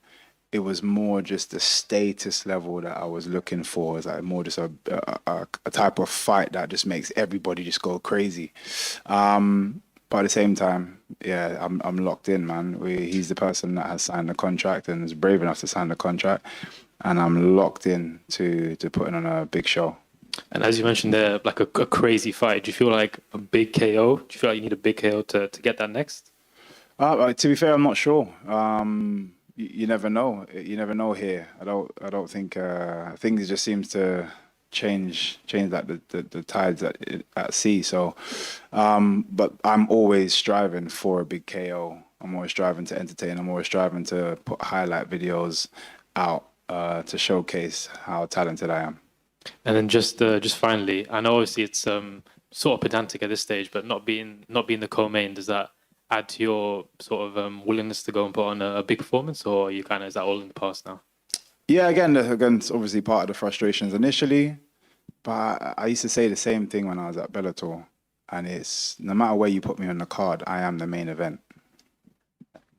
It was more just the status level that I was looking for. It's like more just a type of fight that just makes everybody just go crazy. But at the same time, yeah, I'm locked in, man. He's the person that has signed the contract and is brave enough to sign the contract, and I'm locked in to putting on a big show. And as you mentioned there, like a crazy fight, do you feel like a big KO? Do you feel like you need a big KO to get that next? To be fair, I'm not sure. You never know. You never know here. I don't think things just seems to change like the tides at sea. So, but I'm always striving for a big KO. I'm always striving to entertain. I'm always striving to put highlight videos out to showcase how talented I am. And then just finally, I know obviously it's sort of pedantic at this stage, but not being the co-main, does that add to your sort of willingness to go and put on a big performance, or are you kind of, is that all in the past now? Yeah, again, it's obviously part of the frustrations initially, but I used to say the same thing when I was at Bellator, and it's no matter where you put me on the card, I am the main event.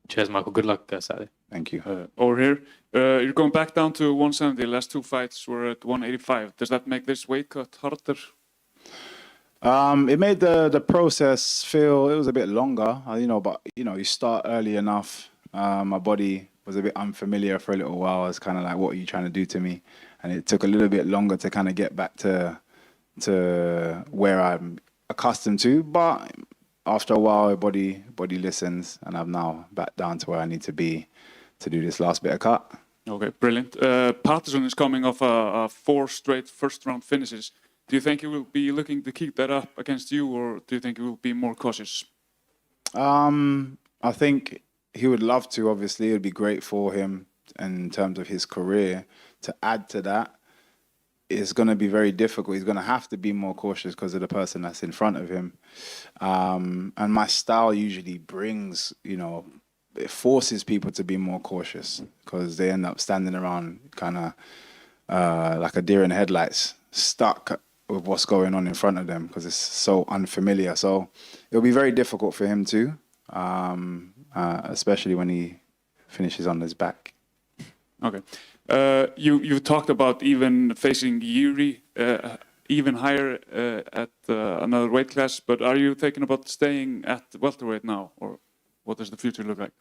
Cheers, Michael. Good luck Saturday. Thank you. Over here, you're going back down to 170. The last two fights were at 185. Does that make this weight cut harder? It made the process feel, it was a bit longer, but you start early enough. My body was a bit unfamiliar for a little while. I was kind of like, what are you trying to do to me? And it took a little bit longer to kind of get back to where I'm accustomed to. But after a while, body listens, and I'm now back down to where I need to be to do this last bit of cut. Okay, brilliant. Patterson is coming off 4 straight first-round finishes. Do you think he will be looking to keep that up against you, or do you think he will be more cautious? I think he would love to, obviously. It would be great for him in terms of his career. To add to that, it's going to be very difficult. He's going to have to be more cautious because of the person that's in front of him. And my style usually brings, it forces people to be more cautious because they end up standing around kind of like a deer in headlights, stuck with what's going on in front of them because it's so unfamiliar. So it'll be very difficult for him too, especially when he finishes on his back. Okay. You talked about even facing Yuri even higher at another weight class, but are you thinking about staying at welterweight now, or what does the future look like?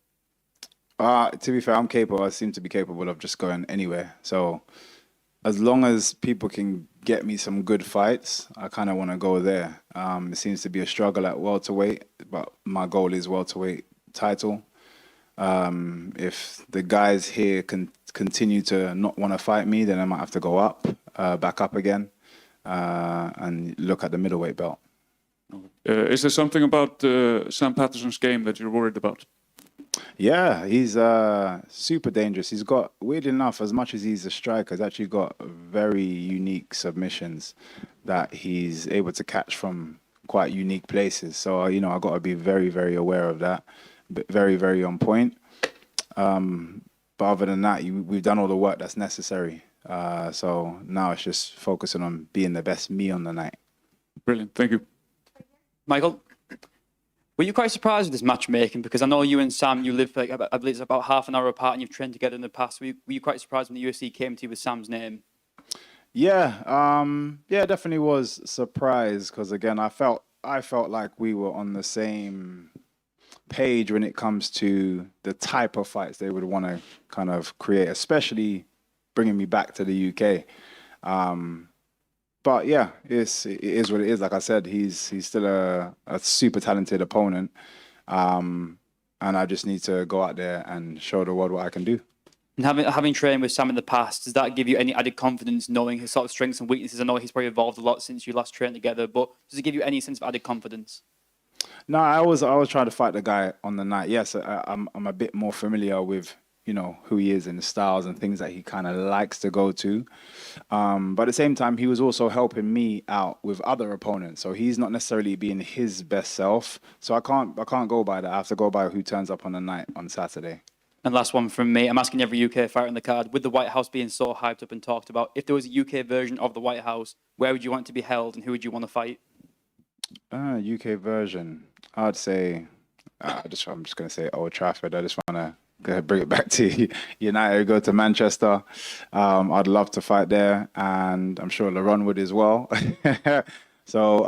To be fair, I'm capable. I seem to be capable of just going anywhere. So as long as people can get me some good fights, I kind of want to go there. It seems to be a struggle at welterweight, but my goal is welterweight title. If the guys here can continue to not want to fight me, then I might have to go up, back up again, and look at the middleweight belt. Is there something about Sam Patterson's game that you're worried about? Yeah, he's super dangerous. He's got, weird enough, as much as he's a striker, he's actually got very unique submissions that he's able to catch from quite unique places. So, I got to be very, very aware of that. But very, very on point. But other than that, we've done all the work that's necessary. So now it's just focusing on being the best me on the night. Brilliant. Thank you. Michael, were you quite surprised with this matchmaking? Because I know you and Sam, you live, I believe it's about half an hour apart and you've trained together in the past. Were you quite surprised when the UFC came to you with Sam's name? Yeah, definitely was surprised because, again, I felt like we were on the same page when it comes to the type of fights they would want to kind of create, especially bringing me back to the UK. But yeah, it is what it is. Like I said, he's still a super talented opponent, and I just need to go out there and show the world what I can do. And having trained with Sam in the past, does that give you any added confidence knowing his sort of strengths and weaknesses? I know he's probably evolved a lot since you last trained together, but does it give you any sense of added confidence? No, I was trying to fight the guy on the night. Yes, I'm a bit more familiar with, you know, who he is and the styles and things that he kind of likes to go to. But at the same time, he was also helping me out with other opponents. So he's not necessarily being his best self. So I can't go by that. I have to go by who turns up on the night on Saturday. And last one from me. I'm asking every UK fighter on the card, with the White House being so hyped up and talked about, if there was a UK version of the White House, where would you want it to be held and who would you want to fight? UK version, I'd say, I'm just going to say Old Trafford. I just want to bring it back to United, go to Manchester. I'd love to fight there, and I'm sure LeRon would as well. So,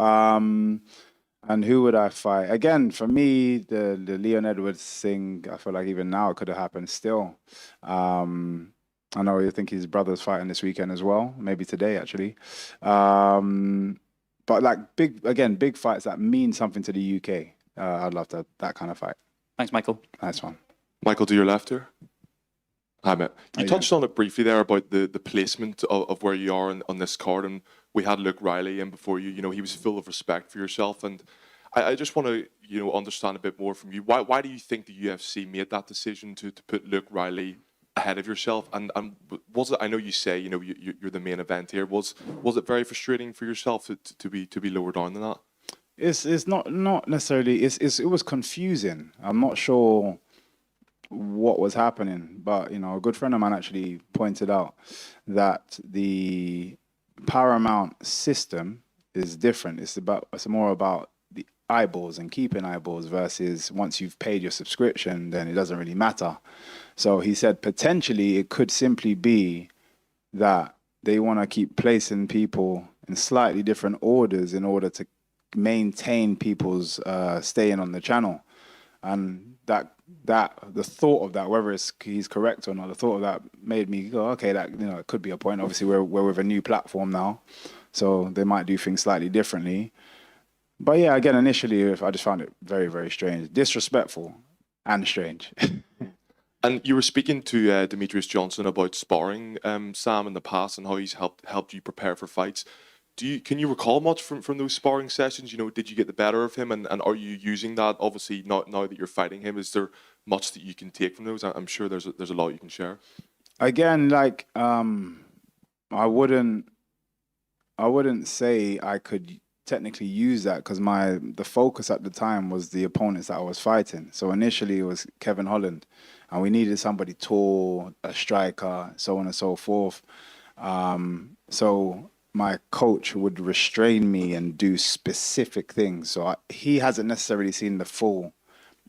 and who would I fight? Again, for me, the Leon Edwards thing, I feel like even now it could have happened still. I know I think his brother's fighting this weekend as well, maybe today actually. But like big fights that mean something to the UK. I'd love that kind of fight. Thanks, Michael. Nice one. Michael, to your left here. Hi, mate. You touched on it briefly there about the placement of where you are on this card, and we had Luke Riley in before you. You know, he was full of respect for yourself, and I just want to, you know, understand a bit more from you. Why do you think the UFC made that decision to put Luke Riley ahead of yourself? And was it? I know you say, you know, you're the main event here. Was it very frustrating for yourself to be lower down than that? It's not necessarily. It was confusing. I'm not sure what was happening, but you know, a good friend of mine actually pointed out that the Paramount system is different. It's more about the eyeballs and keeping eyeballs versus once you've paid your subscription, then it doesn't really matter. So he said potentially it could simply be that they want to keep placing people in slightly different orders in order to maintain people's staying on the channel. And that the thought of that, whether he's correct or not, the thought of that made me go, okay, that, you know, it could be a point. Obviously, we're with a new platform now, so they might do things slightly differently. But yeah, again, initially, I just found it very, very strange, disrespectful, and strange. And you were speaking to Demetrius Johnson about sparring Sam in the past and how he's helped you prepare for fights. Can you recall much from those sparring sessions? You know, did you get the better of him, and are you using that? Obviously, now that you're fighting him, is there much that you can take from those? I'm sure there's a lot you can share. Again, like I wouldn't say I could technically use that because the focus at the time was the opponents that I was fighting. So initially it was Kevin Holland, and we needed somebody tall, a striker, so on and so forth. So my coach would restrain me and do specific things. So he hasn't necessarily seen the full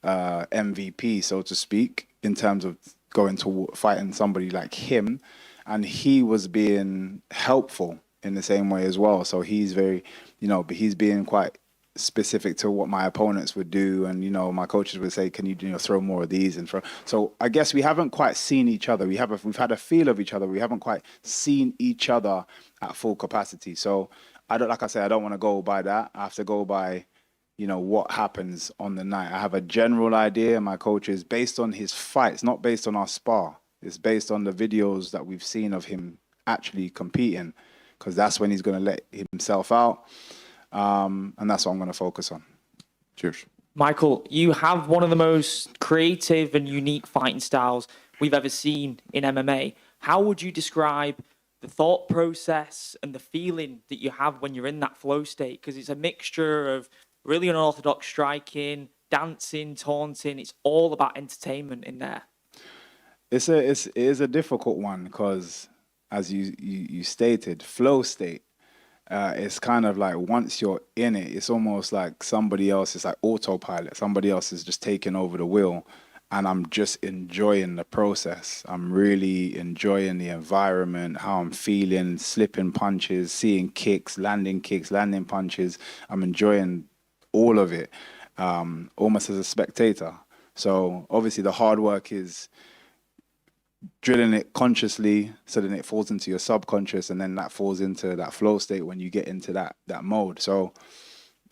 MVP, so to speak, in terms of going to fighting somebody like him. And he was being helpful in the same way as well. So he's very, you know, but he's being quite specific to what my opponents would do. And, you know, my coaches would say, can you, throw more of these and throw. So I guess we haven't quite seen each other. We've had a feel of each other. We haven't quite seen each other at full capacity. So like I said, I don't want to go by that. I have to go by, you know, what happens on the night. I have a general idea. My coach is based on his fights, not based on our spar. It's based on the videos that we've seen of him actually competing, because that's when he's going to let himself out. And that's what I'm going to focus on. Cheers. Michael, you have one of the most creative and unique fighting styles we've ever seen in MMA. How would you describe the thought process and the feeling that you have when you're in that flow state? Because it's a mixture of really unorthodox striking, dancing, taunting. It's all about entertainment in there. It is a difficult one because, as you stated, flow state. It's kind of like once you're in it, it's almost like somebody else is like autopilot. Somebody else is just taking over the wheel, and I'm just enjoying the process. I'm really enjoying the environment, how I'm feeling, slipping punches, seeing kicks, landing punches. I'm enjoying all of it, almost as a spectator. So obviously the hard work is drilling it consciously so then it falls into your subconscious, and then that falls into that flow state when you get into that mode. So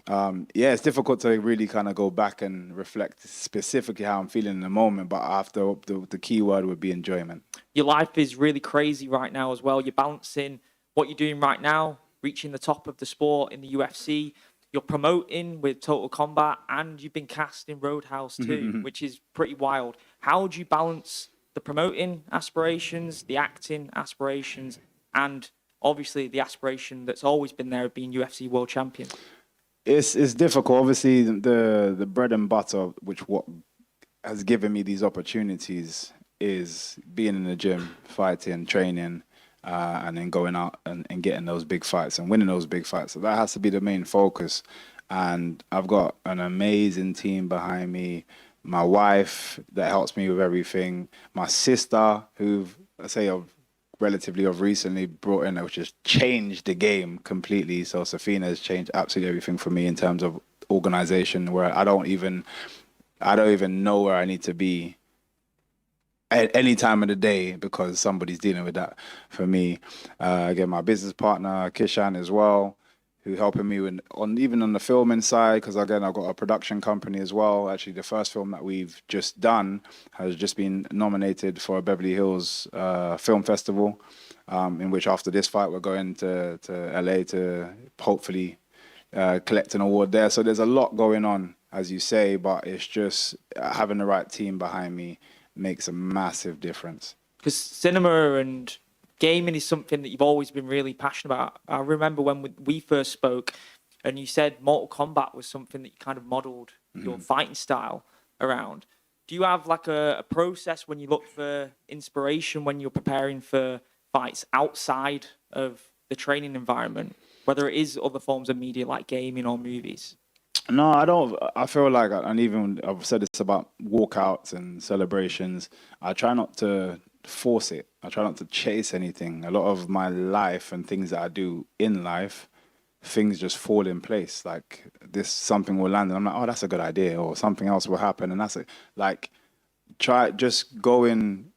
Yeah, it's difficult to really kind of go back and reflect specifically how I'm feeling in the moment, but after the key word would be enjoyment. Your life is really crazy right now as well. You're balancing what you're doing right now, reaching the top of the sport in the UFC. You're promoting with Total Combat, and you've been cast in Roadhouse too, which is pretty wild. How do you balance the promoting aspirations, the acting aspirations, and obviously the aspiration that's always been there of being UFC world champion? It's difficult. Obviously, the bread and butter, which what has given me these opportunities, is being in the gym, fighting, training, and then going out and getting those big fights and winning those big fights. So that has to be the main focus. And I've got an amazing team behind me. My wife that helps me with everything. My sister, who I say relatively recently brought in, which has changed the game completely. So Safina has changed absolutely everything for me in terms of organization, where I don't even know where I need to be at any time of the day because somebody's dealing with that for me. Again, my business partner Kishan as well, who helping me even on the filming side, because again I've got a production company as well. Actually, the first film that we've just done has just been nominated for a Beverly Hills Film Festival, in which after this fight we're going to LA to hopefully collect an award there. So there's a lot going on, as you say, but it's just having the right team behind me makes a massive difference. Because cinema and gaming is something that you've always been really passionate about. I remember when we first spoke and you said Mortal Kombat was something that you kind of modeled your fighting style around. Do you have like a process when you look for inspiration when you're preparing for fights outside of the training environment, whether it is other forms of media like gaming or movies? No, I don't. I feel like, and even I've said this about walkouts and celebrations, I try not to force it. I try not to chase anything. A lot of my life and things that I do in life, things just fall in place. Like something will land and I'm like, oh, that's a good idea, or something else will happen. And that's it. Like, just going,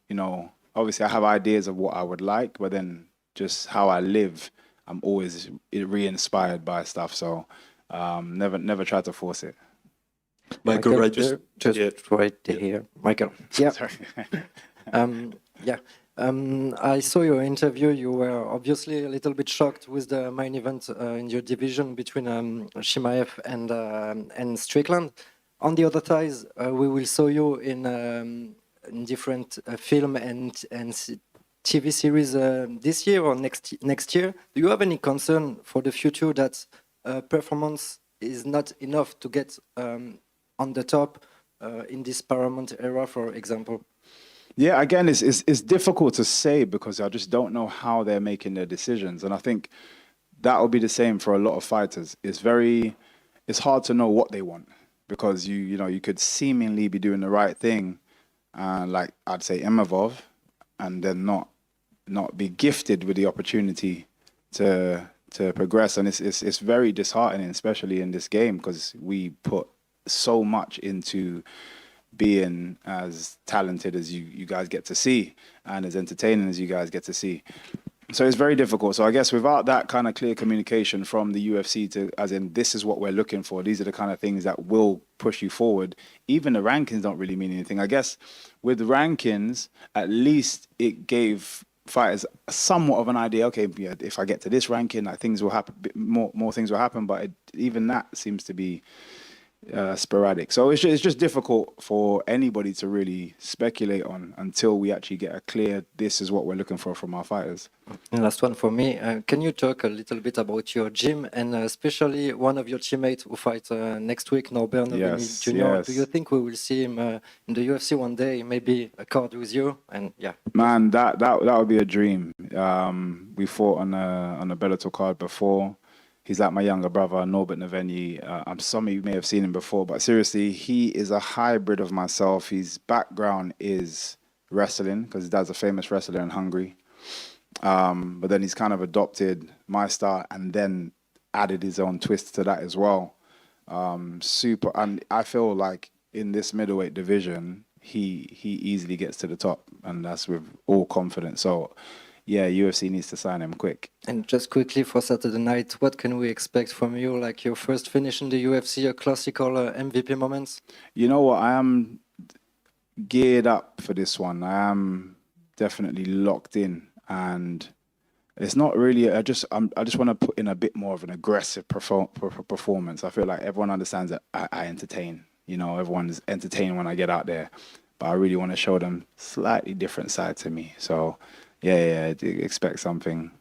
obviously I have ideas of what I would like, but then just how I live, I'm always re-inspired by stuff. So never try to force it. Michael, right there, just right here. Michael. Yeah. Sorry. Yeah. I saw your interview. You were obviously a little bit shocked with the main event in your division between Chimaev and Strickland. On the other side, we will saw you in different film and TV series this year or next year. Do you have any concern for the future that performance is not enough to get on the top in this Paramount era, for example? Yeah, again, it's difficult to say because I just don't know how they're making their decisions, and I think that will be the same for a lot of fighters. It's hard to know what they want because you could seemingly be doing the right thing, like I'd say Imavov, and then not be gifted with the opportunity to progress, and it's very disheartening, especially in this game, because we put so much into being as talented as you guys get to see and as entertaining as you guys get to see. So it's very difficult. So I guess without that kind of clear communication from the UFC to, as in, this is what we're looking for, these are the kind of things that will push you forward, even the rankings don't really mean anything. I guess with the rankings, at least it gave fighters somewhat of an idea, okay, yeah, if I get to this ranking, things will happen, more things will happen, but even that seems to be sporadic. So it's just difficult for anybody to really speculate on until we actually get a clear, this is what we're looking for from our fighters. And last one for me, can you talk a little bit about your gym and especially one of your teammates who fights next week, Norbert Novini Jr.? Yes. Do you think we will see him in the UFC one day, maybe a card with you? And yeah. Man, that would be a dream. We fought on a Bellator card before. He's like my younger brother, Norbert Noveni. Some of you may have seen him before, but seriously, he is a hybrid of myself. His background is wrestling, because his dad's a famous wrestler in Hungary. But then he's kind of adopted my style and then added his own twist to that as well. And I feel like in this middleweight division, he easily gets to the top, and that's with all confidence. So yeah, UFC needs to sign him quick. And just quickly for Saturday night, what can we expect from you? Like your first finish in the UFC, your classical MVP moments? You know what? I am geared up for this one. I am definitely locked in, and it's not really. I just want to put in a bit more of an aggressive performance. I feel like everyone understands that I entertain. You know, everyone's entertained when I get out there, but I really want to show them slightly different side to me. So, yeah, expect something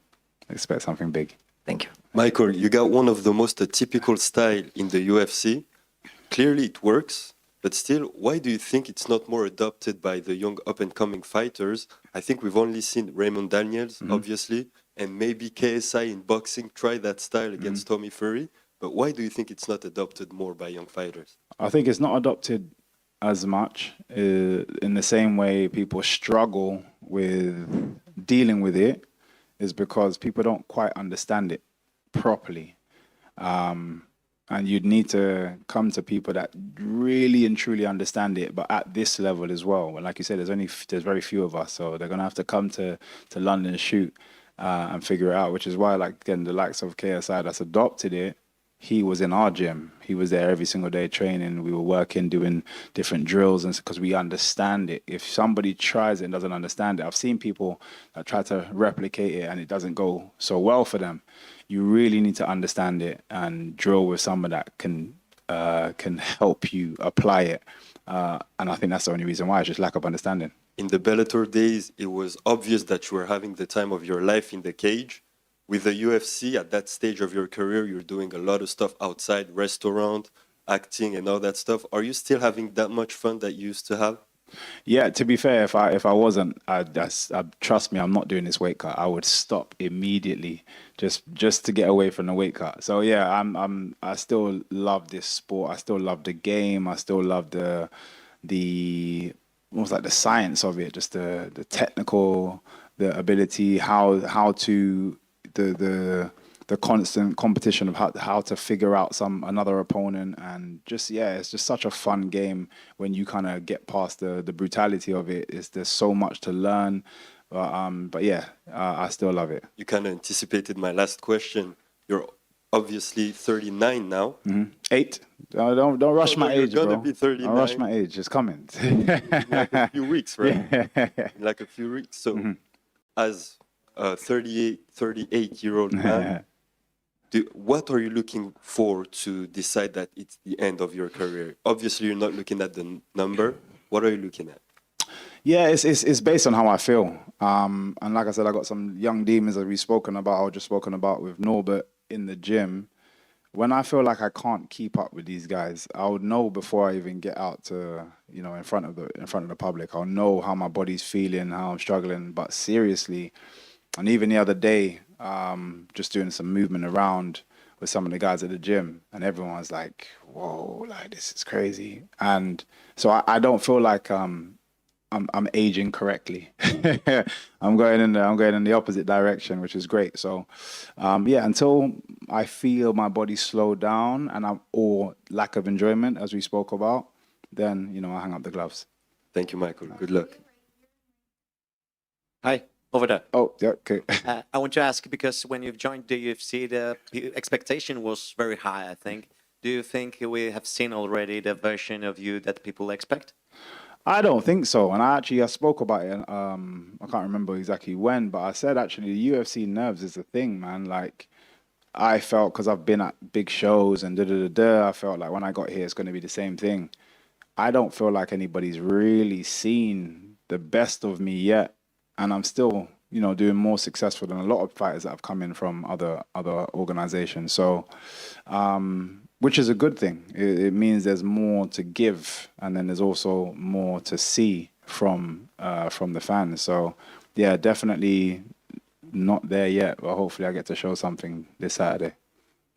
big. Thank you, Michael. You got one of the most typical style in the UFC. Clearly, it works. But still, why do you think it's not more adopted by the young up-and-coming fighters? I think we've only seen Raymond Daniels, obviously, and maybe KSI in boxing try that style against Tommy Fury. But why do you think it's not adopted more by young fighters? I think it's not adopted as much in the same way people struggle with dealing with it is because people don't quite understand it properly. And you'd need to come to people that really and truly understand it, but at this level as well. And like you said, there's very few of us, so they're gonna have to come to London and shoot and figure it out. Which is why, like again, the likes of KSI that's adopted it. He was in our gym. He was there every single day training. We were working, doing different drills, and because we understand it. If somebody tries it and doesn't understand it, I've seen people that try to replicate it and it doesn't go so well for them. You really need to understand it and drill with someone that can help you apply it. And I think that's the only reason why. It's just lack of understanding. In the Bellator days, it was obvious that you were having the time of your life in the cage. With the UFC, at that stage of your career, you're doing a lot of stuff outside, restaurant, acting, and all that stuff. Are you still having that much fun that you used to have? Yeah, to be fair, if I wasn't, trust me, I'm not doing this weight cut. I would stop immediately, just to get away from the weight cut. So yeah, I still love this sport. I still love the game. I still love the almost like the science of it, just the technical, the ability, how to the constant competition of how to figure out another opponent, and just it's just such a fun game when you kind of get past the brutality of it. There's so much to learn, but yeah, I still love it. You kind of anticipated my last question. You're obviously 39 now. 8. Don't rush my age, you're bro. gonna be 39. Don't rush my age. It's coming. In like a few weeks, right? Yeah. In like a few weeks. So, as a 38-year-old man, what are you looking for to decide that it's the end of your career? Obviously, you're not looking at the number. What are you looking at? Yeah, it's based on how I feel. And like I said, I got some young demons that we've spoken about, or just spoken about with Norbert in the gym. When I feel like I can't keep up with these guys, I would know before I even get out to, in front of the public. I'll know how my body's feeling, how I'm struggling. But seriously, and even the other day, just doing some movement around with some of the guys at the gym, and everyone was like, "Whoa, like this is crazy." And so I don't feel like I'm aging correctly. I'm going in the opposite direction, which is great. So yeah, until I feel my body slow down or lack of enjoyment, as we spoke about, then I hang up the gloves. Thank you, Michael. Good luck. Hi. Over there. Oh, yeah, okay. I want to ask, because when you've joined the UFC, the expectation was very high, I think. Do you think we have seen already the version of you that people expect? I don't think so. And I spoke about it. I can't remember exactly when, but I said actually the UFC nerves is a thing, man. Like, I felt, because I've been at big shows and I felt like when I got here, it's going to be the same thing. I don't feel like anybody's really seen the best of me yet. And I'm still, doing more successful than a lot of fighters that have come in from other organizations. So, which is a good thing. It means there's more to give, and then there's also more to see from the fans. So, yeah, definitely not there yet, but hopefully I get to show something this Saturday.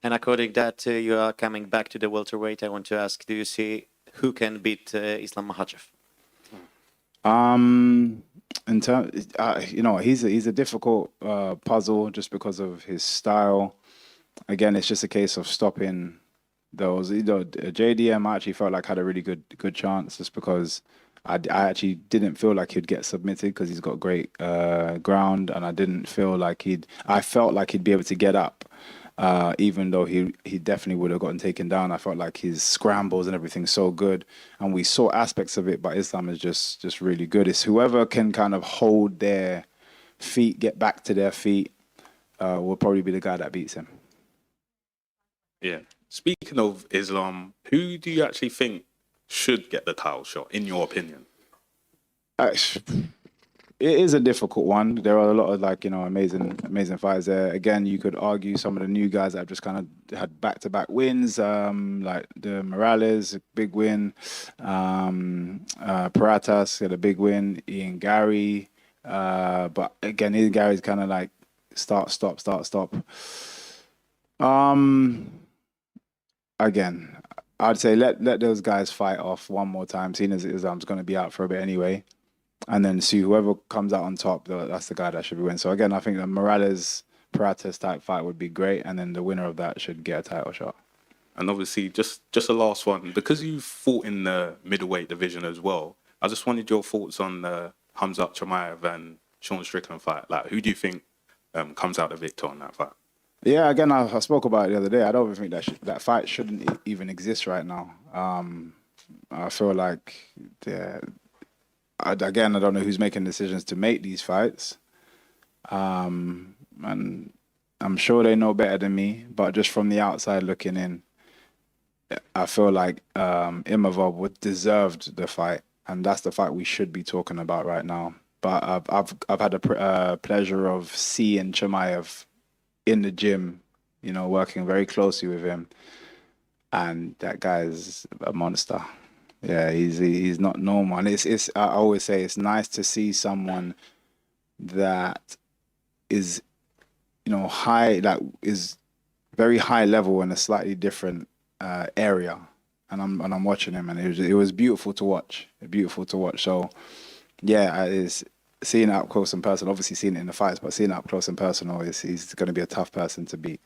And according that you are coming back to the welterweight, I want to ask, do you see who can beat Islam Makhachev? In terms, he's a difficult puzzle just because of his style. Again, it's just a case of stopping those. JDM actually felt like had a really good chance, just because I actually didn't feel like he'd get submitted because he's got great ground, and I didn't feel like I felt like he'd be able to get up. Even though he definitely would have gotten taken down, I felt like his scrambles and everything's so good, and we saw aspects of it. But Islam is just really good. It's whoever can kind of hold their feet, get back to their feet, will probably be the guy that beats him. Yeah. Speaking of Islam, who do you actually think should get the title shot, in your opinion? It is a difficult one. There are a lot of amazing fighters there. Again, you could argue some of the new guys that have just kind of had back-to-back wins, like the Morales, big win. Paratas had a big win. Ian Gary, but again, Ian Gary's kind of like start, stop. Again, I'd say let those guys fight off one more time, seeing as Islam's going to be out for a bit anyway. And then see whoever comes out on top, that's the guy that should be winning. So again, I think the Morales Paratas type fight would be great, and then the winner of that should get a title shot. And obviously, just a last one, because you fought in the middleweight division as well. I just wanted your thoughts on the Khamzat Chimaev and Sean Strickland fight. Like, who do you think comes out the victor on that fight? Yeah, again, I spoke about it the other day. I don't think that fight shouldn't even exist right now. I feel like again, I don't know who's making decisions to make these fights. And I'm sure they know better than me, but just from the outside looking in, I feel like Imavov would deserved the fight, and that's the fight we should be talking about right now. But I've had the pleasure of seeing Chimaev in the gym, working very closely with him, and that guy is a monster. Yeah, he's not normal, and it's I always say it's nice to see someone that is, high, like is very high level in a slightly different area, and I'm watching him, and it was beautiful to watch, So, yeah, it's seeing it up close and personal. Obviously, seeing it in the fights, but seeing it up close and personal he's going to be a tough person to beat.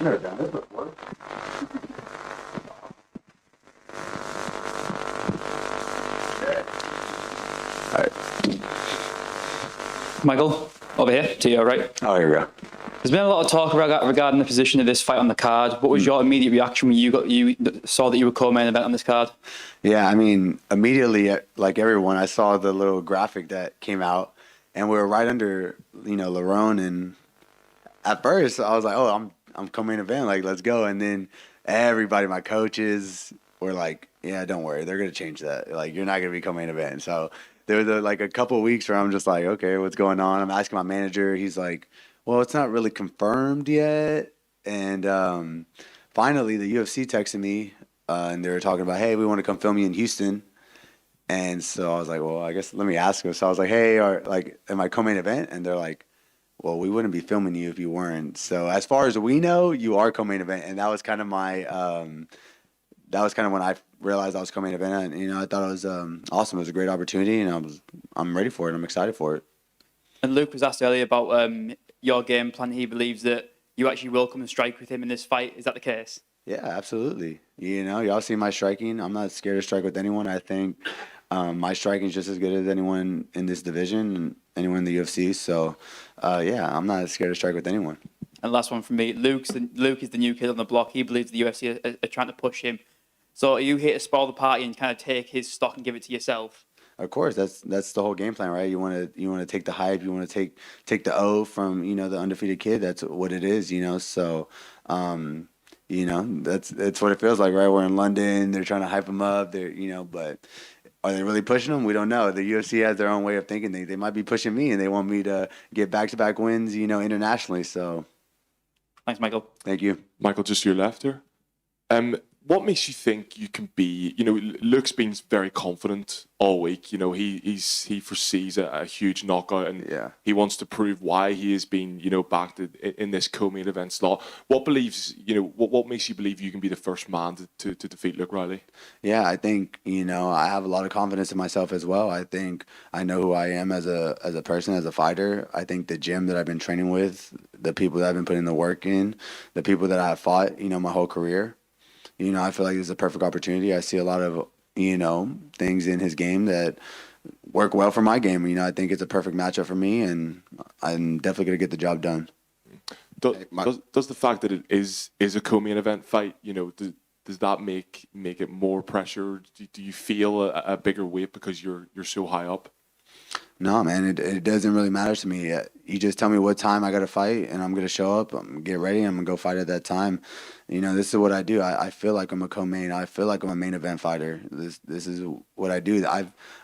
never done this before. Michael, over here to your right. Oh, here we go. There's been a lot of talk regarding the position of this fight on the card. What was your immediate reaction when you saw that you were co-main event on this card? Yeah, I mean, immediately, like everyone, I saw the little graphic that came out, and we were right under, Lerone, and at first I was like, oh, I'm co-main event, like, let's go. And then everybody, my coaches, were like, yeah, don't worry, they're gonna change that. Like, you're not gonna be co-main event. So there was like a couple of weeks where I'm just like, okay, what's going on? I'm asking my manager. He's like, well, it's not really confirmed yet. And finally, the UFC texted me, and they were talking about, hey, we want to come film you in Houston. And so I was like, well, I guess let me ask them. So I was like, hey, am I co-main event? And they're like, well, we wouldn't be filming you if you weren't. So as far as we know, you are co-main event. And that was kind of my, that was kind of when I realized I was co-main event. And, I thought it was awesome. It was a great opportunity, and I'm ready for it. I'm excited for it. And Luke was asked earlier about your game plan. He believes that you actually will come and strike with him in this fight. Is that the case? Yeah, absolutely. Y'all see my striking. I'm not scared to strike with anyone. I think my striking is just as good as anyone in this division and anyone in the UFC. So, yeah, I'm not scared to strike with anyone. And last one from me. Luke is the new kid on the block. He believes the UFC are trying to push him. So are you here to spoil the party and kind of take his stock and give it to yourself? Of course, that's the whole game plan, right? You want to take the hype, you want to take the O from the undefeated kid. That's what it is, So, that's what it feels like, right? We're in London, they're trying to hype him up, but are they really pushing him? We don't know. The UFC has their own way of thinking. They might be pushing me, and they want me to get back-to-back wins, internationally. So, thanks, Michael. Thank you, Michael. Just to your left here. What makes you think you can be? Luke's been very confident all week. He foresees a huge knockout, and he wants to prove why he has been, backed in this co-main event slot. What makes you believe you can be the first man to defeat Luke Riley? Yeah, I think I have a lot of confidence in myself as well. I think I know who I am as a person, as a fighter. I think the gym that I've been training with, the people that I've been putting the work in, the people that I have fought, my whole career. I feel like this is a perfect opportunity. I see a lot of, things in his game that work well for my game. I think it's a perfect matchup for me, and I'm definitely going to get the job done. Does the fact that it is a co-main event fight, does that make it more pressure? Do you feel a bigger weight because you're so high up? No, man, it doesn't really matter to me. You just tell me what time I got to fight, and I'm going to show up. I'm going to get ready. I'm going to go fight at that time. This is what I do. I feel like I'm a co-main. I feel like I'm a main event fighter. This is what I do.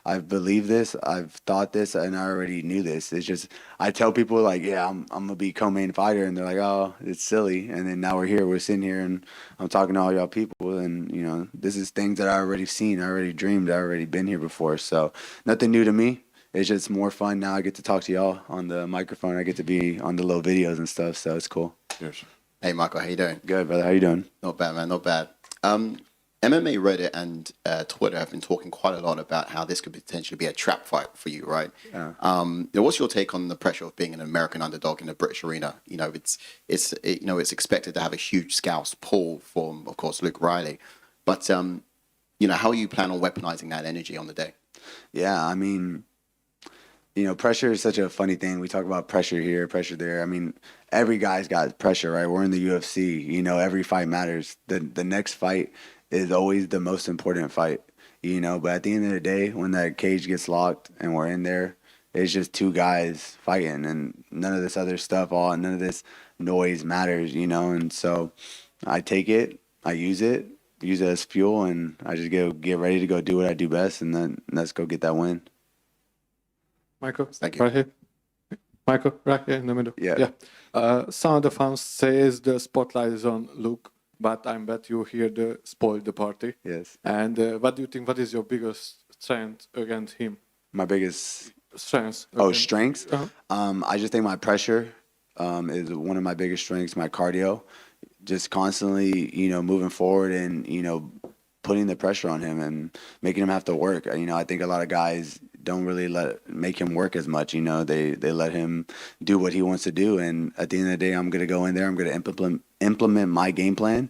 I've believed this. I've thought this, and I already knew this. It's just I tell people like, yeah, I'm going to be co-main fighter, and they're like, oh, it's silly. And then now we're here. We're sitting here, and I'm talking to all y'all people, and this is things that I already seen. I already dreamed. I already been here before. So nothing new to me. It's just more fun now. I get to talk to y'all on the microphone. I get to be on the little videos and stuff, so it's cool. Cheers. Hey, Michael, how you doing? Good, brother. How you doing? Not bad, man. Not bad. MMA Reddit and Twitter have been talking quite a lot about how this could potentially be a trap fight for you, right? Yeah. What's your take on the pressure of being an American underdog in the British arena? It's expected to have a huge scouse pull from, of course, Luke Riley. But how you plan on weaponizing that energy on the day? Yeah, I mean, pressure is such a funny thing. We talk about pressure here, pressure there. I mean, every guy's got pressure, right? We're in the UFC. Every fight matters. The next fight is always the most important fight, But at the end of the day, when that cage gets locked and we're in there, it's just two guys fighting, and none of this other stuff, none of this noise matters, And so I take it, I use it as fuel, and I just get ready to go do what I do best, and then let's go get that win. Michael, thank you. Right here. Michael, right here in the middle. Yeah. Some of the fans says the spotlight is on Luke, but I bet you here spoil the party. Yes. And what do you think? What is your biggest strength against him? My biggest strengths. Oh, strengths. Uh-huh. I just think my pressure is one of my biggest strengths. My cardio, just constantly, moving forward and putting the pressure on him and making him have to work. I think a lot of guys don't really make him work as much. You know, they let him do what he wants to do. And at the end of the day, I'm gonna go in there. I'm gonna implement my game plan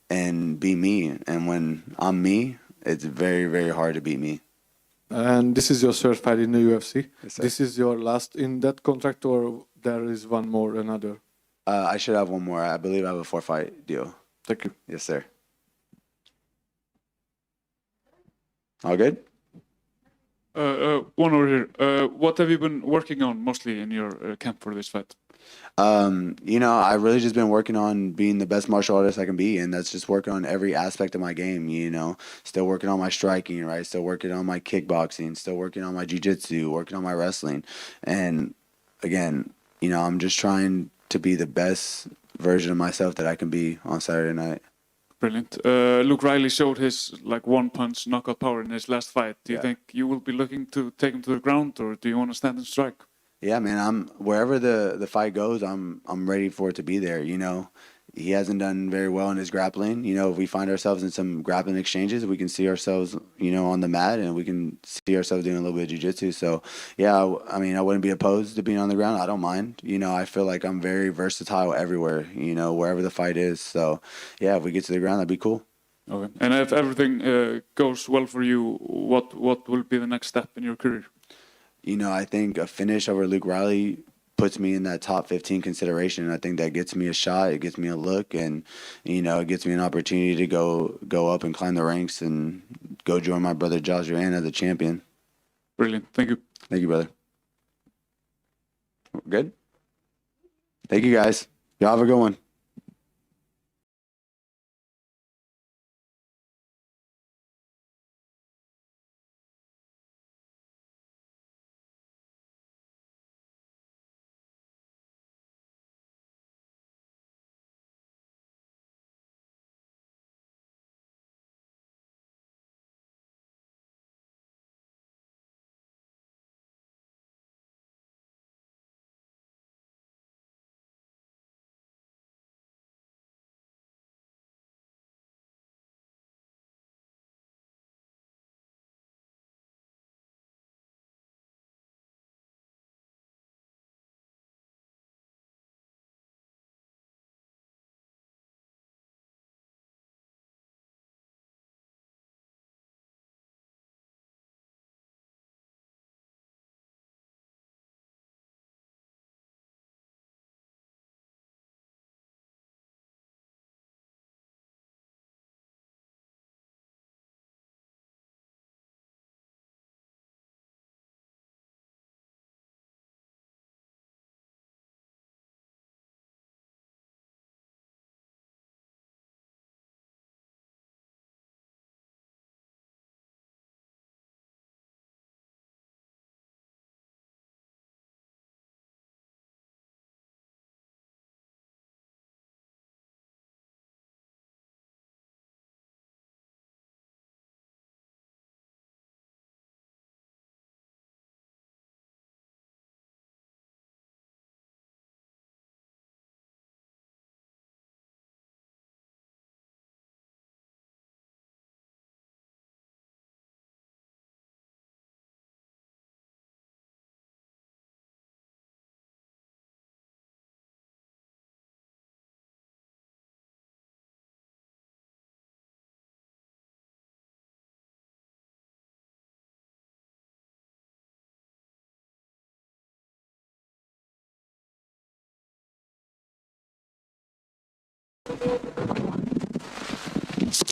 and be me. And when I'm me, it's very, very hard to beat me. And this is your third fight in the UFC. Yes, sir. This is your last in that contract, or there is one more, another? I should have one more. I believe I have a 4-fight deal. Thank you. Yes, sir. All good? One over here. What have you been working on mostly in your camp for this fight? You know, I've really just been working on being the best martial artist I can be, and that's just working on every aspect of my game, you know. Still working on my striking, right? Still working on my kickboxing, still working on my jiu-jitsu, working on my wrestling. And again, you know, I'm just trying to be the best version of myself that I can be on Saturday night. Brilliant. Luke Riley showed his like one-punch knockout power in his last fight. Do you think you will be looking to take him to the ground, or do you want to stand and strike? Yeah, man, I'm wherever the fight goes, I'm ready for it to be there, you know. He hasn't done very well in his grappling. You know, if we find ourselves in some grappling exchanges, we can see ourselves, you know, on the mat, and we can see ourselves doing a little bit of jiu-jitsu. So, yeah, I mean, I wouldn't be opposed to being on the ground. I don't mind. You know, I feel like I'm very versatile everywhere, you know, wherever the fight is. So, yeah, if we get to the ground, that'd be cool. Okay. And if everything goes well for you, what will be the next step in your career? You know, I think a finish over Luke Riley puts me in that top 15 consideration. I think that gets me a shot, it gets me a look, and, you know, it gets me an opportunity to go up and climb the ranks and go join my brother Josh Joanne as a champion. Brilliant. Thank you. Thank you, brother. Good? Thank you, guys. Y'all have a good one.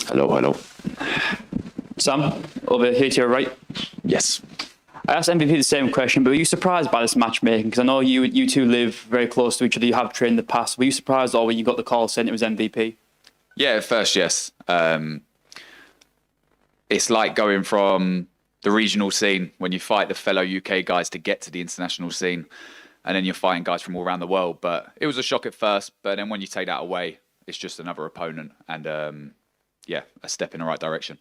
Hello. Sam, over here to your right. Yes. I asked MVP the same question, but were you surprised by this matchmaking? Because I know you two live very close to each other. You have trained in the past. Were you surprised, or when you got the call saying it was MVP? Yeah, at first, yes. It's like going from the regional scene when you fight the fellow UK guys to get to the international scene, and then you're fighting guys from all around the world. But it was a shock at first, but then when you take that away, it's just another opponent, and yeah, a step in the right direction.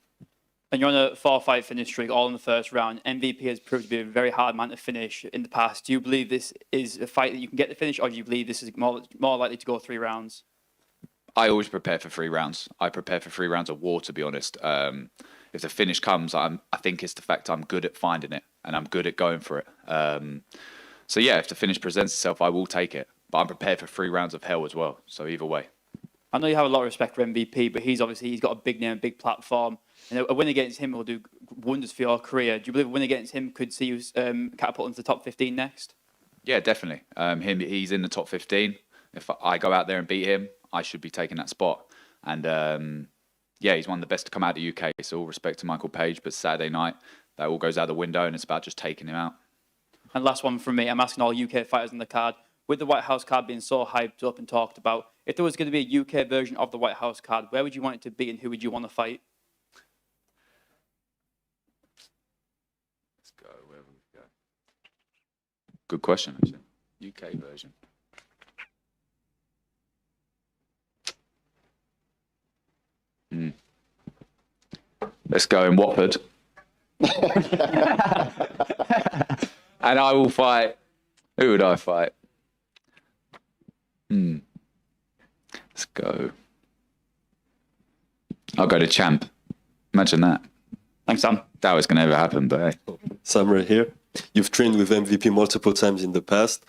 And you're on a 4-fight finish streak, all in the first round. MVP has proved to be a very hard man to finish in the past. Do you believe this is a fight that you can get the finish, or do you believe this is more likely to go 3 rounds? I always prepare for 3 rounds. I prepare for 3 rounds of war, to be honest. If the finish comes, I think it's the fact I'm good at finding it. and I'm good at going for it. So yeah, if the finish presents itself, I will take it. But I'm prepared for 3 rounds of hell as well. So either way. I know you have a lot of respect for MVP, but he's got a big name, a big platform. And a win against him will do wonders for your career. Do you believe a win against him could see you catapult into the top 15 next? Yeah, definitely. He's in the top 15. If I go out there and beat him, I should be taking that spot. And yeah, he's one of the best to come out of the UK. So all respect to Michael Page, but Saturday night, that all goes out the window and it's about just taking him out. And last one from me, I'm asking all UK fighters on the card, with the White House card being so hyped up and talked about, if there was going to be a UK version of the White House card, where would you want it to be and who would you want to fight? Let's go wherever we go. Good question, actually. UK version. Let's go in Watford. And I will fight. Who would I fight? Let's go. I'll go to Champ. Imagine that. Thanks, Sam. That was going to ever happen, but hey. Sam right here. You've trained with MVP multiple times in the past.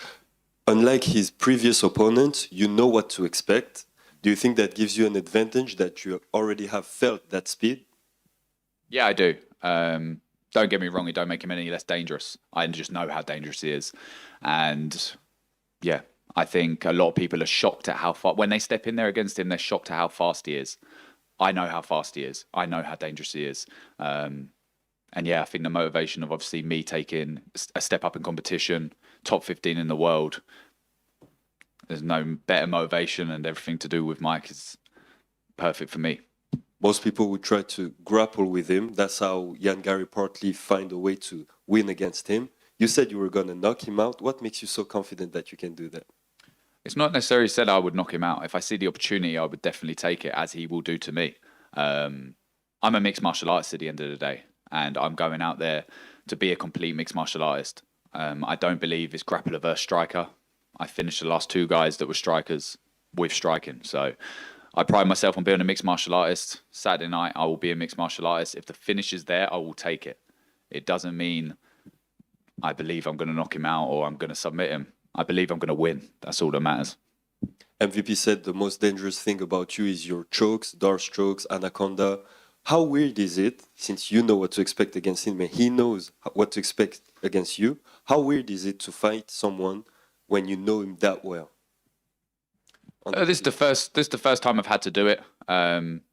Unlike his previous opponents, you know what to expect. Do you think that gives you an advantage that you already have felt that speed? Yeah, I do. Don't get me wrong, it don't make him any less dangerous. I just know how dangerous he is. And yeah, I think a lot of people are shocked at how far, when they step in there against him, they're shocked at how fast he is. I know how fast he is. I know how dangerous he is. And yeah, I think the motivation of obviously me taking a step up in competition, top 15 in the world, there's no better motivation, and everything to do with Mike is perfect for me. Most people would try to grapple with him. That's how Jan Gary partly find a way to win against him. You said you were going to knock him out. What makes you so confident that you can do that? It's not necessarily said I would knock him out. If I see the opportunity, I would definitely take it, as he will do to me. I'm a mixed martial artist at the end of the day, and I'm going out there to be a complete mixed martial artist. I don't believe it's grappler versus striker. I finished the last 2 guys that were strikers with striking. So I pride myself on being a mixed martial artist. Saturday night, I will be a mixed martial artist. If the finish is there, I will take it. It doesn't mean I believe I'm going to knock him out or I'm going to submit him. I believe I'm going to win. That's all that matters. MVP said the most dangerous thing about you is your chokes, dart strokes, anaconda. How weird is it, since you know what to expect against him and he knows what to expect against you, how weird is it to fight someone when you know him that well? This is the first time I've had to do it.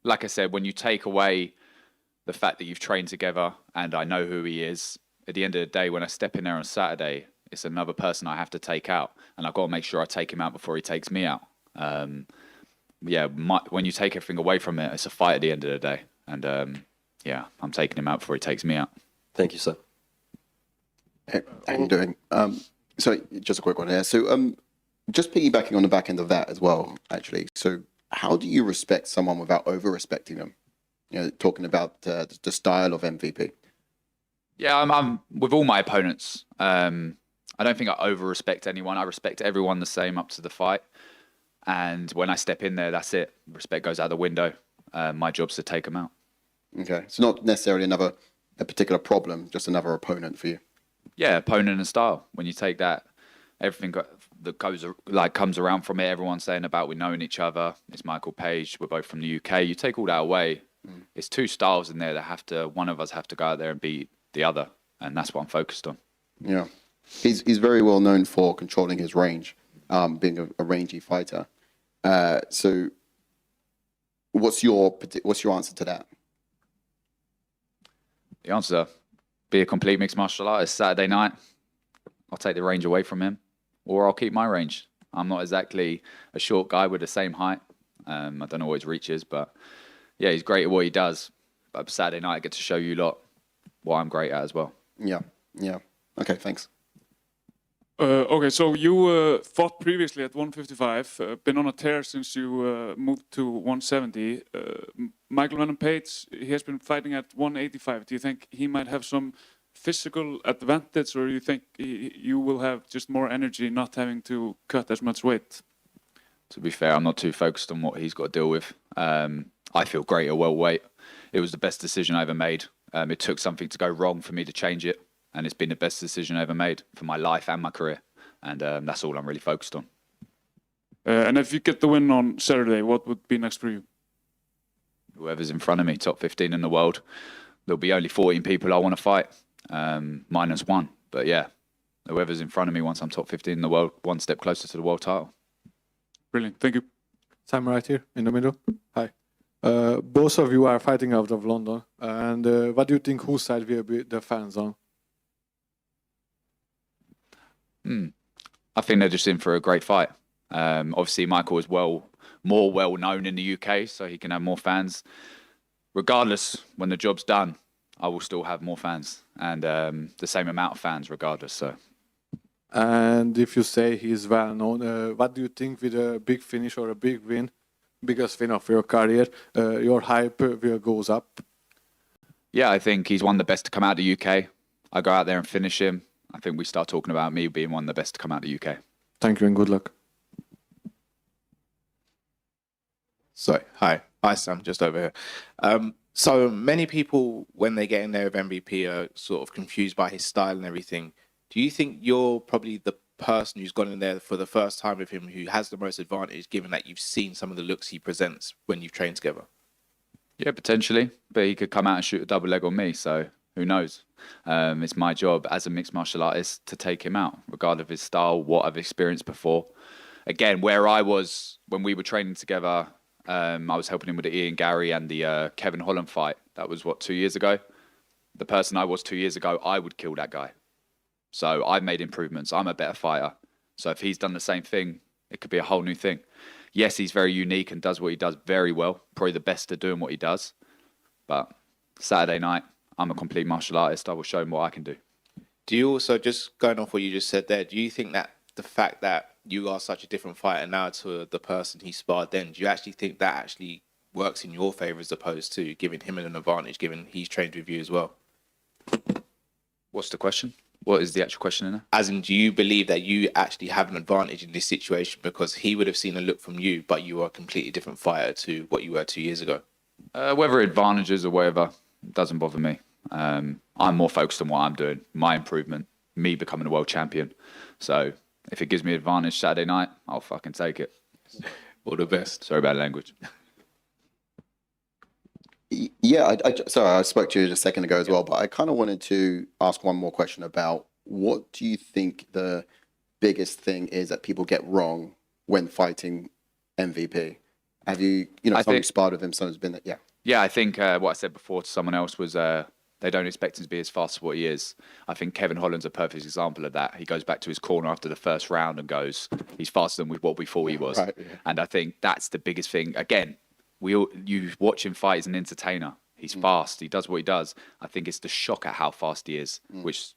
Like I said, when you take away the fact that you've trained together and I know who he is, at the end of the day, when I step in there on Saturday, it's another person I have to take out, and I've got to make sure I take him out before he takes me out. Yeah, when you take everything away from it, it's a fight at the end of the day, and yeah, I'm taking him out before he takes me out. Thank you, sir. Hey, how you doing? So just a quick one here. So just piggybacking on the back end of that as well, actually. So how do you respect someone without over-respecting them? You know, talking about the style of MVP. Yeah, I'm with all my opponents. I don't think I over-respect anyone. I respect everyone the same up to the fight. And when I step in there, that's it. Respect goes out the window. My job's to take them out. Okay, so not necessarily a particular problem, just another opponent for you. Yeah, opponent and style. When you take that, everything that comes around from it, everyone's saying about we knowing each other. It's Michael Page. We're both from the UK. You take all that away. It's 2 styles in there that one of us have to go out there and beat the other, and that's what I'm focused on. Yeah, he's very well known for controlling his range, being a rangy fighter. So, what's your answer to that? The answer: be a complete mixed martial artist. Saturday night, I'll take the range away from him, or I'll keep my range. I'm not exactly a short guy with the same height. I don't know what his reach is, but yeah, he's great at what he does. But Saturday night, I get to show you lot what I'm great at as well. Yeah. Okay, thanks. Okay, so you fought previously at 155, been on a tear since you moved to 170. Michael Venom Page, he has been fighting at 185. Do you think he might have some physical advantage, or do you think you will have just more energy not having to cut as much weight? To be fair, I'm not too focused on what he's got to deal with. I feel great at welterweight. It was the best decision I ever made. It took something to go wrong for me to change it. and it's been the best decision I ever made for my life and my career, and that's all I'm really focused on. And if you get the win on Saturday, what would be next for you? Whoever's in front of me, top 15 in the world. There'll be only 14 people I want to fight, -1. But yeah, whoever's in front of me once I'm top 15 in the world, one step closer to the world title. Brilliant, thank you. Sam right here in the middle. Hi. Both of you are fighting out of London. And what do you think whose side will be the fans on? I think they're just in for a great fight. Obviously, Michael is more well known in the UK, so he can have more fans. Regardless, when the job's done, I will still have more fans and the same amount of fans regardless. So. And if you say he's well known, what do you think with a big finish or a big win, biggest win of your career, your hype will goes up? Yeah, I think he's one of the best to come out of the UK. I go out there and finish him. I think we start talking about me being one of the best to come out of the UK. Thank you and good luck. So, hi, Sam, just over here. So many people, when they get in there with MVP, are sort of confused by his style and everything. Do you think you're probably the person who's gone in there for the first time with him who has the most advantage, given that you've seen some of the looks he presents when you've trained together? Yeah, potentially, but he could come out and shoot a double leg on me, so who knows? It's my job as a mixed martial artist to take him out, regardless of his style, what I've experienced before. Again, where I was when we were training together, I was helping him with the Ian Gary and the Kevin Holland fight. That was, what, 2 years ago? The person I was 2 years ago, I would kill that guy. So I've made improvements. I'm a better fighter. So if he's done the same thing, it could be a whole new thing. Yes, he's very unique and does what he does very well. Probably the best at doing what he does. But Saturday night, I'm a complete martial artist. I will show him what I can do. Do you also, just going off what you just said there, do you think that the fact that you are such a different fighter now to the person he sparred then, do you actually think that actually works in your favour as opposed to giving him an advantage, given he's trained with you as well? What's the question? What is the actual question in there? As in, do you believe that you actually have an advantage in this situation because he would have seen a look from you, but you are a completely different fighter to what you were 2 years ago? Whether advantages or whatever, doesn't bother me. I'm more focused on what I'm doing, my improvement, me becoming a world champion. So if it gives me advantage Saturday night, I'll fucking take it. All the best. Sorry about language. Yeah, sorry, I spoke to you just a second ago as well, but I kind of wanted to ask one more question about what do you think the biggest thing is that people get wrong when fighting MVP? Have you, someone sparred with him, someone's been there, yeah. Yeah, I think what I said before to someone else was they don't expect him to be as fast as what he is. I think Kevin Holland's a perfect example of that. He goes back to his corner after the first round and goes, he's faster than what we thought he was. Right, yeah. And I think that's the biggest thing. Again, you watch him fight as an entertainer. He's fast. He does what he does. I think it's the shock at how fast he is, which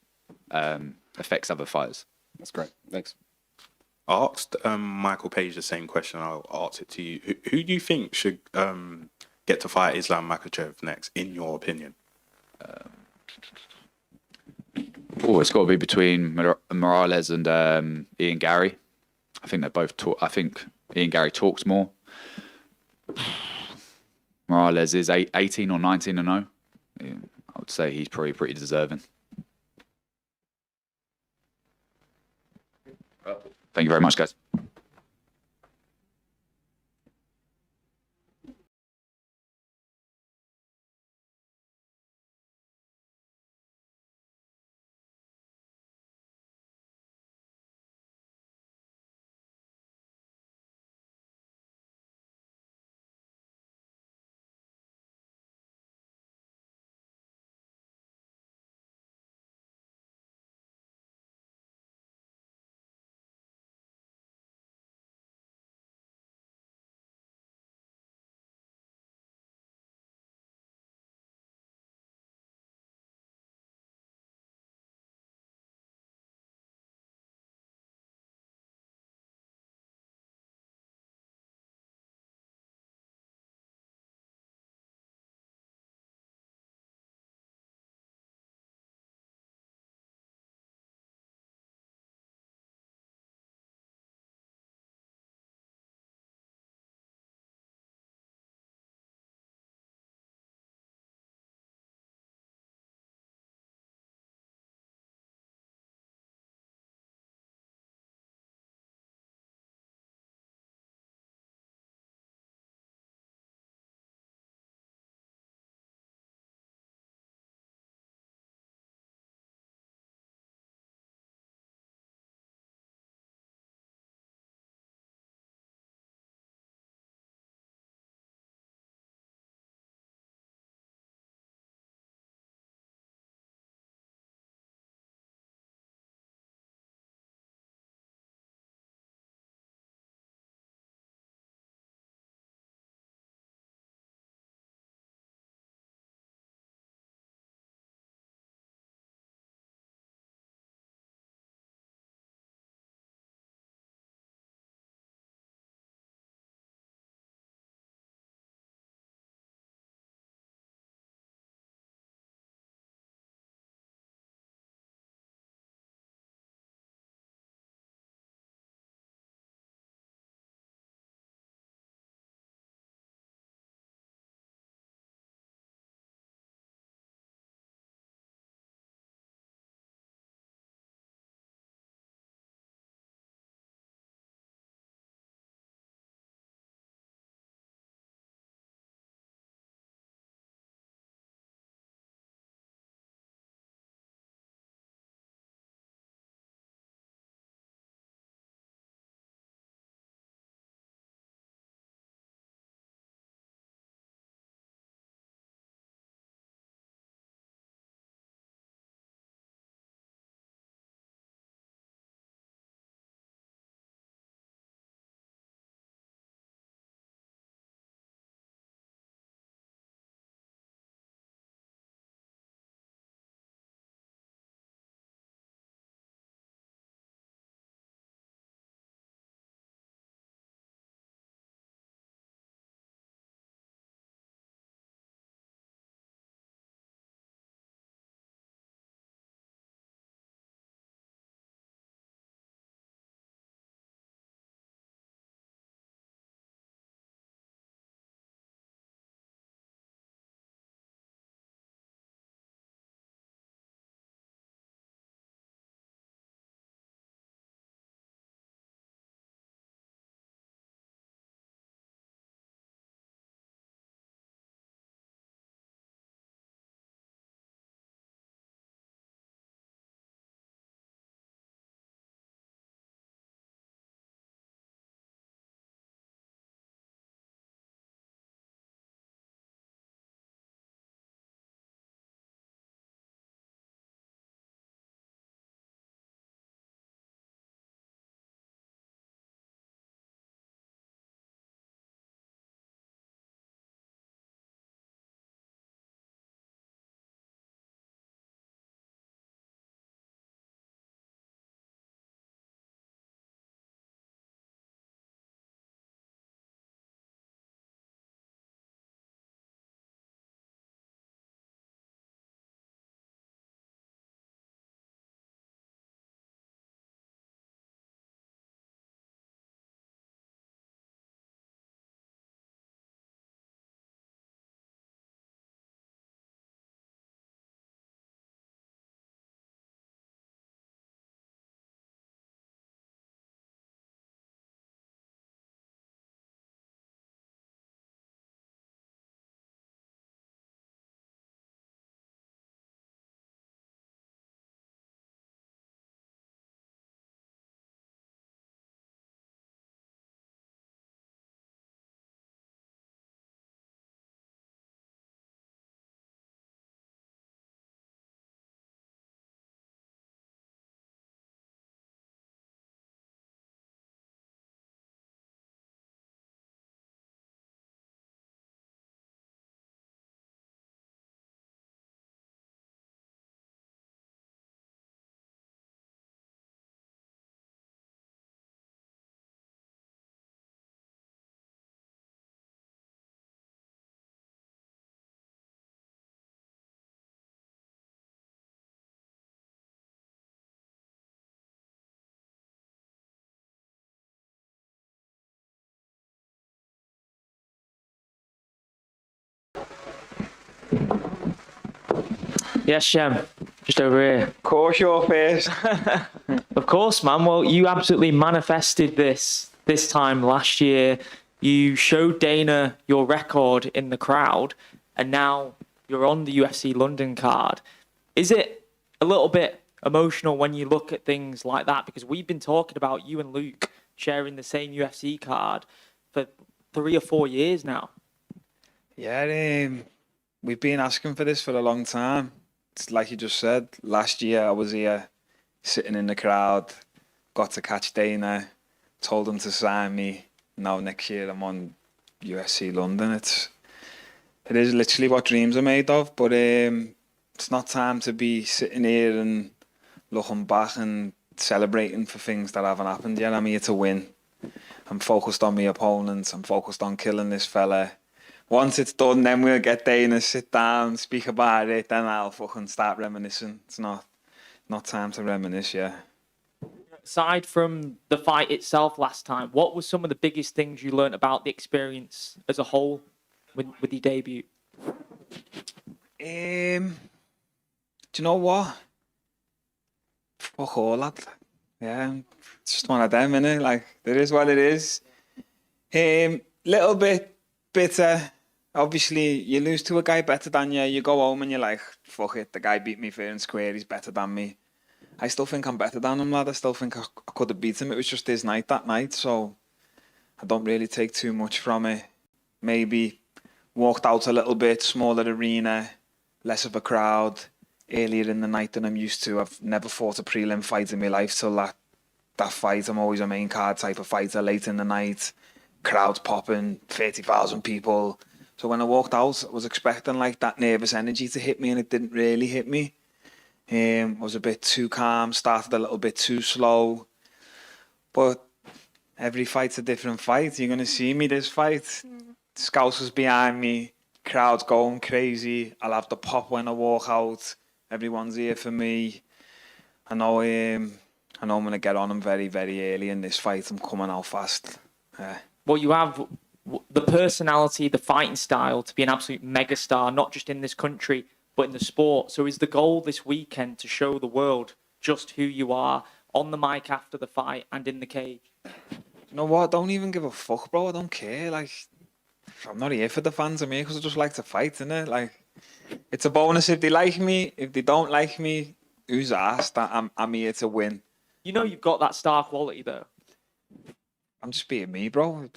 affects other fighters. That's great. Thanks. I asked Michael Page the same question. I'll ask it to you. Who do you think should get to fight Islam Makhachev next, in your opinion? It's got to be between Morales and Ian Gary. I think they both talk. I think Ian Gary talks more. Morales is 18 or 19-0. I would say he's probably pretty deserving. Thank you very much, guys. Yes, Shem. Just over here. Of course you're first. Of course, man. Well, you absolutely manifested this time last year. You showed Dana your record in the crowd, and now you're on the UFC London card. Is it a little bit emotional when you look at things like that? Because we've been talking about you and Luke sharing the same UFC card for 3 or 4 years now. Yeah, we've been asking for this for a long time. It's like you just said, last year I was here sitting in the crowd, got to catch Dana, told him to sign me. Now next year I'm on UFC London. It is literally what dreams are made of, but it's not time to be sitting here and looking back and celebrating for things that haven't happened yet. I'm here to win. I'm focused on my opponents. I'm focused on killing this fella. Once it's done, then we'll get Dana, sit down, speak about it, then I'll fucking start reminiscing. It's not time to reminisce, yeah. Aside from the fight itself last time, what were some of the biggest things you learned about the experience as a whole with your debut? Do you know what? Fuck all that. Yeah, it's just one of them, innit? Like, it is what it is. Little bit bitter. Obviously, you lose to a guy better than you. You go home and you're like, fuck it, the guy beat me fair and square. He's better than me. I still think I'm better than him, lad. I still think I could have beat him. It was just his night that night, so I don't really take too much from it. Maybe walked out a little bit, smaller arena, less of a crowd, earlier in the night than I'm used to. I've never fought a prelim fight in my life till that fight. I'm always a main card type of fighter, late in the night, crowds popping, 30,000 people. So when I walked out, I was expecting like that nervous energy to hit me, and it didn't really hit me. I was a bit too calm, started a little bit too slow. But every fight's a different fight. You're going to see me this fight. Scouts was behind me, crowd's going crazy. I'll have the pop when I walk out. Everyone's here for me. I know I'm going to get on him very, very early in this fight. I'm coming out fast. Well, you have the personality, the fighting style to be an absolute megastar, not just in this country, but in the sport. So is the goal this weekend to show the world just who you are on the mic after the fight and in the cage? You know what? I don't even give a fuck, bro. I don't care. Like, I'm not here for the fans. I'm here because I just like to fight, innit? Like, it's a bonus if they like me. If they don't like me, who's asked? I'm here to win. You know you've got that star quality, though. I'm just being me, bro.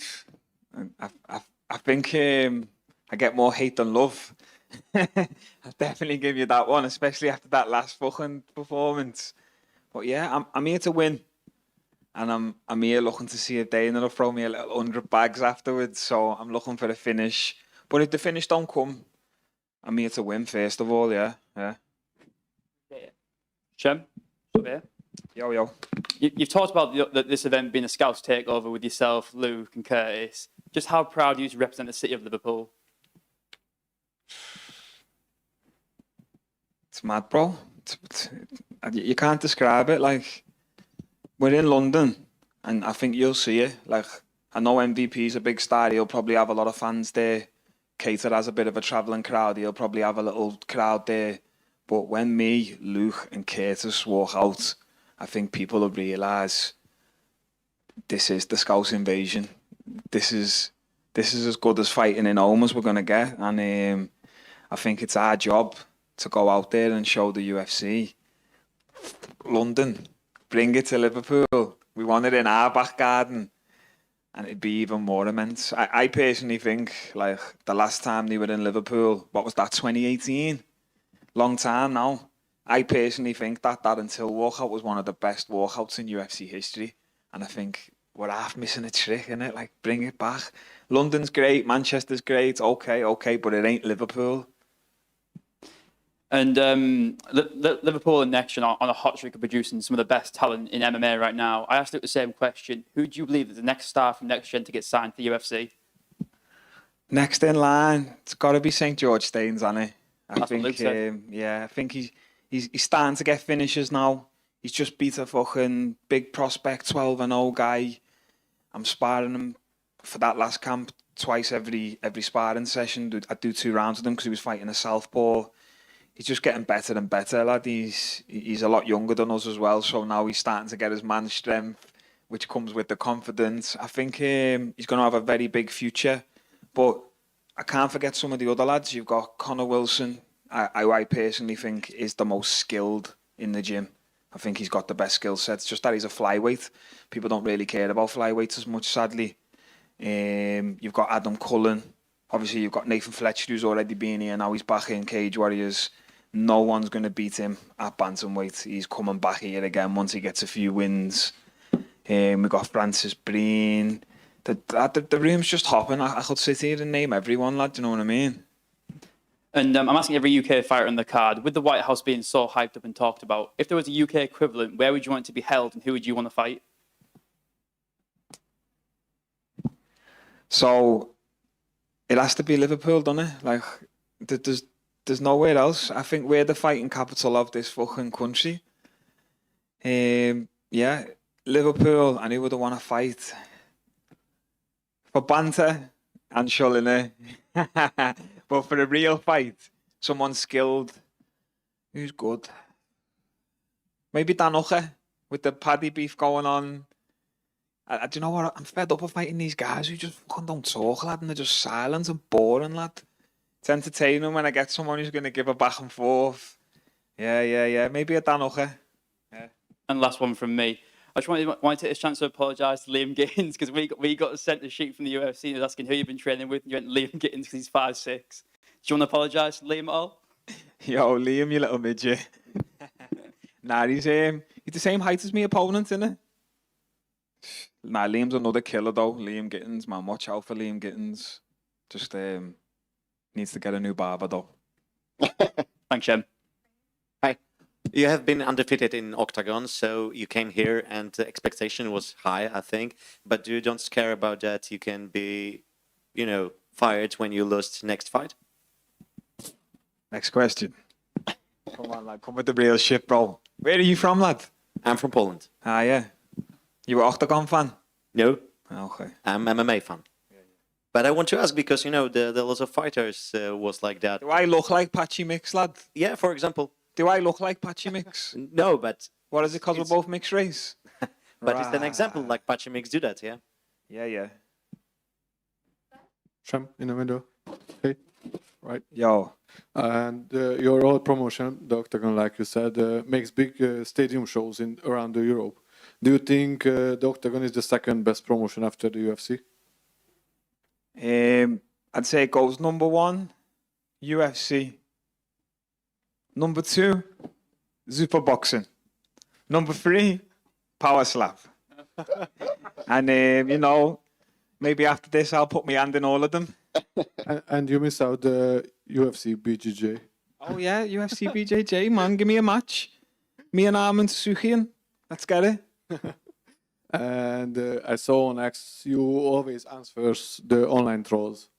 I think I get more hate than love. I'll definitely give you that one, especially after that last fucking performance. But yeah, I'm here to win. And I'm here looking to see if Dana will throw me a little 100 bags afterwards. So I'm looking for the finish. But if the finish don't come, I'm here to win first of all, yeah. Shem, up here. Yo. You've talked about this event being a Scouts takeover with yourself, Luke and Curtis. Just how proud are you to represent the city of Liverpool? It's mad, bro. You can't describe it. Like, we're in London, and I think you'll see it. Like, I know MVP's a big star. He'll probably have a lot of fans there. Cater has a bit of a travelling crowd. He'll probably have a little crowd there. But when me, Luke, and Curtis walk out, I think people will realise this is the Scouts invasion. This is as good as fighting in home as we're going to get. And I think it's our job to go out there and show the UFC. London, bring it to Liverpool. We want it in our back garden. And it'd be even more immense. I personally think, like, the last time they were in Liverpool, what was that, 2018? Long time now. I personally think that until walkout was one of the best walkouts in UFC history. And I think we're half missing a trick, innit? Like, bring it back. London's great, Manchester's great, okay, but it ain't Liverpool. And Liverpool and Next Gen are on a hot streak of producing some of the best talent in MMA right now. I asked Luke the same question. Who do you believe is the next star from Next Gen to get signed to the UFC? Next in line, it's got to be St. George Staines, hasn't it? That's what Luke said. I think he's starting to get finishes now. He's just beat a fucking big prospect, 12-0 guy. I'm sparring him for that last camp twice every sparring session. I do 2 rounds with him because he was fighting a southpaw. he's just getting better and better, lad. He's a lot younger than us as well, so now he's starting to get his man strength, which comes with the confidence. I think he's going to have a very big future, but I can't forget some of the other lads. You've got Connor Wilson, I personally think is the most skilled in the gym. I think he's got the best skill set. It's just that he's a flyweight. People don't really care about flyweights as much, sadly. You've got Adam Cullen. Obviously, you've got Nathan Fletcher, who's already been here. Now he's back in Cage Warriors. No one's going to beat him at bantamweight. He's coming back here again once he gets a few wins. We've got Francis Breen. The room's just hopping. I could sit here and name everyone, lad. Do you know what I mean? And I'm asking every UK fighter on the card, with the White House being so hyped up and talked about, if there was a UK equivalent, where would you want it to be held and who would you want to fight? So it has to be Liverpool, doesn't it? Like, there's nowhere else. I think we're the fighting capital of this fucking country. Yeah, Liverpool, and who would I want to fight? For banter and shulling, but for a real fight, someone skilled, who's good. Maybe Dan Uche, with the paddy beef going on. Do you know what? I'm fed up of fighting these guys who just fucking don't talk, lad, and they're just silent and boring, lad. It's entertaining when I get someone who's going to give a back and forth. Yeah. Maybe a Dan Uche. Yeah. And last one from me. I just wanted to take this chance to apologise to Liam Gittins, because we got sent a sheet from the UFC and was asking who you've been training with, and you went Liam Gittins because he's 5'6". Do you want to apologise to Liam at all? Yo, Liam, you little midget. Nah, he's the same height as my opponent, isn't he? Nah, Liam's another killer though. Liam Gittins, man, watch out for Liam Gittins. Just needs to get a new barber though. Thanks, Shem. Hi. You have been undefeated in Octagon, so you came here and the expectation was high, I think. But you don't care about that. You can be, fired when you lost next fight. Next question. Come on, lad. Come with the real shit, bro. Where are you from, lad? I'm from Poland. Ah, yeah. You were Octagon fan? No. Okay. I'm MMA fan. But I want to ask because, the lots of fighters was like that. Do I look like Patchy Mix, lad? Yeah, for example. Do I look like Patchy Mix? No, but... What is it, because we're both mixed race? But it's an example, like Patchy Mix do that, yeah? Yeah. Shem, in the window. Hey, right. Yo. And your old promotion, the Octagon, like you said, makes big stadium shows around Europe. Do you think the Octagon is the second best promotion after the UFC? I'd say it goes number 1, UFC. Number 2, Super Boxing. Number 3, Power Slap. And, maybe after this I'll put my hand in all of them. And you miss out the UFC BJJ. Oh yeah, UFC BJJ, man, give me a match. Me and Armin Suchian, let's get it. And I saw on X you always answer the online trolls.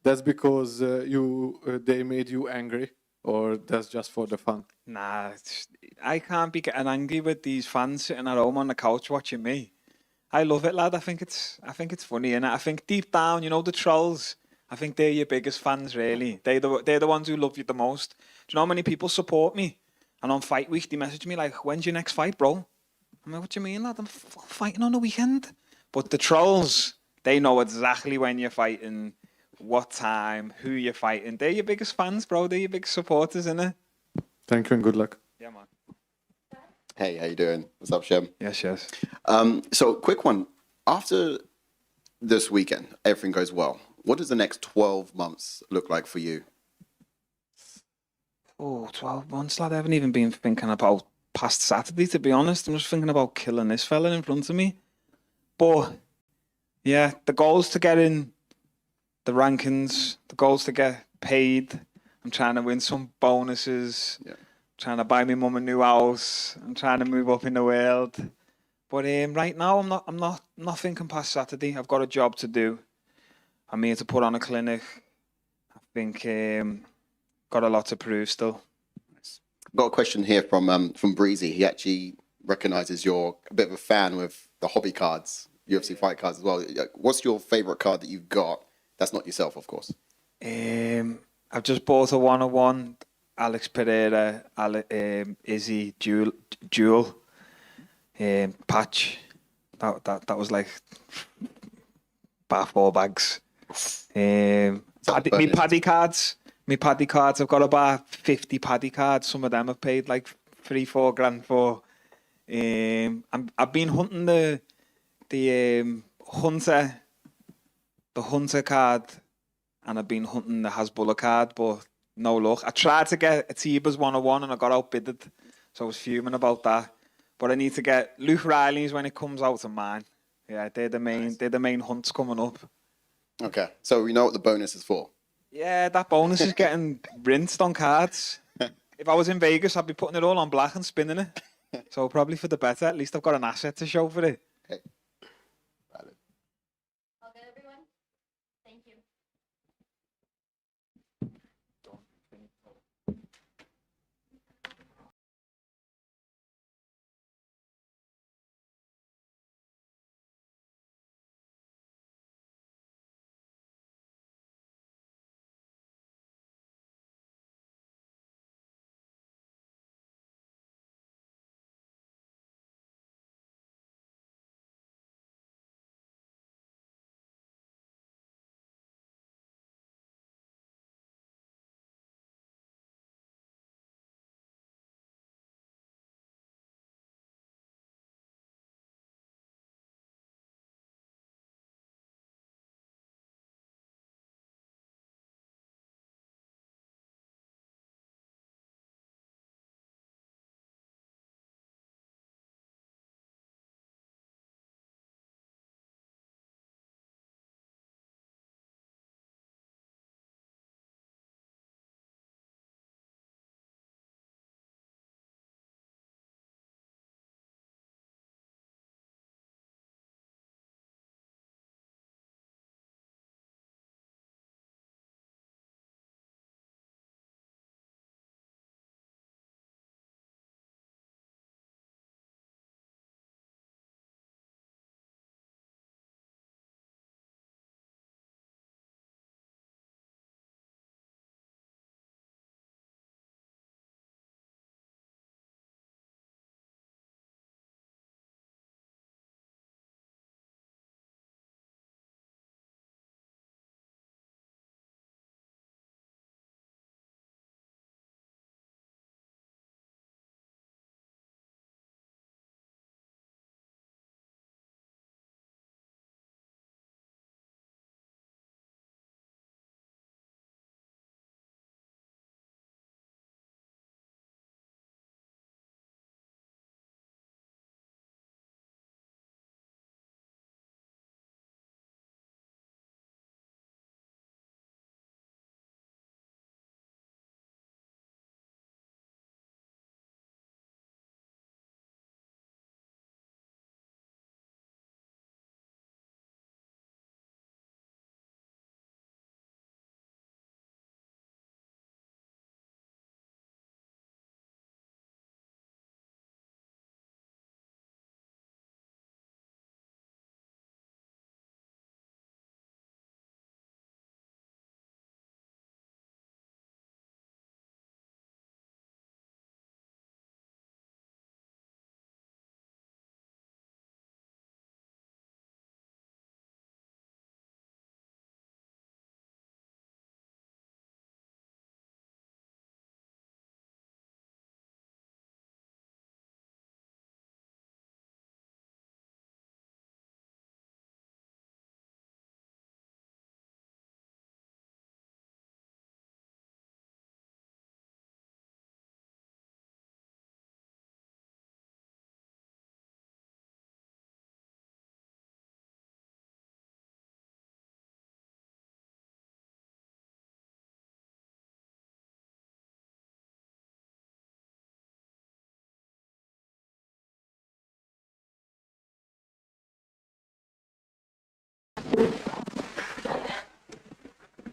That's because they made you angry, or that's just for the fun? Nah, I can't be getting angry with these fans sitting at home on the couch watching me. I love it, lad. I think it's funny, and I think deep down, the trolls, I think they're your biggest fans, really. They're the ones who love you the most. Do you know how many people support me? And on fight week, they message me like, "When's your next fight, bro?" I'm like, "What do you mean, lad? I'm fighting on the weekend." But the trolls, they know exactly when you're fighting, what time, who you're fighting. They're your biggest fans, bro. They're your biggest supporters, innit? Thank you and good luck. Yeah, man. Hey, how you doing? What's up, Shem? Yes. So, quick one. After this weekend, everything goes well. What does the next 12 months look like for you? Oh, 12 months, lad. I haven't even been thinking about past Saturday, to be honest. I'm just thinking about killing this fella in front of me. But, yeah, the goal's to get in the rankings. The goal's to get paid. I'm trying to win some bonuses. Yeah. Trying to buy my mum a new house. I'm trying to move up in the world. But right now, I'm not thinking past Saturday. I've got a job to do. I'm here to put on a clinic. I think got a lot to prove still. Got a question here from Breezy. He actually recognizes you're a bit of a fan with the hobby cards, UFC fight cards as well. What's your favorite card that you've got? That's not yourself, of course. I've just bought a 101 Alex Pereira, Izzy, Jewel, Patch. That was like about 4 bags. Me paddy cards. I've got about 50 paddy cards. Some of them I've paid like 3-4 grand for. I've been hunting the Hunter card, and I've been hunting the Hasbulla card, but no luck. I tried to get a Tibas 101 and I got outbidded, so I was fuming about that. But I need to get Luke Riley's when it comes out of mine. Yeah, they're the main hunts coming up. Okay, so we know what the bonus is for. Yeah, that bonus is getting rinsed on cards. If I was in Vegas, I'd be putting it all on black and spinning it. So probably for the better. At least I've got an asset to show for it. Okay. All good, everyone? Thank you.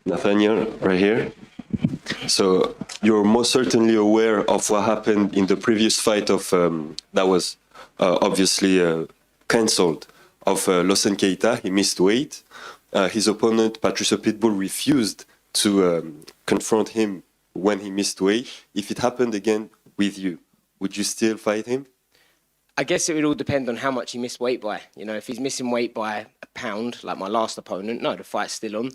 Nathaniel, right here. So you're most certainly aware of what happened in the previous fight of that was obviously cancelled of Lawson Keita. He missed weight. His opponent Patricio Pitbull refused to confront him when he missed weight. If it happened again with you, would you still fight him? I guess it would all depend on how much he missed weight by. You know, if he's missing weight by a pound, like my last opponent, no, the fight's still on.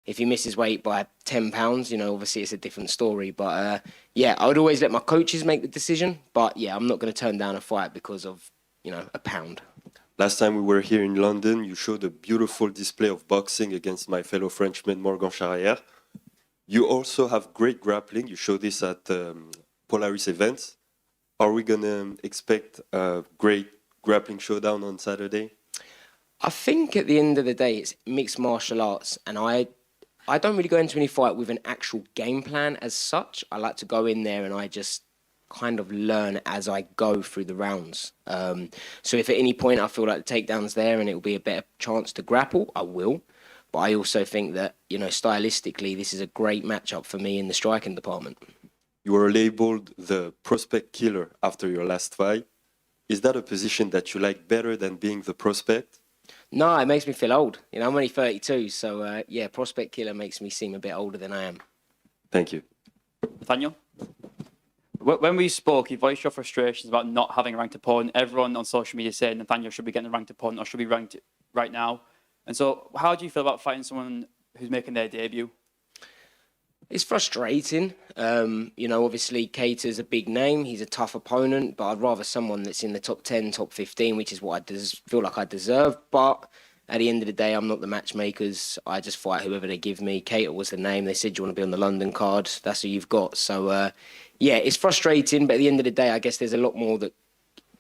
If he misses weight by 10 pounds, you know, obviously it's a different story. But yeah, I would always let my coaches make the decision. But yeah, I'm not going to turn down a fight because of, you know, a pound. Last time we were here in London, you showed a beautiful display of boxing against my fellow Frenchman, Morgan Charrière. You also have great grappling. You show this at Polaris events. Are we going to expect a great grappling showdown on Saturday? I think at the end of the day, it's mixed martial arts. And I don't really go into any fight with an actual game plan as such. I like to go in there and I just kind of learn as I go through the rounds. So if at any point I feel like the takedown's there and it will be a better chance to grapple, I will. But I also think that, you know, stylistically, this is a great matchup for me in the striking department. You were labeled the prospect killer after your last fight. Is that a position that you like better than being the prospect? No, it makes me feel old. You know, I'm only 32, so yeah, prospect killer makes me seem a bit older than I am. Thank you. Nathaniel? When we spoke, you voiced your frustrations about not having a ranked opponent. Everyone on social media said Nathaniel should be getting a ranked opponent or should be ranked right now. And so how do you feel about fighting someone who's making their debut? It's frustrating. You know, obviously, Cater's a big name. He's a tough opponent, but I'd rather someone that's in the top 10, top 15, which is what I feel like I deserve. But at the end of the day, I'm not the matchmakers. I just fight whoever they give me. Cater was the name. They said, you want to be on the London card? That's who you've got. So, yeah, it's frustrating. But at the end of the day, I guess there's a lot more that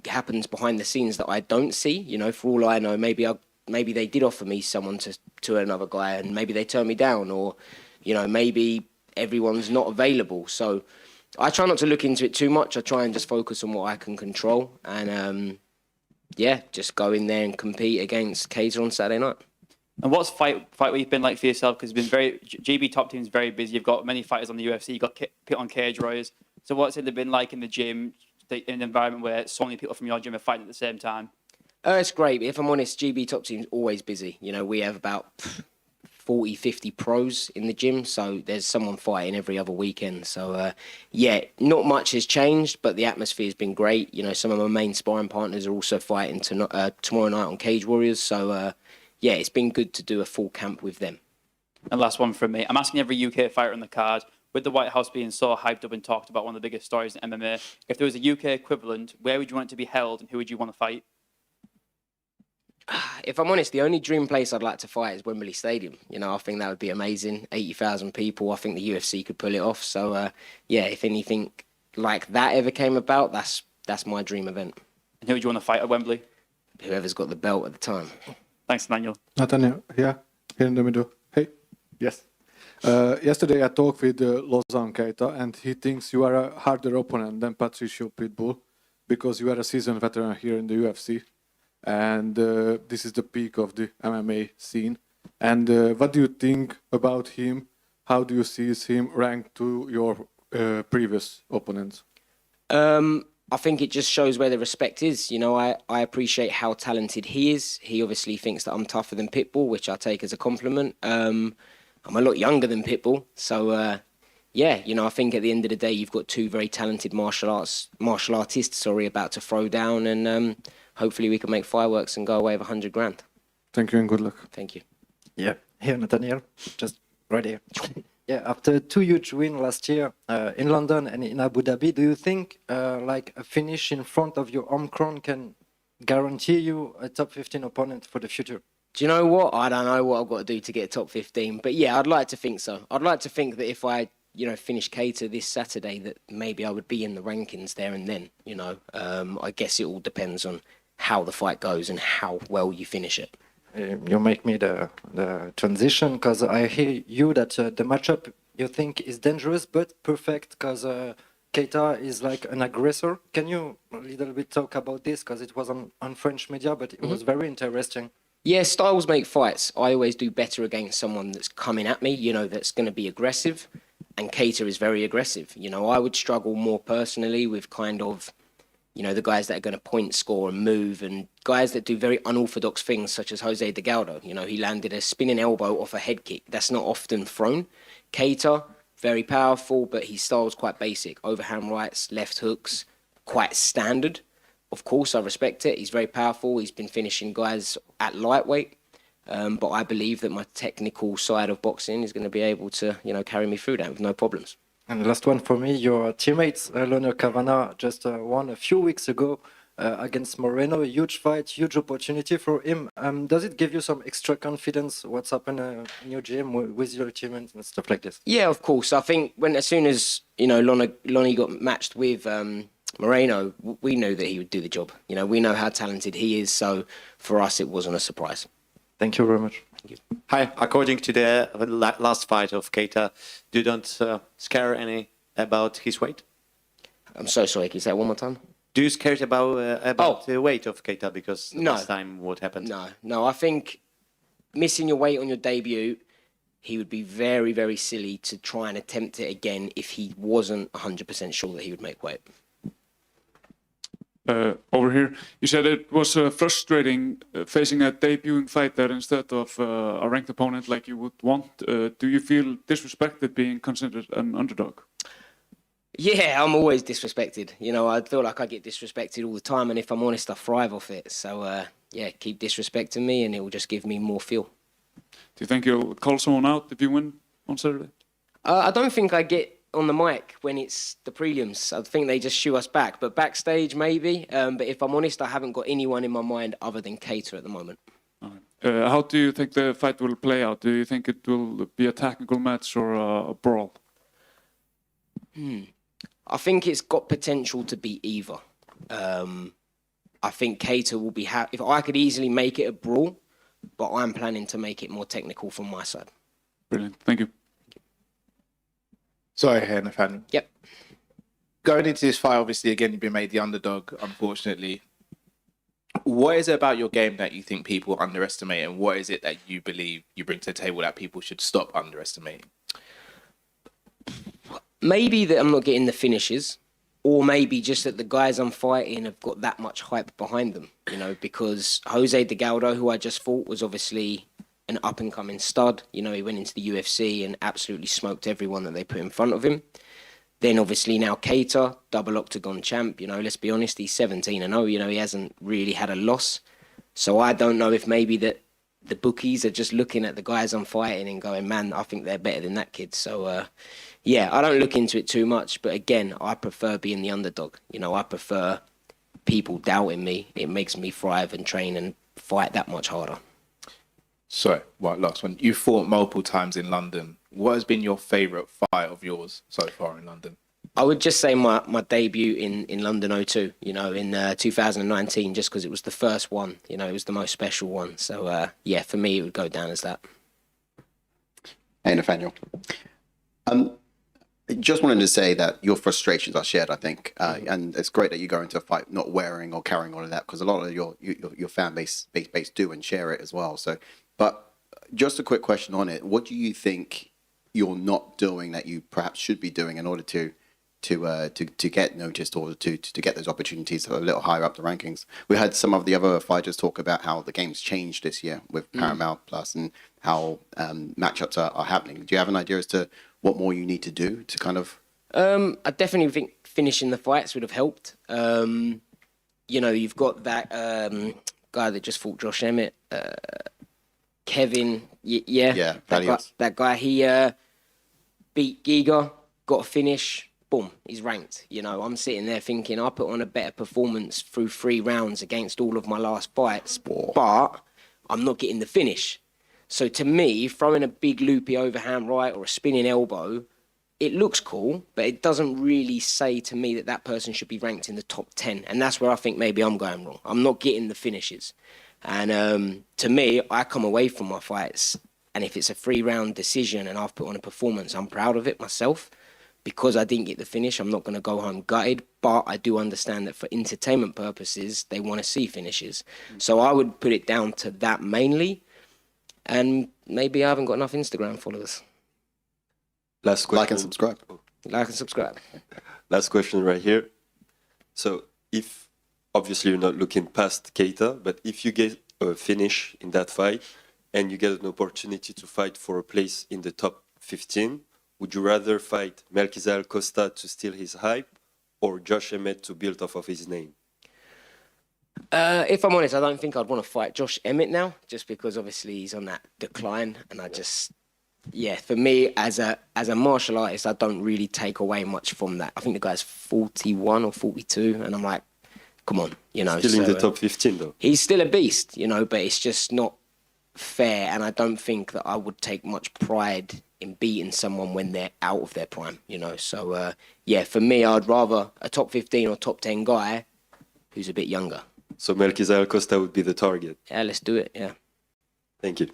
happens behind the scenes that I don't see. You know, for all I know, maybe they did offer me someone to another guy and maybe they turned me down, or, you know, maybe everyone's not available. So I try not to look into it too much. I try and just focus on what I can control and yeah, just go in there and compete against Cater on Saturday night. And what's fight week been like for yourself? Because it's been GB top team's very busy. You've got many fighters on the UFC. You've got pit on Cage Warriors. So what's it been like in the gym, in an environment where so many people from your gym are fighting at the same time? It's great. If I'm honest, GB top team's always busy. You know, we have about 40, 50 pros in the gym, so there's someone fighting every other weekend. So, yeah, not much has changed, but the atmosphere's been great. You know, some of my main sparring partners are also fighting tomorrow night on Cage Warriors. So, yeah, it's been good to do a full camp with them. And last one from me. I'm asking every UK fighter on the card, with the White House being so hyped up and talked about, one of the biggest stories in MMA, if there was a UK equivalent, where would you want it to be held and who would you want to fight? If I'm honest, the only dream place I'd like to fight is Wembley Stadium. You know, I think that would be amazing. 80,000 people. I think the UFC could pull it off. So, yeah, if anything like that ever came about, that's my dream event. And who would you want to fight at Wembley? Whoever's got the belt at the time. Thanks, Nathaniel. Nathaniel, yeah, here in the middle. Hey. Yes. Yesterday I talked with Lozan Keita, and he thinks you are a harder opponent than Patricio Pitbull because you are a seasoned veteran here in the UFC. And this is the peak of the MMA scene. And what do you think about him? How do you see him ranked to your previous opponents? I think it just shows where the respect is. You know, I appreciate how talented he is. He obviously thinks that I'm tougher than Pitbull, which I take as a compliment. I'm a lot younger than Pitbull. So, yeah, you know, I think at the end of the day, you've got two very talented martial artists, about to throw down, and hopefully we can make fireworks and go away with 100 grand. Thank you and good luck. Thank you. Yeah, here, Nathaniel, just right here. Yeah, after two huge wins last year in London and in Abu Dhabi, do you think like a finish in front of your home crown can guarantee you a top 15 opponent for the future? Do you know what? I don't know what I've got to do to get a top 15, but yeah, I'd like to think so. I'd like to think that if I, you know, finish Cater this Saturday, that maybe I would be in the rankings there and then. You know, I guess it all depends on how the fight goes and how well you finish it. You make me the transition, because I hear you that the matchup you think is dangerous but perfect, because Keita is like an aggressor. Can you a little bit talk about this, because it was on French media, but it was very interesting. Yeah, styles make fights. I always do better against someone that's coming at me, you know, that's going to be aggressive, and Keita is very aggressive. You know, I would struggle more personally with kind of, you know, the guys that are going to point, score and move, and guys that do very unorthodox things such as Jose De Galdo. You know, he landed a spinning elbow off a head kick. That's not often thrown. Keita, very powerful, but his style's quite basic. Overhand rights, left hooks, quite standard. Of course, I respect it. He's very powerful. He's been finishing guys at lightweight. But I believe that my technical side of boxing is going to be able to, carry me through that with no problems. And the last one for me, your teammates, Lionel Kavanagh, just won a few weeks ago against Moreno. A huge fight, huge opportunity for him. Does it give you some extra confidence? What's happened in your gym with your teammates and stuff like this? Yeah, of course. I think as soon as Lonnie got matched with Moreno, we knew that he would do the job. We know how talented he is, so for us it wasn't a surprise. Thank you very much. Thank you. Hi, according to the last fight of Keita, you don't scare any about his weight? I'm so sorry, can you say that one more time? Do you scared about the weight of Keita because last time what happened? No, I think missing your weight on your debut, he would be very, very silly to try and attempt it again if he wasn't 100% sure that he would make weight. Over here, you said it was frustrating facing a debuting fighter instead of a ranked opponent like you would want. Do you feel disrespected being considered an underdog? Yeah, I'm always disrespected. I feel like I get disrespected all the time, and if I'm honest, I thrive off it. So, keep disrespecting me, and it will just give me more fuel. Do you think you'll call someone out if you win on Saturday? I don't think I get on the mic when it's the prelims. I think they just shoo us back. But backstage, maybe. But if I'm honest, I haven't got anyone in my mind other than Keita at the moment. How do you think the fight will play out? Do you think it will be a technical match or a brawl? I think it's got potential to be either. I think Keita will be happy. If I could easily make it a brawl, but I'm planning to make it more technical from my side. Brilliant. Thank you. Sorry, here, Nathaniel. Yep. Going into this fight, obviously, again, you've been made the underdog, unfortunately. What is it about your game that you think people underestimate, and what is it that you believe you bring to the table that people should stop underestimating? Maybe that I'm not getting the finishes, or maybe just that the guys I'm fighting have got that much hype behind them, because Jose De Galdo, who I just fought, was obviously an up-and-coming stud. He went into the UFC and absolutely smoked everyone that they put in front of him. Then, obviously, now Keita, double octagon champ. Let's be honest, he's 17-0. He hasn't really had a loss. So I don't know if maybe that the bookies are just looking at the guys I'm fighting and going, man, I think they're better than that kid. So, I don't look into it too much. But again, I prefer being the underdog. I prefer people doubting me. It makes me thrive and train and fight that much harder. Sorry, last one. You fought multiple times in London. What has been your favourite fight of yours so far in London? I would just say my debut in London 02, in 2019, just because it was the first one. It was the most special one. So, for me, it would go down as that. Hey, Nathaniel. Just wanted to say that your frustrations are shared, I think. And it's great that you go into a fight not wearing or carrying all of that, because a lot of your fan base do and share it as well. So, but just a quick question on it. What do you think you're not doing that you perhaps should be doing in order to get noticed or to get those opportunities a little higher up the rankings? We had some of the other fighters talk about how the game's changed this year with Paramount Plus and how matchups are happening. Do you have an idea as to what more you need to do to kind of... I definitely think finishing the fights would have helped. You've got that guy that just fought Josh Emmett, Kevin, that guy, he beat Giga, got a finish, boom, he's ranked. I'm sitting there thinking I put on a better performance through 3 rounds against all of my last fights, but I'm not getting the finish. So to me, throwing a big loopy overhand right or a spinning elbow, it looks cool, but it doesn't really say to me that person should be ranked in the top 10. And that's where I think maybe I'm going wrong. I'm not getting the finishes. And to me, I come away from my fights, and if it's a 3-round decision and I've put on a performance, I'm proud of it myself. Because I didn't get the finish, I'm not going to go home gutted, but I do understand that for entertainment purposes, they want to see finishes. So I would put it down to that mainly, and maybe I haven't got enough Instagram followers. Last question. Like and subscribe. Like and subscribe. Last question right here. So if, obviously you're not looking past Keita, but if you get a finish in that fight and you get an opportunity to fight for a place in the top 15 would you rather fight Melquizael Costa to steal his hype or Josh Emmett to build off of his name? If I'm honest, I don't think I'd want to fight Josh Emmett now, just because obviously he's on that decline, and I just, yeah, for me as a martial artist, I don't really take away much from that. I think the guy's 41 or 42, and I'm like, come on, you know. Still in the top 15 though. He's still a beast, you know, but it's just not fair, and I don't think that I would take much pride in beating someone when they're out of their prime, you know. So yeah, for me, I'd rather a top 15 or top 10 guy who's a bit younger. So Melquizael Costa would be the target. Yeah, let's do it. Yeah. Thank you.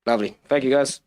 Lovely. Thank you, guys.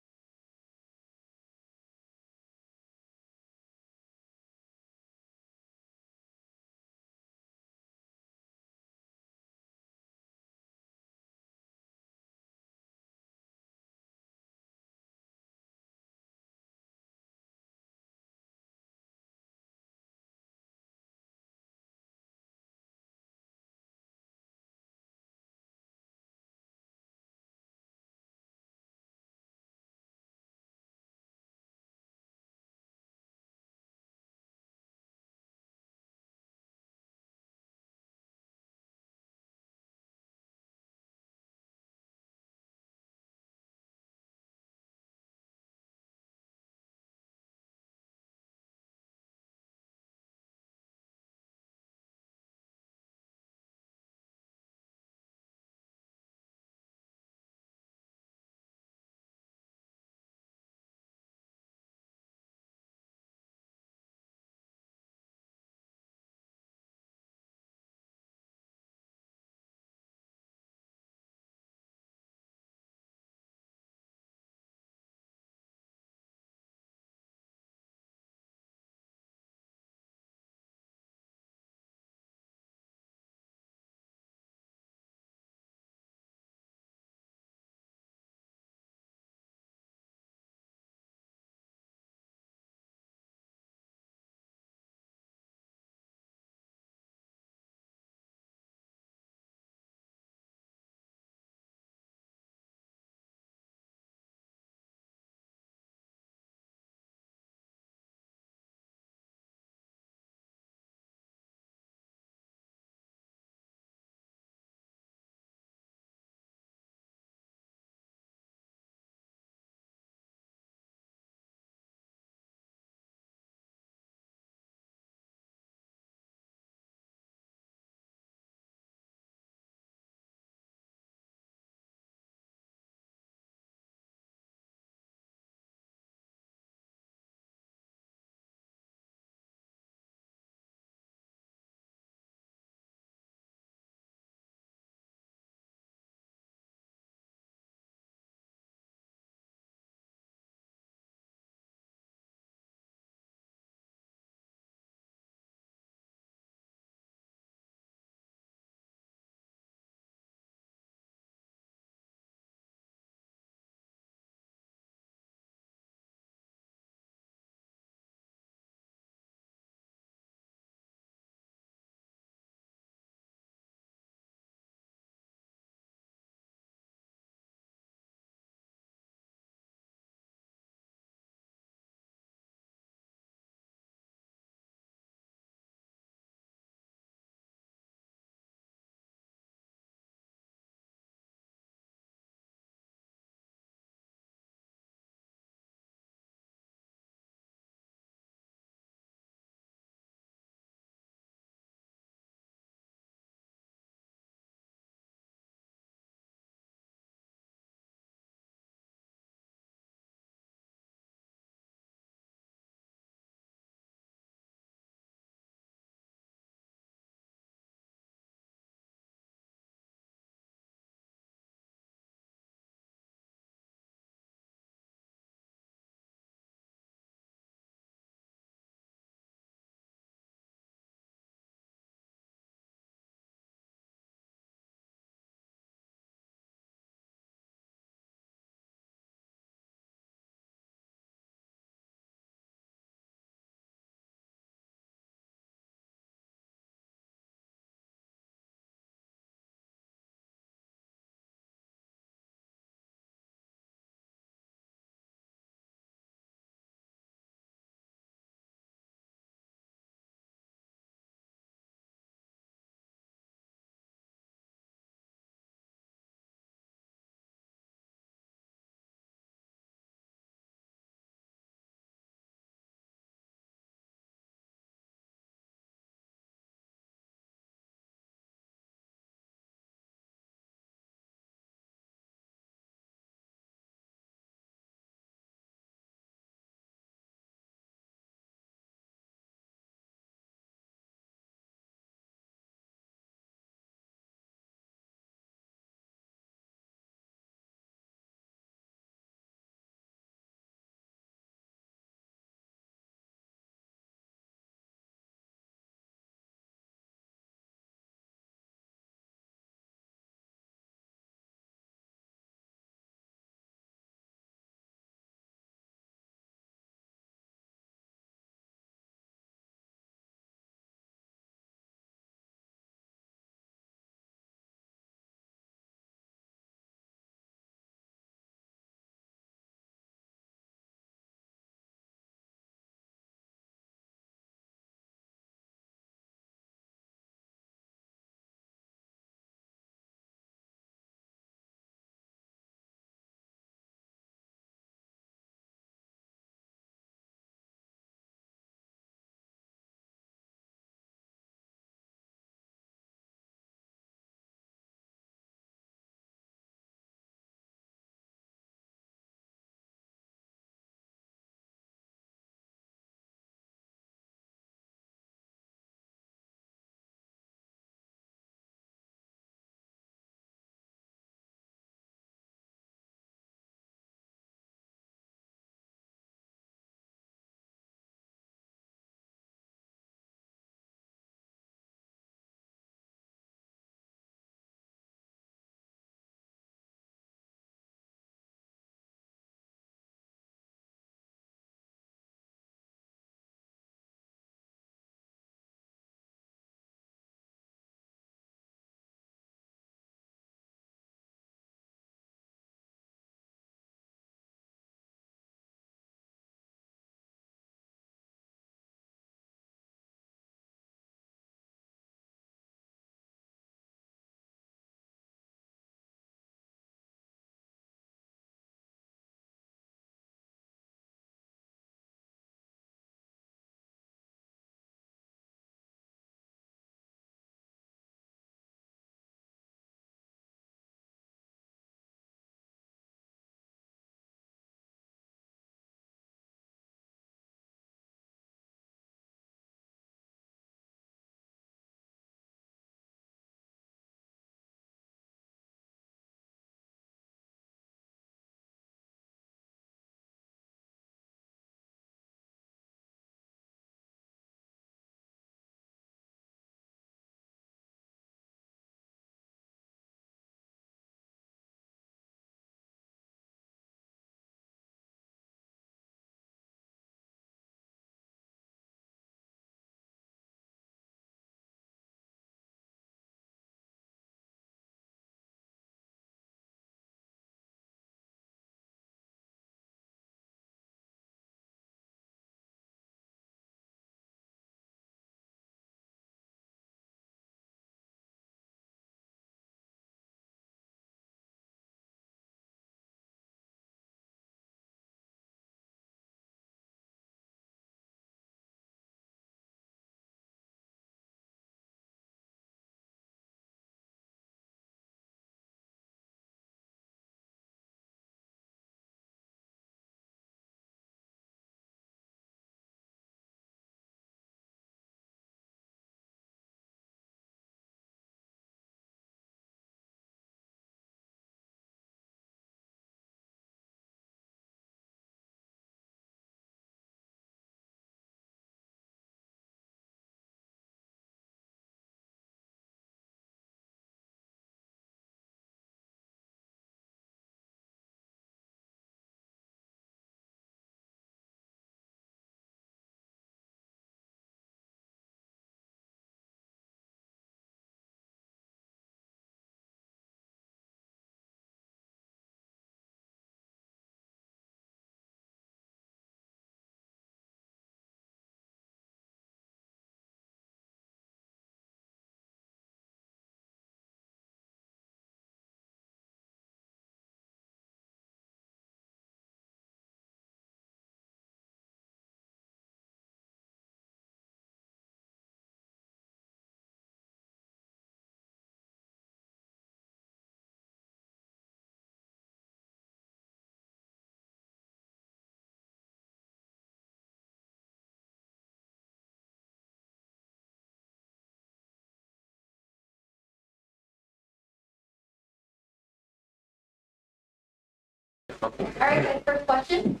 All right, guys, first question.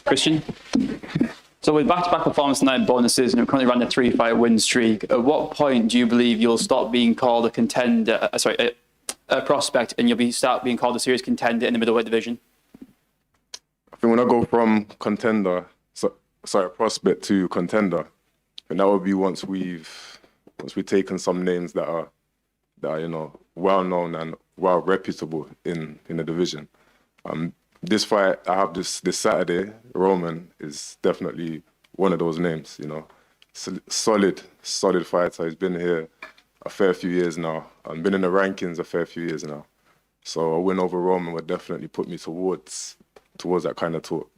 Christian? So with back-to-back performance tonight and bonuses, and you're currently running a 3-fight win streak, at what point do you believe you'll stop being called a contender, a prospect, and you'll start being called a serious contender in the middleweight division? I think when I go from prospect to contender, and that would be once we've taken some names that are well known and well reputable in the division. This fight I have this Saturday, Roman, is definitely one of those names. Solid fighter. He's been here a fair few years now. I've been in the rankings a fair few years now. So a win over Roman would definitely put me towards that kind of talk.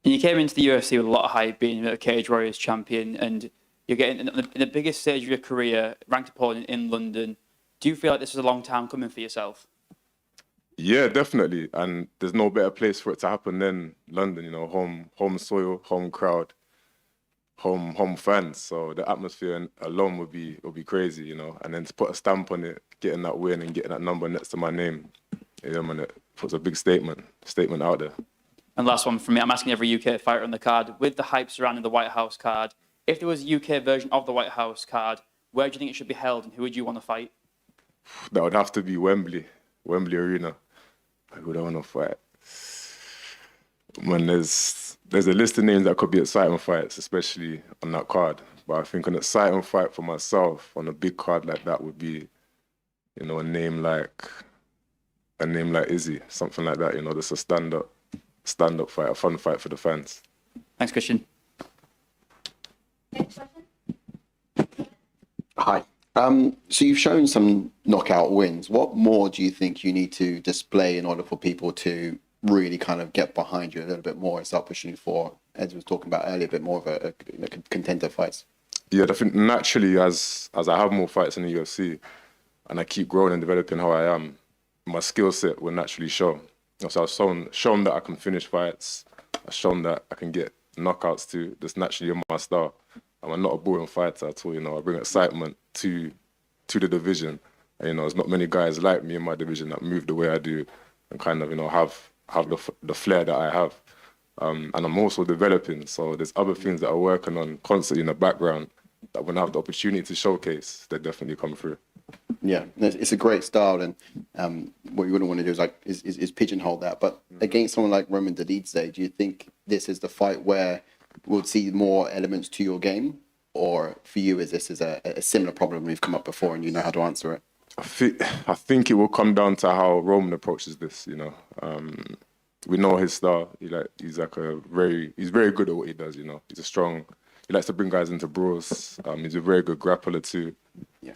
And you came into the UFC with a lot of hype, being a Cage Warriors champion, and you're getting in the biggest stage of your career, ranked opponent in London. Do you feel like this is a long time coming for yourself? Yeah, definitely. And there's no better place for it to happen than London, home soil, home crowd, home fans. So the atmosphere alone would be crazy, And then to put a stamp on it, getting that win and getting that number next to my name, it puts a big statement out there. And last one from me, I'm asking every UK fighter on the card, with the hype surrounding the White House card, if there was a UK version of the White House card, where do you think it should be held and who would you want to fight? That would have to be Wembley Arena. Who would I want to fight? When there's a list of names that could be exciting fights, especially on that card. But I think an exciting fight for myself on a big card like that would be, a name like Izzy, something like that. Just a stand-up fight, a fun fight for the fans. Thanks, Christian. Next question. Hi. So you've shown some knockout wins. What more do you think you need to display in order for people to really kind of get behind you a little bit more and start pushing for, as we was talking about earlier, a bit more of a contender fights? Yeah, I think naturally as I have more fights in the UFC and I keep growing and developing how I am, my skill set will naturally show. So I've shown that I can finish fights. I've shown that I can get knockouts too. That's naturally in my style. I'm not a boring fighter at all. I bring excitement to the division. And, there's not many guys like me in my division that move the way I do and kind of, have the flair that I have. And I'm also developing. So there's other things that I'm working on constantly in the background that when I have the opportunity to showcase, they definitely come through. Yeah, it's a great style, and what you wouldn't want to do is pigeonhole that. But against someone like Roman Dolidze, do you think this is the fight where we'll see more elements to your game, or for you, is this a similar problem we've come up before and you know how to answer it? I think it will come down to how Roman approaches this. We know his style. He's very good at what he does. He's a strong. He likes to bring guys into brawls. He's a very good grappler too.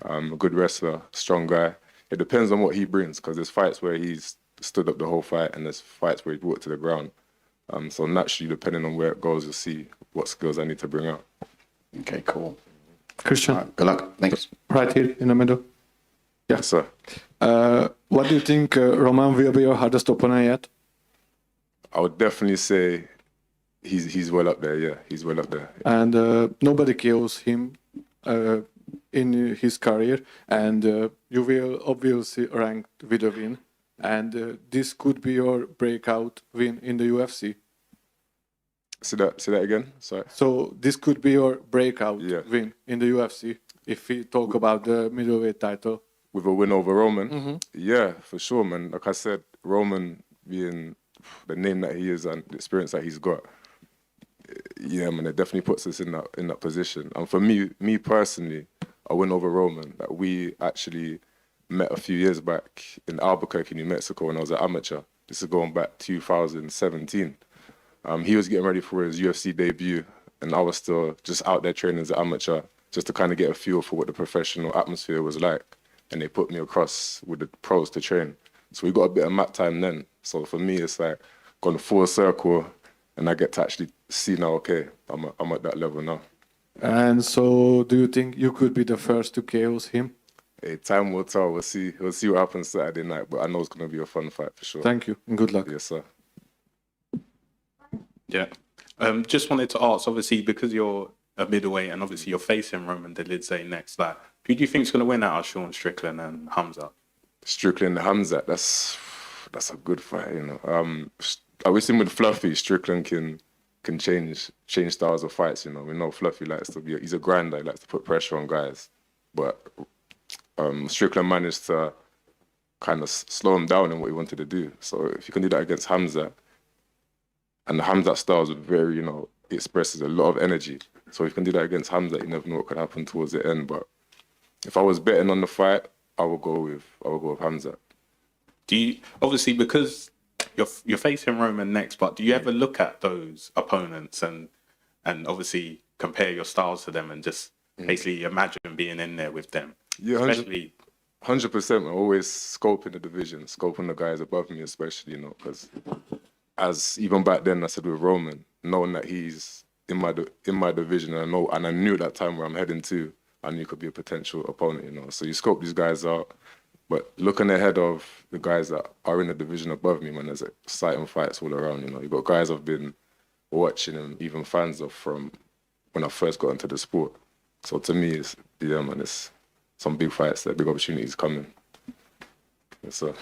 A good wrestler, strong guy. It depends on what he brings, because there's fights where he's stood up the whole fight and there's fights where he's brought it to the ground. So naturally, depending on where it goes, you'll see what skills I need to bring out. Okay, cool. Christian. Right, good luck. Thanks. Right here in the middle. Yes, sir. What do you think Roman will be your hardest opponent yet? I would definitely say he's well up there. Yeah, he's well up there. And nobody kills him in his career, and you will obviously rank with a win. And this could be your breakout win in the UFC. Say that again. Sorry. So this could be your breakout win in the UFC if we talk about the middleweight title. With a win over Roman, yeah, for sure, man. Like I said, Roman being the name that he is and the experience that he's got, yeah, man, it definitely puts us in that position. And for me personally, a win over Roman that we actually met a few years back in Albuquerque, New Mexico, when I was an amateur. This is going back 2017. He was getting ready for his UFC debut, and I was still just out there training as an amateur, just to kind of get a feel for what the professional atmosphere was like. And they put me across with the pros to train. So we got a bit of mat time then. So for me, it's like gone full circle, and I get to actually see now, okay, I'm at that level now. And so do you think you could be the first to KO him? Hey, time will tell. We'll see what happens Saturday night, but I know it's going to be a fun fight for sure. Thank you, and good luck. Yes, sir. Yeah. Just wanted to ask, obviously, because you're a middleweight and obviously you're facing Roman Dolidze next, like, who do you think is going to win out of Sean Strickland and Hamza? Strickland and Hamza, that's that's a good fight, you know. I wish him with Fluffy, Strickland can change styles of fights, you know. We know Fluffy likes to he's a grinder, he likes to put pressure on guys. But Strickland managed to kind of slow him down in what he wanted to do. So if you can do that against Hamza, and the Hamza style is very, you know, it expresses a lot of energy. So if you can do that against Hamza, you never know what could happen towards the end. But if I was betting on the fight, I would go with Hamza. Do you, obviously, because you're facing Roman next, but do you ever look at those opponents and obviously compare your styles to them and just basically imagine being in there with them? Yeah, especially 100%. I'm always scoping the division, scoping the guys above me, especially, you know, because as even back then I said with Roman, knowing that he's in my division, and I knew at that time where I'm heading to, I knew he could be a potential opponent, you know. So you scope these guys out, but looking ahead of the guys that are in the division above me, man, there's exciting fights all around, you know. You've got guys I've been watching and even fans of from when I first got into the sport. So to me, it's some big fights, there, big opportunities coming. Yes, sir.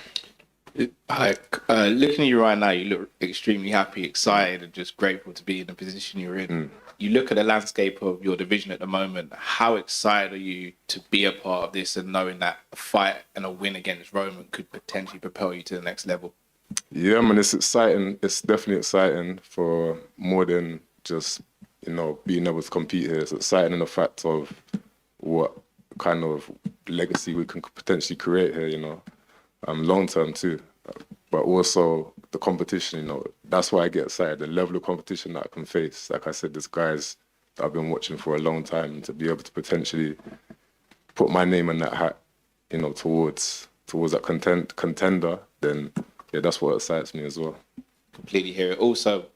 Looking at you right now, you look extremely happy, excited, and just grateful to be in the position you're in. You look at the landscape of your division at the moment. How excited are you to be a part of this and knowing that a fight and a win against Roman could potentially propel you to the next level? Yeah, man, it's exciting. It's definitely exciting for more than just, you know, being able to compete here. It's exciting in the fact of what kind of legacy we can potentially create here, you know, long term too. But also the competition, you know, that's why I get excited. The level of competition that I can face. Like I said, there's guys that I've been watching for a long time, and to be able to potentially put my name in that hat, you know, towards that contender, then yeah, that's what excites me as well. Completely hear it. Also,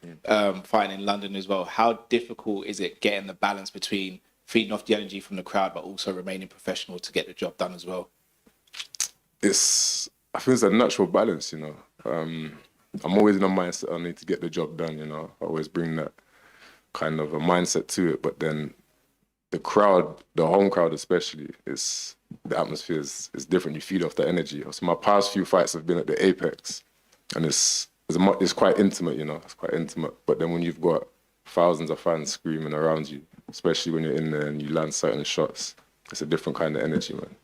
fighting in London as well. How difficult is it getting the balance between feeding off the energy from the crowd, but also remaining professional to get the job done as well? I think it's a natural balance, you know. I'm always in a mindset I need to get the job done, you know. I always bring that kind of a mindset to it, but then the crowd, the home crowd especially, the atmosphere is different. You feed off the energy. So my past few fights have been at the Apex, and it's quite intimate, you know. It's quite intimate. But then when you've got thousands of fans screaming around you, especially when you're in there and you land certain shots, it's a different kind of energy, man.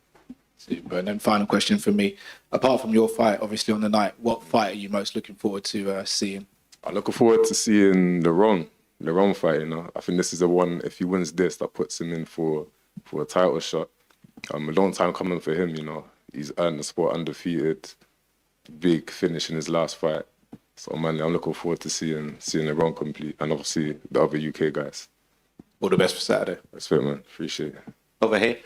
Super. And then final question for me. Apart from your fight, obviously on the night, what fight are you most looking forward to seeing? I'm looking forward to seeing Lerone fight, you know. I think this is the one, if he wins this, that puts him in for a title shot. A long time coming for him, you know. He's earned the spot undefeated, big finish in his last fight. So, man, I'm looking forward to seeing Lerone complete, and obviously the other UK guys. All the best for Saturday. Respect, man. Appreciate it. Over here.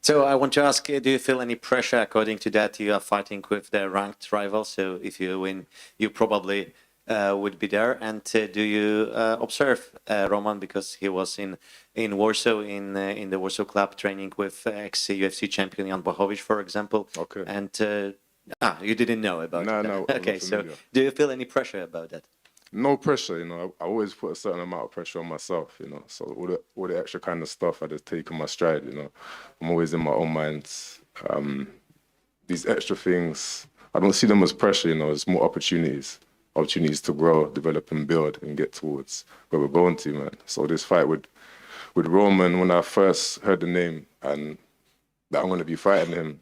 So I want to ask, do you feel any pressure according to that? You are fighting with the ranked rival, so if you win, you probably would be there. And do you observe Roman, because he was in Warsaw, in the Warsaw club, training with ex-UFC champion Jan Blachowicz, for example? Okay. And you didn't know about that? No. Okay, so do you feel any pressure about that? No pressure, you know. I always put a certain amount of pressure on myself, you know. So all the extra kind of stuff I just take in my stride, you know. I'm always in my own mind. These extra things, I don't see them as pressure, you know. It's more opportunities to grow, develop, and build, and get towards where we're going to, man. So this fight with Roman, when I first heard the name and that I'm going to be fighting him,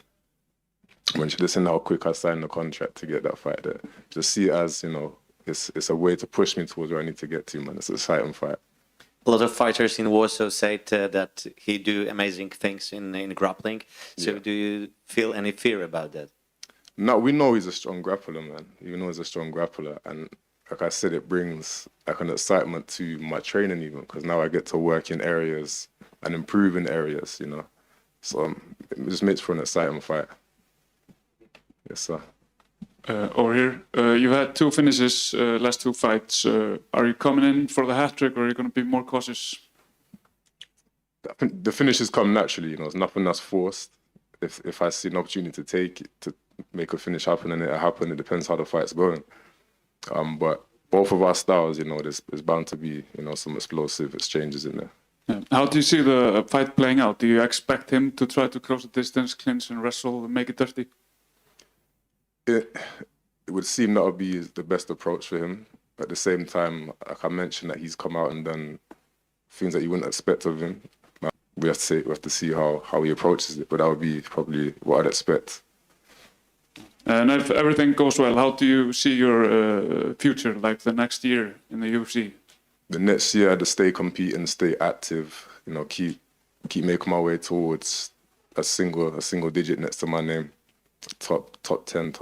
when you listen how quick I signed the contract to get that fight there, just see it as, you know, it's a way to push me towards where I need to get to, man. It's an exciting fight. A lot of fighters in Warsaw said that he do amazing things in grappling. So do you feel any fear about that? No, we know he's a strong grappler, man. We know he's a strong grappler. And like I said, it brings like an excitement to my training even, because now I get to work in areas and improve in areas, you know. So it just makes for an exciting fight. Yes, sir. Over here, you had 2 finishes, last 2 fights. Are you coming in for the hat trick, or are you going to be more cautious? I think the finishes come naturally, you know. It's nothing that's forced. If I see an opportunity to make a finish happen and it'll happen, it depends how the fight's going. But both of our styles, you know, there's bound to be, you know, some explosive exchanges in there. Yeah. How do you see the fight playing out? Do you expect him to try to close the distance, clinch and wrestle, and make it dirty? it would seem that would be the best approach for him. At the same time, like I mentioned, that he's come out and done things that you wouldn't expect of him. We have to see how he approaches it, but that would be probably what I'd expect. And if everything goes well, how do you see your future, like the next year in the UFC? The next year, I'd to stay competing, stay active. You know, keep making my way towards a single digit next to my name, top 10, top